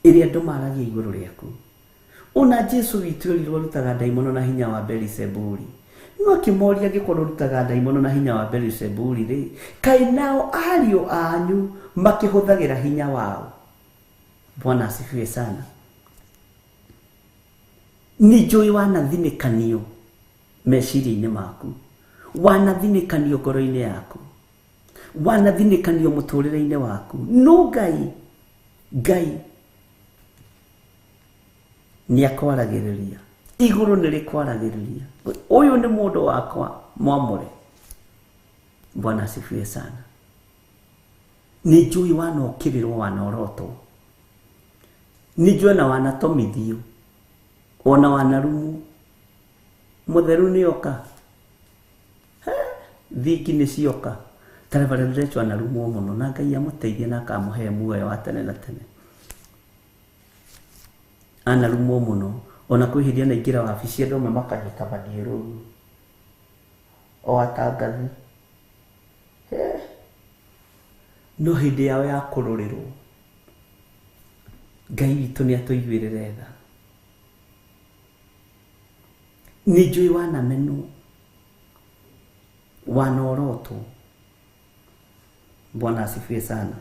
ĩrĩa andũ maragia igũrũ rĩaku. Ona Jesu witũ ũrirwo rutaga ndaimono na hinya wa Beelzebuli, no akĩmoria angĩkorwo rutaga ndaimono na hinya wa Beelzebuli rĩ, kaĩ nao ariũ anyu makĩhũthagĩra hinya wao? Bwana asifiwe sana. Nĩ njũĩ wanathinĩkanio meciria-inĩ maku, wanathinĩkanio ngoro-inĩ yaku, wanathinĩkanio mũtũrĩre-inĩ waku, no Ngai nĩ akwaragĩrĩria, igũrũ nĩ rĩkwaragĩrĩria. Ũyũ nĩ mũndũ wakwa mwamũre. Bwana asifiwe sana. Nĩ njũĩ wanokĩrĩrwo, wanorotwo, nĩ njũĩ na wanatomithio, ona wanarumu. Mũtheru nĩ oka, thingi nĩ cioka. Tarabara ndĩrechwo anarumwo mũno, na Ngai amũteithie na akamũhe muoyo wa tene na tene. Anarumwo mũno, ona kwĩhĩria na ingĩra wabici andũ amwe makanyita maniũrũ o atangathi, no hĩndĩ yao ya kũrũrĩrwo Ngai witũ nĩ atũiguĩrĩre tha. Nĩ njũĩ wanamenwo, wanorotwo. Bwana asifiwe sana.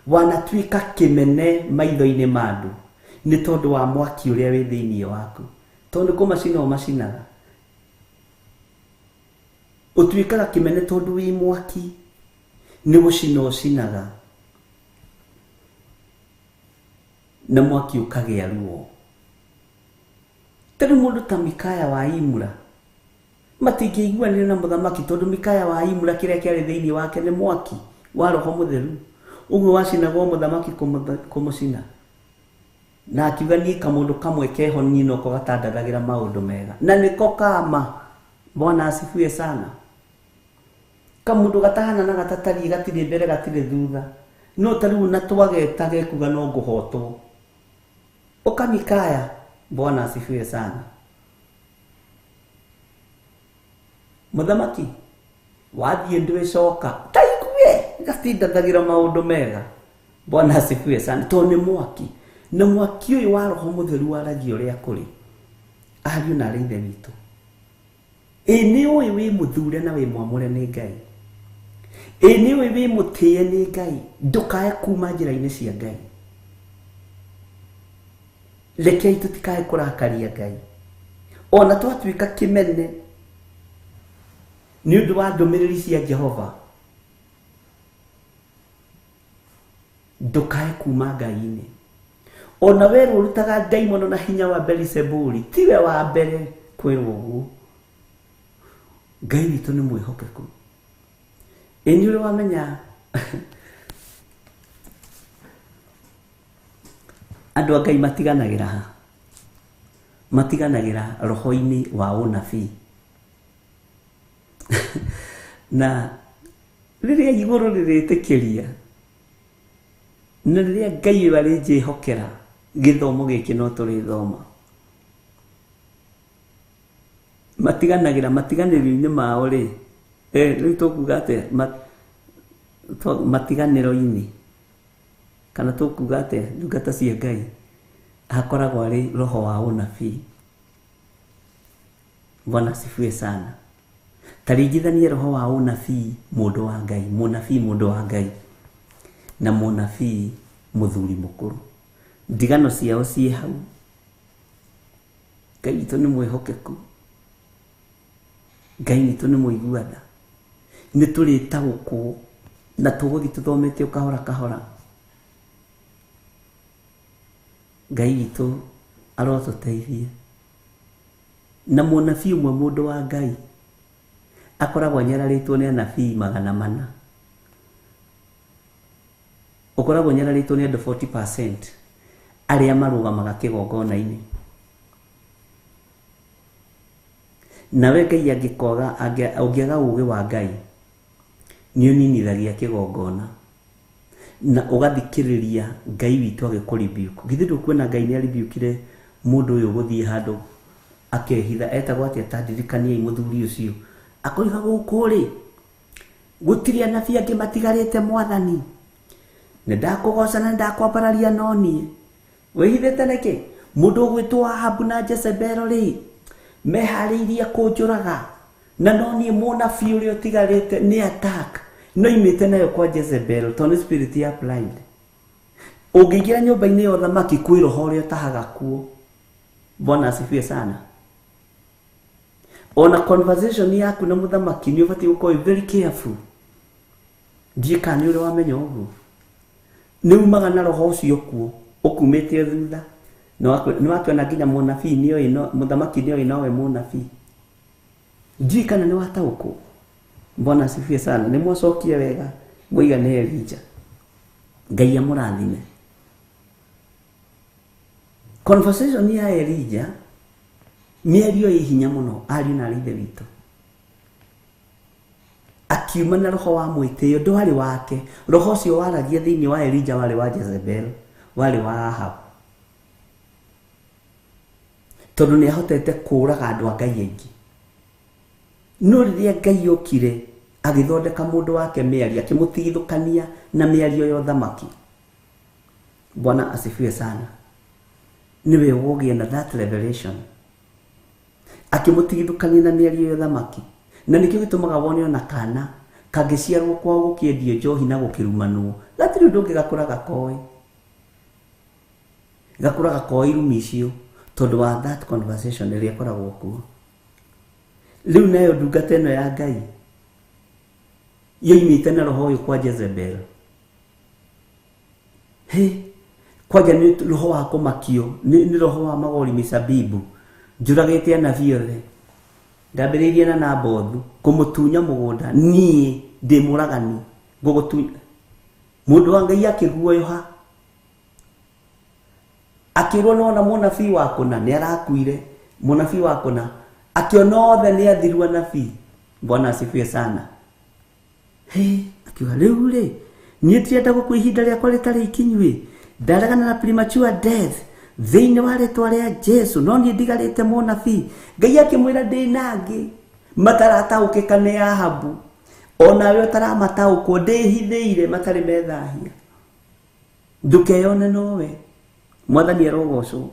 Wanatuĩka kĩmene maitho-inĩ ma andũ nĩ tondũ wa mwaki ũrĩa wĩ thĩinĩ waku, tondũ kũmacina ũmacinaga. Ũtuĩkaga kĩmene tondũ wĩ mwaki, nĩ gũcina ũcinaga, na mwaki ũkagĩa ruo. Tondũ mũndũ ta Mikaya wa Imura matingĩiguanĩra na mũthamaki, tondũ Mikaya wa Imura kĩrĩa kĩarĩ thĩinĩ wake nĩ mwaki wa Roho Mũtheru. Ũguo wacinagwo mũthamaki kũmũcina, na akiuga niĩ kamũndũ kamwe kehoni noko gatandathagĩra maũndũ mega, na nĩko kama. Bwana asifiwe sana. kamundu gatahana na gatatari gatire mbere gatire thutha no tariu na twageta gekuga no nguhotwo ukamikaya. Bwana asifiwe sana. Muthamaki wathie ndwicoka taikuwe gatindathagira maundu mega. Bwana asifiwe sana. To ni mwaki na mwaki uyu wa Roho Mutheru waragia uria kuri ariu na arithe witu. Ni uyu wi muthure na wi mwamure ni Ngai. Ni uyu wi mutie ni Ngai. Ndukae kuma njira-ini cia Ngai. Rekei tutikae kurakaria Ngai ona twatuika kimene ni undu wa ndumiriri cia Jehova. Ndukae kuma Ngai-ini. Ona we rutaga daimono na hinya wa Beelzebuli tiwe wa mbere kwirwo uguo. Ngai witu ni mwihokeku. Ni uri wamenya andu a Ngai matiganagira roho-ini wa unabii. Na riria iguru riritikiria na riria Ngai bari njihokera githomo giki no turi thoma matiganiro-ini mao ri riu tukuga ate matiganiro-ini kana tukuga ate ndungata cia Ngai hakoragwo ari roho wa unabii. Bwana asifiwe sana. Taringithanie roho wa unabii mundu wa Ngai, munabii mundu wa Ngai na munabii muthuri mukuru. Ndigano ciao cie hau. Ngai witu ni mwihokeku. Ngai witu ni muiguana. Ni turitagukwo na tuguthi tuthomete ukahora kahora. Ngai witu arotuteithia. Na munabii umwe mundu wa Ngai akoragwo nyararitwo ni anabii 400. Ukoragwo nyararitwo ni andu 40% aria marugamaga kigongona-ini. Nawe Ngai angikoga angiaga ugi wa Ngai ni uninithagia kigongona na ugathikiriria Ngai witu agikuribiuku. Githi ndukwena Ngai ni aribukire mundu uyu guthie handu akehitha etagwo atia tandirikania muthuri ucio akoiga guku ri gutiri anabii angi matigarite mwathani ne ndakugoca na ndakwambararia no nie wihithite niki mundu gwitwo Ahabu na Jezebel ri mehariirie kunjuraga na no nie munabii uria utigarite ni attack no imite nayo kwa Jezebel to spirit ya blind. Ungiingira nyumba-ini ya uthamaki kwi roho uria tahaga kuo. Bwana asifiwe sana. Ona conversation yaku na muthamaki ni ubati uko very careful. Ndika ni uri wamenya uguo. Ni umaga na roho ucio kuo ukumite thutha. No wakiona nginya munabii ni oyi no muthamaki ni oyi nawe munabii. Ndika na ni watauko. Bwana asifiwe sana. Ni mwacokie wega muigane Elija. Ngai amurathime. Conversation ya Elija mĩario ĩ hinya mũno ariũ na arithe witũ. Akiuma na roho wa mwĩtĩo ndwarĩ wake. Roho ũcio waragia thĩinĩ wa Elija warĩ wa Jezebel, warĩ wa Ahabu. Tondũ nĩ ahotete kũũraga andũ a Ngai aingĩ. No rĩrĩa Ngai okire agĩthondeka mũndũ wake mĩario akĩmũtigithũkania na mĩario ya ũthamaki. Bwana asifiwe sana. Niwe ũgĩe na that revelation. Akĩmũtigithũkania na mĩario ya ũthamaki. Na nĩkĩo gĩtũmaga wone ona kana kangĩciarwo kwao gũkĩendio njohi na gũkĩrumanwo. Gatirĩ ũndũ ũngĩ gakũra gakoĩ. Gakũra gakoĩ irumi icio tondũ wa that conversation ĩrĩa ĩkoragwo kuo. Rĩu nayo ndungata ĩno ya Ngai yoimĩte na roho ũyũ kwa Jezebel. Kwanja nĩ roho wa kũmakio, nĩ roho wa magori misabibu. Njuragĩte anabii othe. Ndambĩrĩirie na Nabothu kũmũtunya mũgũnda niĩ ndĩ mũragani ngũgũtunya. Mũndũ wa Ngai akĩguoyoha. Akĩrwo no na mũnabii wa kũna nĩ arakuire. Mũnabii wa kũna akĩona othe nĩ athiru anabii. Bwana asifiwe sana. akiuga riu ri nie tirenda gukua ihinda riakwa ritari ikinyu ndaregana na premature death thiini wa ritwa ria Jesu no nie ndigarite munabii. Ngai akimwira ndinangi matarataukika ni Ahabu onawe utaramatauko ndihithiire matari methahia ndukeyone nowe mwathani arogocwo.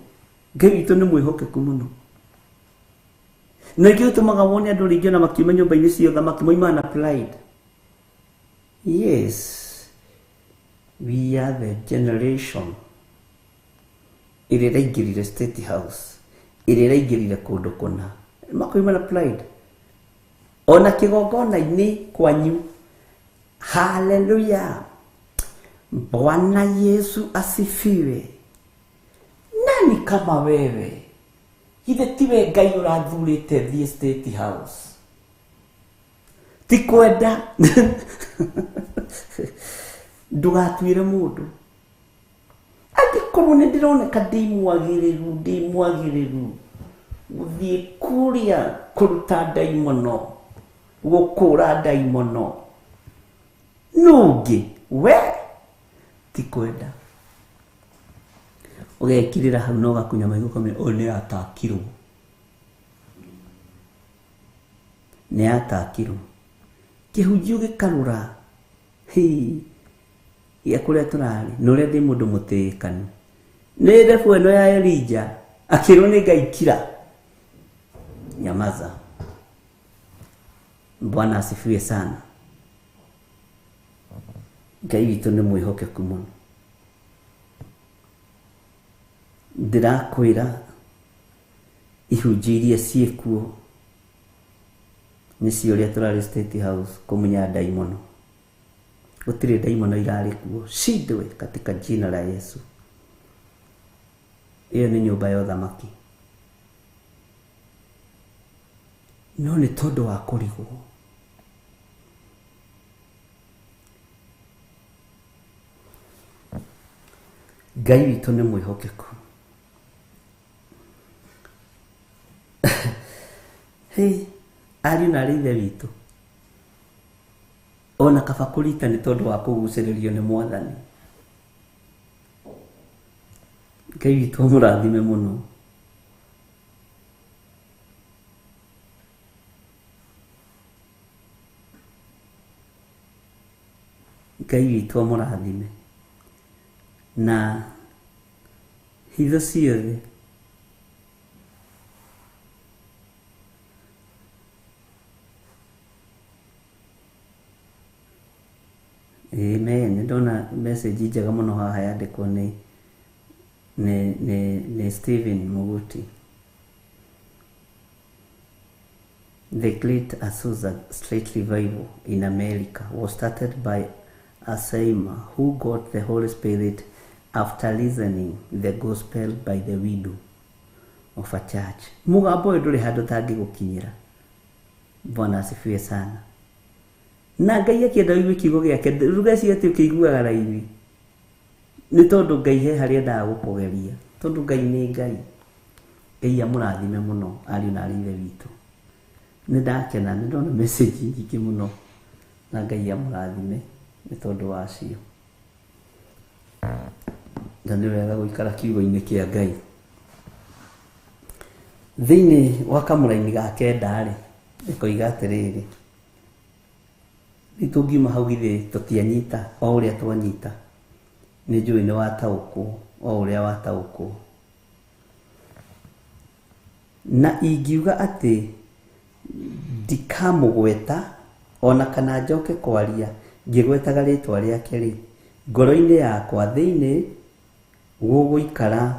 Ngai witũ nĩ mwĩhokeku mũno na gĩkĩ gĩtũmaga wone andũ rĩngĩ na makiuma nyũmba-inĩ cia ũthamaki moima na pride. Yes, we are the generation ĩrĩa ĩraingĩrire State House, ĩrĩa ĩraingĩrire kũndũ kũna makoima na pride ona kĩgongona-inĩ kwanyu. Haleluya, Bwana Yesu asifiwe. Nani kama wewe? Ithe tiwe Ngai ũrathurĩte thiĩ State House, ti kwenda ndũgatuĩre mũndũ angĩkorwo nĩ ndĩroneka ndĩmwagĩrĩru gũthiĩ kũrĩa kũruta ndaimono, gũkũra ndaimono nũngĩ we ti kwenda ũgekirĩra hau na ũgakunya maitho ũkamenya ũyũ nĩ atakirwo, nĩ atakirwo. Kĩhunjio gĩkarũra gĩa kũrĩa tũrarĩ na ũrĩa ndĩ mũndũ mũtĩĩkanu. Nĩ rebu ĩno ya Elija akĩrwo nĩ Ngai kira, nyamaza. Bwana asifiwe sana. Ngai witũ nĩ mwĩhokeku mũno. Ndĩrakwĩra ihunjio iria ciĩkuo nĩcio ũrĩa tũrarĩ State House kũmunya ndaimono. Gũtirĩ ndaimono irarĩ kuo, cindwe katika jina la Yesu. Ĩyo nĩ nyũmba ya ũthamaki, no nĩ tondũ wa kũrigwo. Ngai witũ nĩ mwĩhokeku. Ariũ na aarĩ ithe witũ, ona kaba kũrita nĩ tondũ wa kũgucĩrĩrio nĩ Mwathani. Ngai witũ mũrathime mũno. Ngai witũ mũrathime na hitho ciothe amen. Ndona message njega mũno haha yandĩkwo nĩ Stephen Muguti. The Great Azusa Street Revival in America was started by a Saima who got the Holy Spirit after listening the gospel by the widow of a church. Mugambo ũyũ ndũrĩ handũ tangĩgũkinyĩra. Bwana asifiwe sana. Na Ngai akĩenda ũigue kiugo gĩake, rugeci atĩ ũkĩiguaga raithi nĩ tondũ Ngai he harĩa endaga gũkũgeria, tondũ Ngai nĩ Ngai. Ngai amũrathime mũno ariũ na aarĩ ithe witũ. Nĩ ndakena, nĩ ndona message nyingĩ mũno na Ngai amũrathime nĩ tondũ wacio. Na nĩ wega gũikara kiugo-inĩ kĩa Ngai. Thĩinĩ wa kamũra-inĩ ga kenda-rĩ, nĩkoiga atĩrĩrĩ, nĩtũngiuma hau githĩ tũtianyita o ũrĩa twanyita. Nĩ njũĩ nĩ wataũkwo o ũrĩa wataũkwo. Na ingiuga atĩ ndikamũgweta ona kana njoke kwaria ngĩgwetaga rĩtwa rĩake-rĩ, ngoro-inĩ yakwa thĩinĩ gũgũikara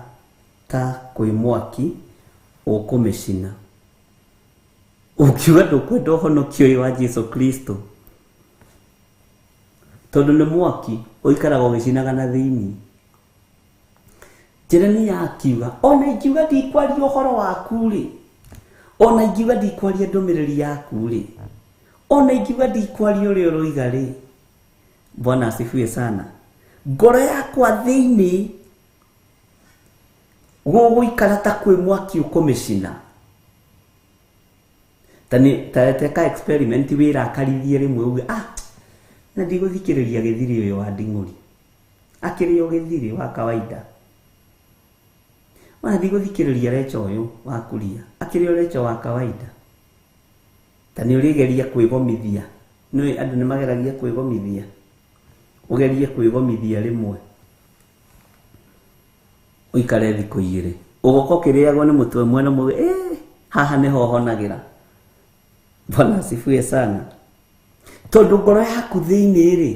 ta kwĩ mwaki ũkũmĩcina. Ũkiuga ndũkwenda ũhonokio ũyũ wa Jesu Kristo, tondũ nĩ mwaki ũikaraga ũgĩcinaga na thĩinĩ. Jeremia akiuga ona ingiuga ndikwaria ũhoro waku-rĩ, ona ingiuga ndikwaria ndũmĩrĩri yaku-rĩ, ona ingiuga ndikwaria ũrĩa ũroiga-rĩ, Bwana asifiwe sana, ngoro yakwa thĩinĩ gũgũikara ta kwĩ mwaki ũkũmĩcina. Ta teka experiment wĩra akarithie rĩmwe uge na ndigũthikĩrĩria gĩthiri ũyũ wa Nding'ũri akĩrĩ o gĩthiri wa kawaida, ona ndigũthikĩrĩria Recho ũyũ wa Kuria akĩrĩ o Recho wa kawaida. Ta nĩ ũrĩgeria kwĩgomithia, nĩ andũ nĩ mageragia kwĩgomithia, ũgerie kwĩgomithia rĩmwe ũikare thikũ igĩrĩ ũgoka ũkĩrĩagwo nĩ mũtwe mwena mũgĩ, haha nĩho honagĩra. Bwana asifiwe sana. Tondũ ngoro yaku thĩinĩ rĩ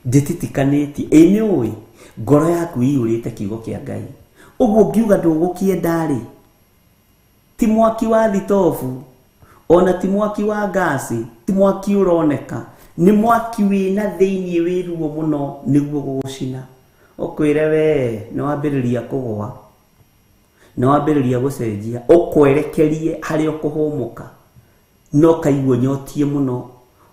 ndĩtitikanĩtie, nĩ ũĩ ngoro yaku iyũrĩte kiugo kĩa Ngai. Ũguo ngiuga ndũgũkĩenda rĩ, ti mwaki wa thitobu, ona ti mwaki wa gasi, ti mwaki ũroneka, nĩ mwaki wĩna thĩinĩ wĩruo mũno nĩguo gũgũcina. Ũkwĩre we nĩ wambĩrĩria kũgũa, nĩ wambĩrĩria gũcenjia, ũkwerekerie harĩa ũkũhũmũka, no ũkaigua nyotie mũno,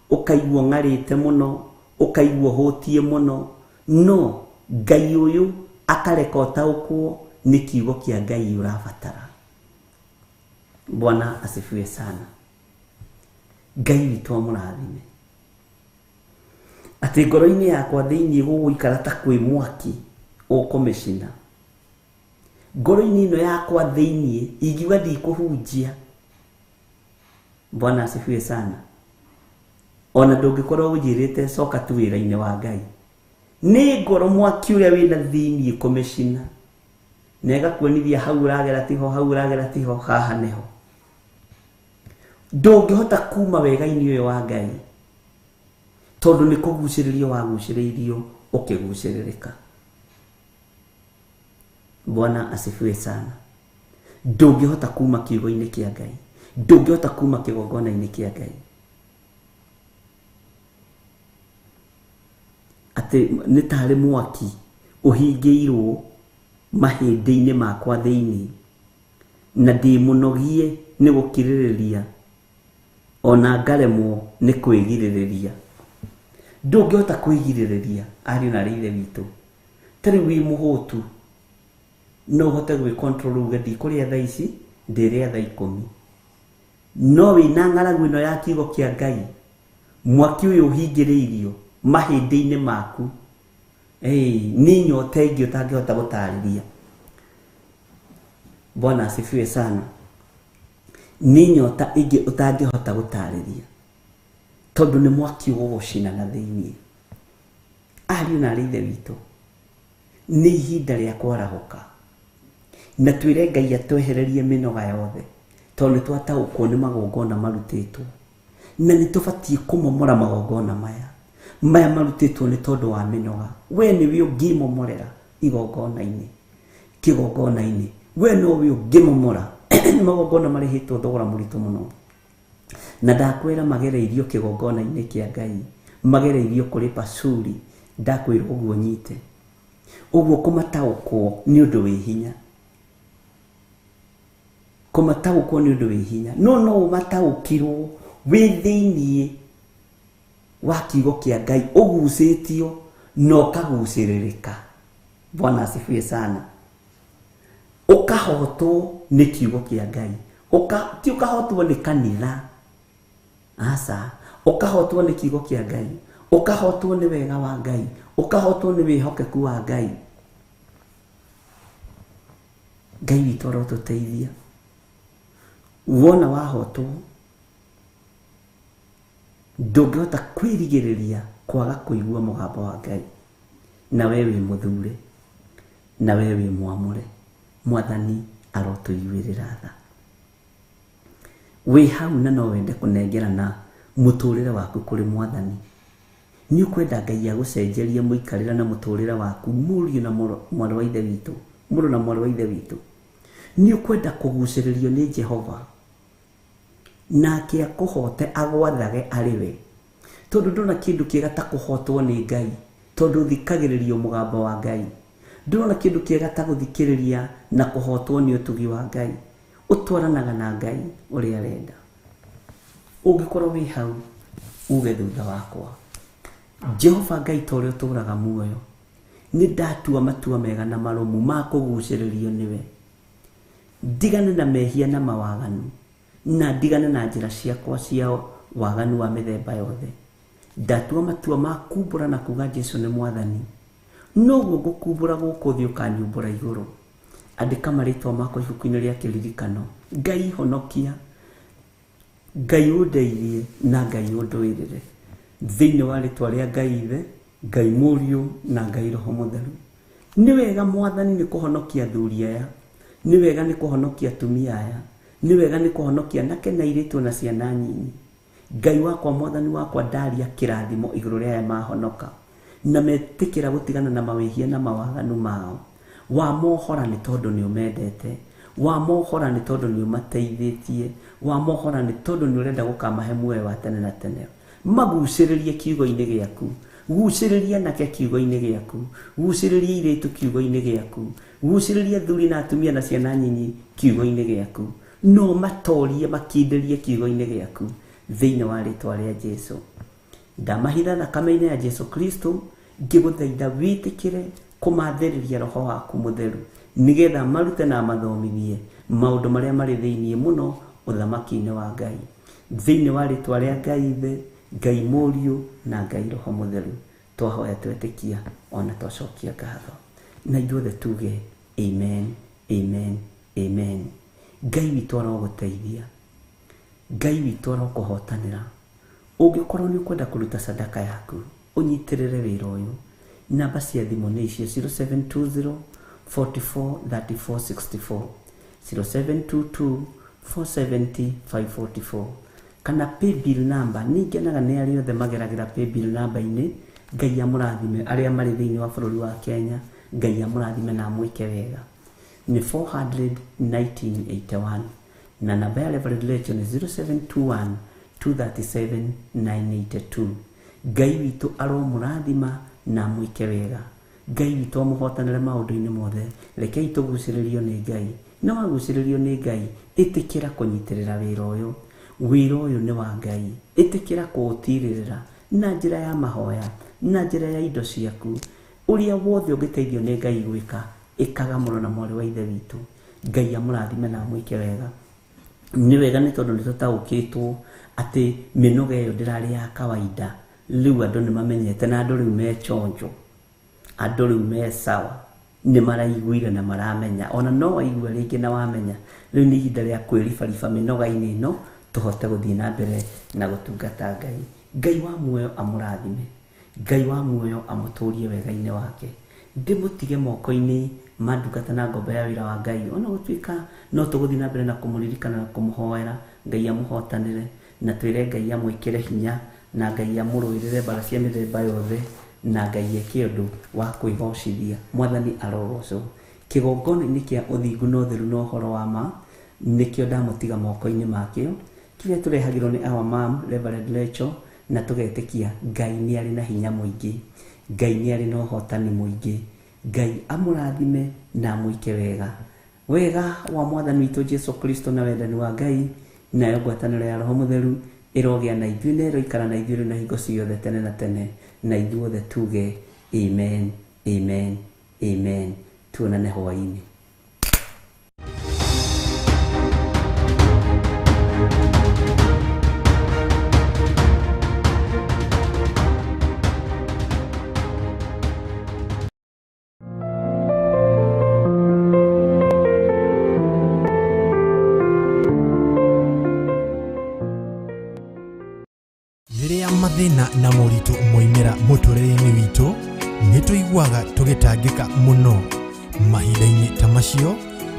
ũkaigua ng'arĩte mũno, ũkaigua hũtie mũno, no Ngai ũyũ akareka ũtaũkwo nĩ kiugo kĩa Ngai ũrabatara. Bwana asifiwe sana. Ngai witũ amũrathime. Atĩ ngoro-inĩ yakwa thĩinĩ gũgũikara ta kwĩ mwaki ũkũmĩcina. Ngoro-inĩ ĩno yakwa thĩinĩ ingiuga ndikũhunjia. Bwana asifiwe sana. Ona ndũngĩkorwo ũnjĩrĩte coka tu wĩra-inĩ wa Ngai, nĩ ngoro mwaki ũrĩa wĩna thĩinĩ kũmĩcina, na ĩgakuonithia hau ũragera tiho, hau ũragera tiho, haha nĩho. Ndũngĩhota kuma wega-inĩ ũyũ wa Ngai, tondũ nĩ kũgucĩrĩrio wagucĩrĩirio ũkĩgucĩrĩrĩka. Bwana asifiwe sana. Ndũngĩhota kuma kiugo-inĩ kĩa Ngai, ndũngĩhota kuma kĩgongona-inĩ kĩa Ngai. Atĩ nĩ tarĩ mwaki ũhingĩirwo mahĩndĩ-inĩ makwa thĩinĩ, na ndĩmũnogie nĩ gũkirĩrĩria, ona ngaremwo nĩ kwĩgirĩrĩria. Ndũngĩhota kwĩgirĩrĩria, ariũ na ithe witũ. Tarĩ wĩ mũhũtu no ũhote gwĩcontrol uge ndikũrĩa thaa ici, ndĩrĩa thaa 10. No wĩna ng'aragu ĩno ya kiugo kĩa Ngai, mwaki ũyũ ũhingĩrĩirio mahĩndĩ-inĩ maku, nĩ nyota ĩngĩ ũtangĩhota gũtarĩria. Bwana asifiwe sana. Nĩ nyota ĩngĩ ũtangĩhota gũtarĩria, tondũ nĩ mwaki ũgũgũcina na thĩinĩ. Ariũ na ithe witũ, nĩ ihinda rĩa kwarahũka, na twĩre Ngai atwehererie mĩnoga yothe, tondũ nĩ twataũkwo nĩ magongona marutĩtwo, na nĩ tũbatiĩ kũmomora magongona maya marutĩtwo nĩ tondũ wa mĩnoga. We nĩwe ũngĩmomorera igongona-inĩ, kĩgongona-inĩ, we nowe ũngĩmomora magongona marĩhĩtwo thogora mũritũ mũno. Na ndakwĩra magereirio kĩgongona-inĩ kĩa Ngai, magereirio kũrĩ Pasuri, ndakwĩra ũguo nyite. Ũguo kũmataũkwo nĩ ũndũ wĩ hinya, kũmataũkwo nĩ ũndũ wĩ hinya. No ũmataũkirwo wĩ thĩinĩ wa kiugo kĩa Ngai, ũgucĩtio na ũkagucĩrĩrĩka. Bwana asifiwe sana. Ũkahotwo nĩ kiugo kĩa Ngai, ti ũkahotwo nĩ kanitha, aca, ũkahotwo nĩ kiugo kĩa Ngai, ũkahotwo nĩ wega wa Ngai, ũkahotwo nĩ wĩhokeku wa Ngai. Ngai witũ arotũteithia. Wona wahotwo, ndũngĩhota kwĩrigĩrĩria kwaga kũigua mũgambo wa Ngai. Na we wĩ mũthure, na we wĩ mwamũre, Mwathani arotũiguĩrĩra tha. Wĩ hau na no wende kũnengerana mũtũrĩre waku kũrĩ Mwathani. Nĩ ũkwenda Ngai agũcenjerie mũikarĩre na mũtũrĩre waku, mũriũ na mwarĩ wa ithe witũ, mũrũ na mwarĩ wa ithe witũ. Nĩ ũkwenda kũgucĩrĩrio nĩ Jehova, nake akũhote agwathage arĩ we. Tondũ ndona kĩndũ kĩega ta kũhotwo nĩ Ngai, tondũ thikagĩrĩrio mũgambo wa Ngai. Ndona kĩndũ kĩega ta gũthikĩrĩria na kũhotwo nĩ ũtugi wa Ngai, ũtwaranaga na Ngai ũrĩa arenda. Ũngĩkorwo wĩ hau, uge thutha wakwa, Jehova Ngai ta ũrĩa ũtũũraga muoyo, nĩ ndatua matua mega na marũmu ma kũgucĩrĩrio nĩwe. Ndigane na mehia na mawaganu, na ndigane na njĩra ciakwa cia waganu wa mĩthemba yothe. ndatua matua ma kumbũra na kuga Jesu nĩ mwathani, noguo ngũkumbũra gũkũ thĩ ũkanyumbũra igũrũ. Andĩka marĩtwa makwa ibuku-inĩ rĩa kĩririkano. Ngai honokia, Ngai ũndeithie na Ngai ũndũĩrĩre, thĩinĩ wa rĩtwa rĩa Ngai Ithe, Ngai Mũriũ na Ngai Roho Mũtheru. Nĩ wega Mwathani nĩ kũhonokia athuri aya, nĩ wega nĩ kũhonokia atumia aya, nĩ wega nĩ kũhonokia anake na airĩtu na ciana nyinyi. Ngai wakwa Mwathani wakwa ndaria kĩrathimo igũrũ rĩa aya mahonoka na metĩkĩra gũtigana na mawĩhia na mawaganu mao. Wamohora nĩ tondũ nĩ ũmendete, wamohora nĩ tondũ nĩ ũmateithĩtie, wamohora nĩ tondũ nĩ ũrenda gũkamahe muoyo wa tene na tene. Magucĩrĩrie kiugo-inĩ gĩaku, gucĩrĩria nake kiugo-inĩ gĩaku, gucĩrĩria airĩtu kiugo-inĩ gĩaku, gucĩrĩria athuri na atumia na ciana nyinyi kiugo-inĩ gĩaku, no matorie makindĩrie kiugo-inĩ gĩaku thĩinĩ wa rĩtwa rĩa Jesu. Ndamahitha thakame-inĩ ya Jesu Kristo, ngĩgũthaitha wĩtĩkĩre kũmathĩrĩria Roho waku Mũtheru, nĩgetha marute na mathomithie maũndũ marĩa marĩ thĩinĩ mũno ũthamaki-inĩ wa Ngai. Thĩinĩ wa rĩtwa rĩa Ngai Ithe, Ngai Mũriũ na Ngai Roho Mũtheru, twahoya twetĩkia ona twacokia ngatho. Na ithuothe tuge amen, amen, amen. Ngai witũ arogũteithia, Ngai witũ arokũhotanĩra. Ũngĩkorwo nĩ ũkwenda kũruta sadaka yaku, ũnyitĩrĩre wĩra ũyũ. Namba cia thimũ nĩ icio 0720 44 34 64, 0722 470 544, kana paybill number. Nĩngenaga nĩ arĩa othe mageragĩra paybill number-inĩ. Ngai amũrathime arĩa marĩ thĩinĩ wa bũrũri wa Kenya, Ngai amũrathime na amwĩke wega. Nĩ 400-1981 na namba ya Reverend Lecho nĩ 0721 237 982. Ngai witũ aromũrathima na amwĩke wega. Ngai witũ amũhotanĩre maũndũ-inĩ mothe. Rekei tũgucĩrĩrio nĩ Ngai, na wagucĩrĩrio nĩ Ngai, ĩtĩkĩra kũnyitĩrĩra wĩra ũyũ. Wĩra ũyũ nĩ wa Ngai, ĩtĩkĩra kũũtirĩrĩra na njĩra ya mahoya, na njĩra ya indo ciaku. Ũrĩa wothe ũngĩteithio nĩ Ngai gwĩka, ĩkaga mũno na mwarĩ wa Ithe witũ. Ngai amũrathime na amwĩke wega. Nĩ wega nĩ tondũ nĩ tũtaũkĩtwo atĩ mĩnoga ĩyo ndĩrarĩ ya kawaida. Rĩu andũ nĩ mamenyete, na andũ rĩu me chonjo, andũ rĩu me sawa, nĩ maraiguire na maramenya. Ona no waigua rĩngĩ na wamenya. Rĩu nĩ ihinda rĩa kwĩribariba mĩnoga-inĩ ĩno, tũhote gũthiĩ na mbere na gũtungata Ngai. Ngai wa muoyo amũrathime, Ngai wa muoyo amũtũrie wega-inĩ wake. Ndĩmũtige moko-inĩ ma ndungata na ngombo ya wĩra wa Ngai. Ona gũtuĩka no tũgũthiĩ na mbere na kũmũririkana na kũmũhoera, Ngai amũhotanĩre, na twĩre Ngai amwĩkĩre hinya, na Ngai amũrũĩrĩre mbara cia mĩthemba yothe, na Ngai eke ũndũ wa kwĩgocithia. Mwathani arogocwo. Kĩgongona-inĩ kĩa ũthingu na ũtheru na ũhoro wa ma, nĩkĩo ndamũtiga moko-inĩ makĩo, kĩrĩa tũrehagĩrwo nĩ our mom Reverend Lecho, na tũgetĩkia Ngai nĩ arĩ na hinya mũingĩ, Ngai nĩ arĩ na ũhotani mũingĩ. Ngai amũrathime na amwĩke wega. Wega wa Mwathani witũ Jesu Kristo na wendani wa Ngai nayo ngwatanĩro ya Roho Mũtheru ĩrogĩa na ithuĩ, na ĩroikara na ithuĩ na hingo ciothe tene na tene. Na ithuothe tuge amen, amen, amen. Tuonane hwaĩ-inĩ. Mathĩna na moritũ moimĩra mũtũrĩre-inĩ witũ, nĩ tũiguaga tũgĩtangĩka mũno. Mahinda-inĩ ta macio,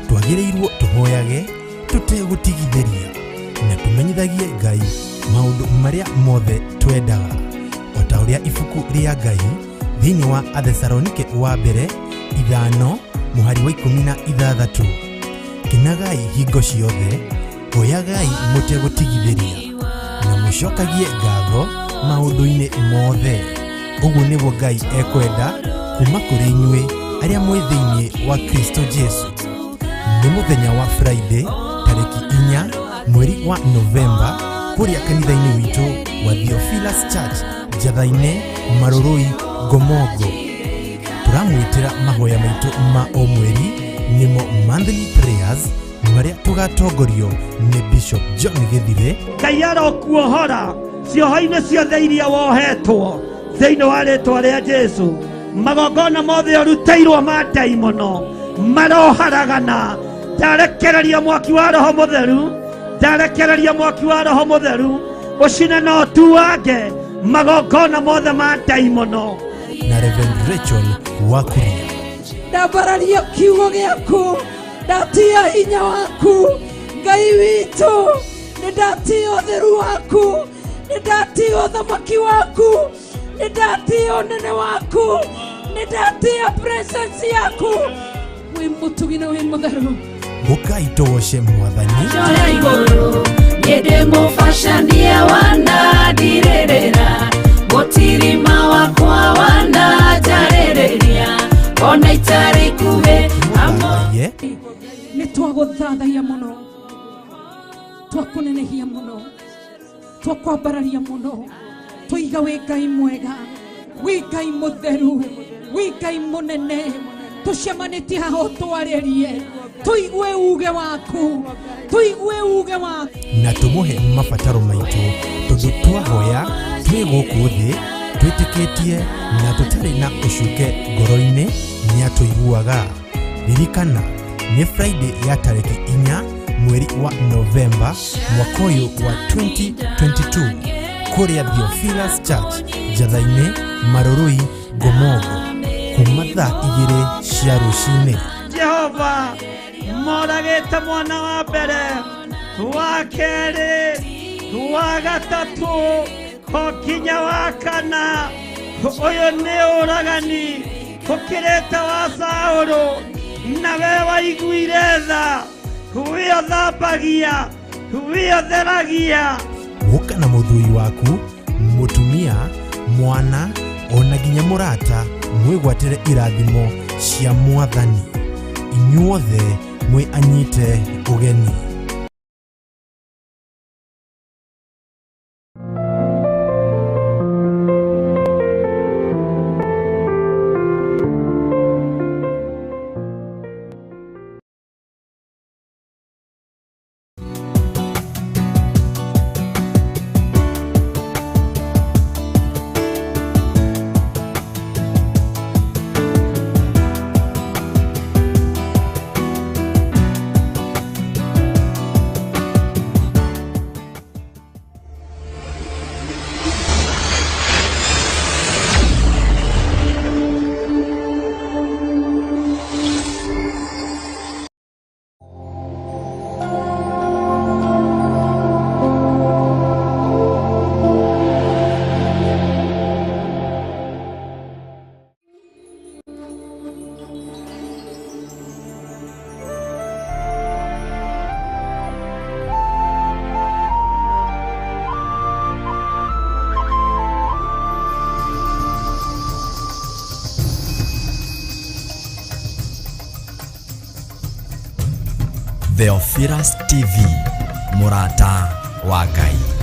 twagĩrĩirwo tũhoyage tũtegũtigithĩria, na tũmenyithagie Ngai maũndũ marĩa mothe twendaga. O ta ũrĩa ibuku rĩa Ngai thĩinĩ wa Athesalonike wa mbere 5:16, kenagai hingo ciothe, hoyagai mũtegũtigithĩria, na mũcokagie ngatho maũndũ-inĩ mothe. Ũguo nĩguo Ngai ekwenda kuma kũrĩ inyuĩ arĩa mwĩ thĩinĩ wa Kristo Jesu. Nĩ mũthenya wa Friday tarĩki 4 mweri wa Novemba, kũrĩa kanitha-inĩ witũ wa Theophilus Church Njatha-inĩ Marũrũi Ngomongo. Tũramwĩtĩra mahoya maitũ ma o mweri nĩmo monthly prayers, marĩa tũgatongorio nĩ Bishop John Gĩthire. Ngai arokuohora cioho-inĩ ciothe iria wohetwo thĩinĩ wa rĩtwa rĩa Jesu. Magongona mothe ũrutĩirwo ma ndaimono maroharagana. Ndarekereria mwaki wa Roho Mũtheru, ndarekereria mwaki wa Roho Mũtheru ũcine na ũtuange magongona mothe ma ndaimono. Na Reverend Rachel Wakuria. Ndambararia kiugo gĩaku, ndatia hinya waku, Ngai witũ, nĩ ndatia ũtheru waku, nĩ ndatia ũthamaki waku, nĩ ndatia ũnene waku, nĩ ndatia presence yaku. Wĩ mũtugi na wĩ mũtheru. Mũkai tũgoce Mwathani. Joya igũrũ nĩndĩ mũbacania wanandirĩrĩra, mũtirima wakwa wananjarĩrĩria, ona itarĩ ikuhĩ Mwathani. Nĩ twagũthathaiya mũno, twakũnenehia mũno, twakwambararia mũno, tũiga wĩ Ngai mwega, wĩ Ngai mũtheru, wĩ Ngai mũnene. Tũcemanĩtie haha ũtwarĩrie, tũigue uge waku, tũigue uge waku, na tũmũhe mabataro maitũ, tondũ twahoya twĩ gũkũ thĩ twĩtĩkĩtie na tũtarĩ na ũcuke ngoro-inĩ nĩatũiguaga. Ririkana nĩ Friday ya tarĩki 4 mweri wa Novemba mwaka ũyũ wa 2022 kũrĩa Theophilus Church Njatha-inĩ Marũrũi Gomogo kuma thaa 2 cia rũcinĩ. Jehova moragĩte mwana wa mbere, wa kerĩ, wa gatatũ, nginya wa kana. Ũyũ nĩ ũragani ũkĩrĩte wa Saũlũ, nawe waiguire tha, wĩothambagia, wĩotheragia. Gũka na mũthuri waku, mũtumia, mwana, ona nginya mũrata mwĩgwatĩre irathimo cia Mwathani. Inyuothe mwĩ anyite ũgeni. Theophilus TV, mũrata wa Ngai.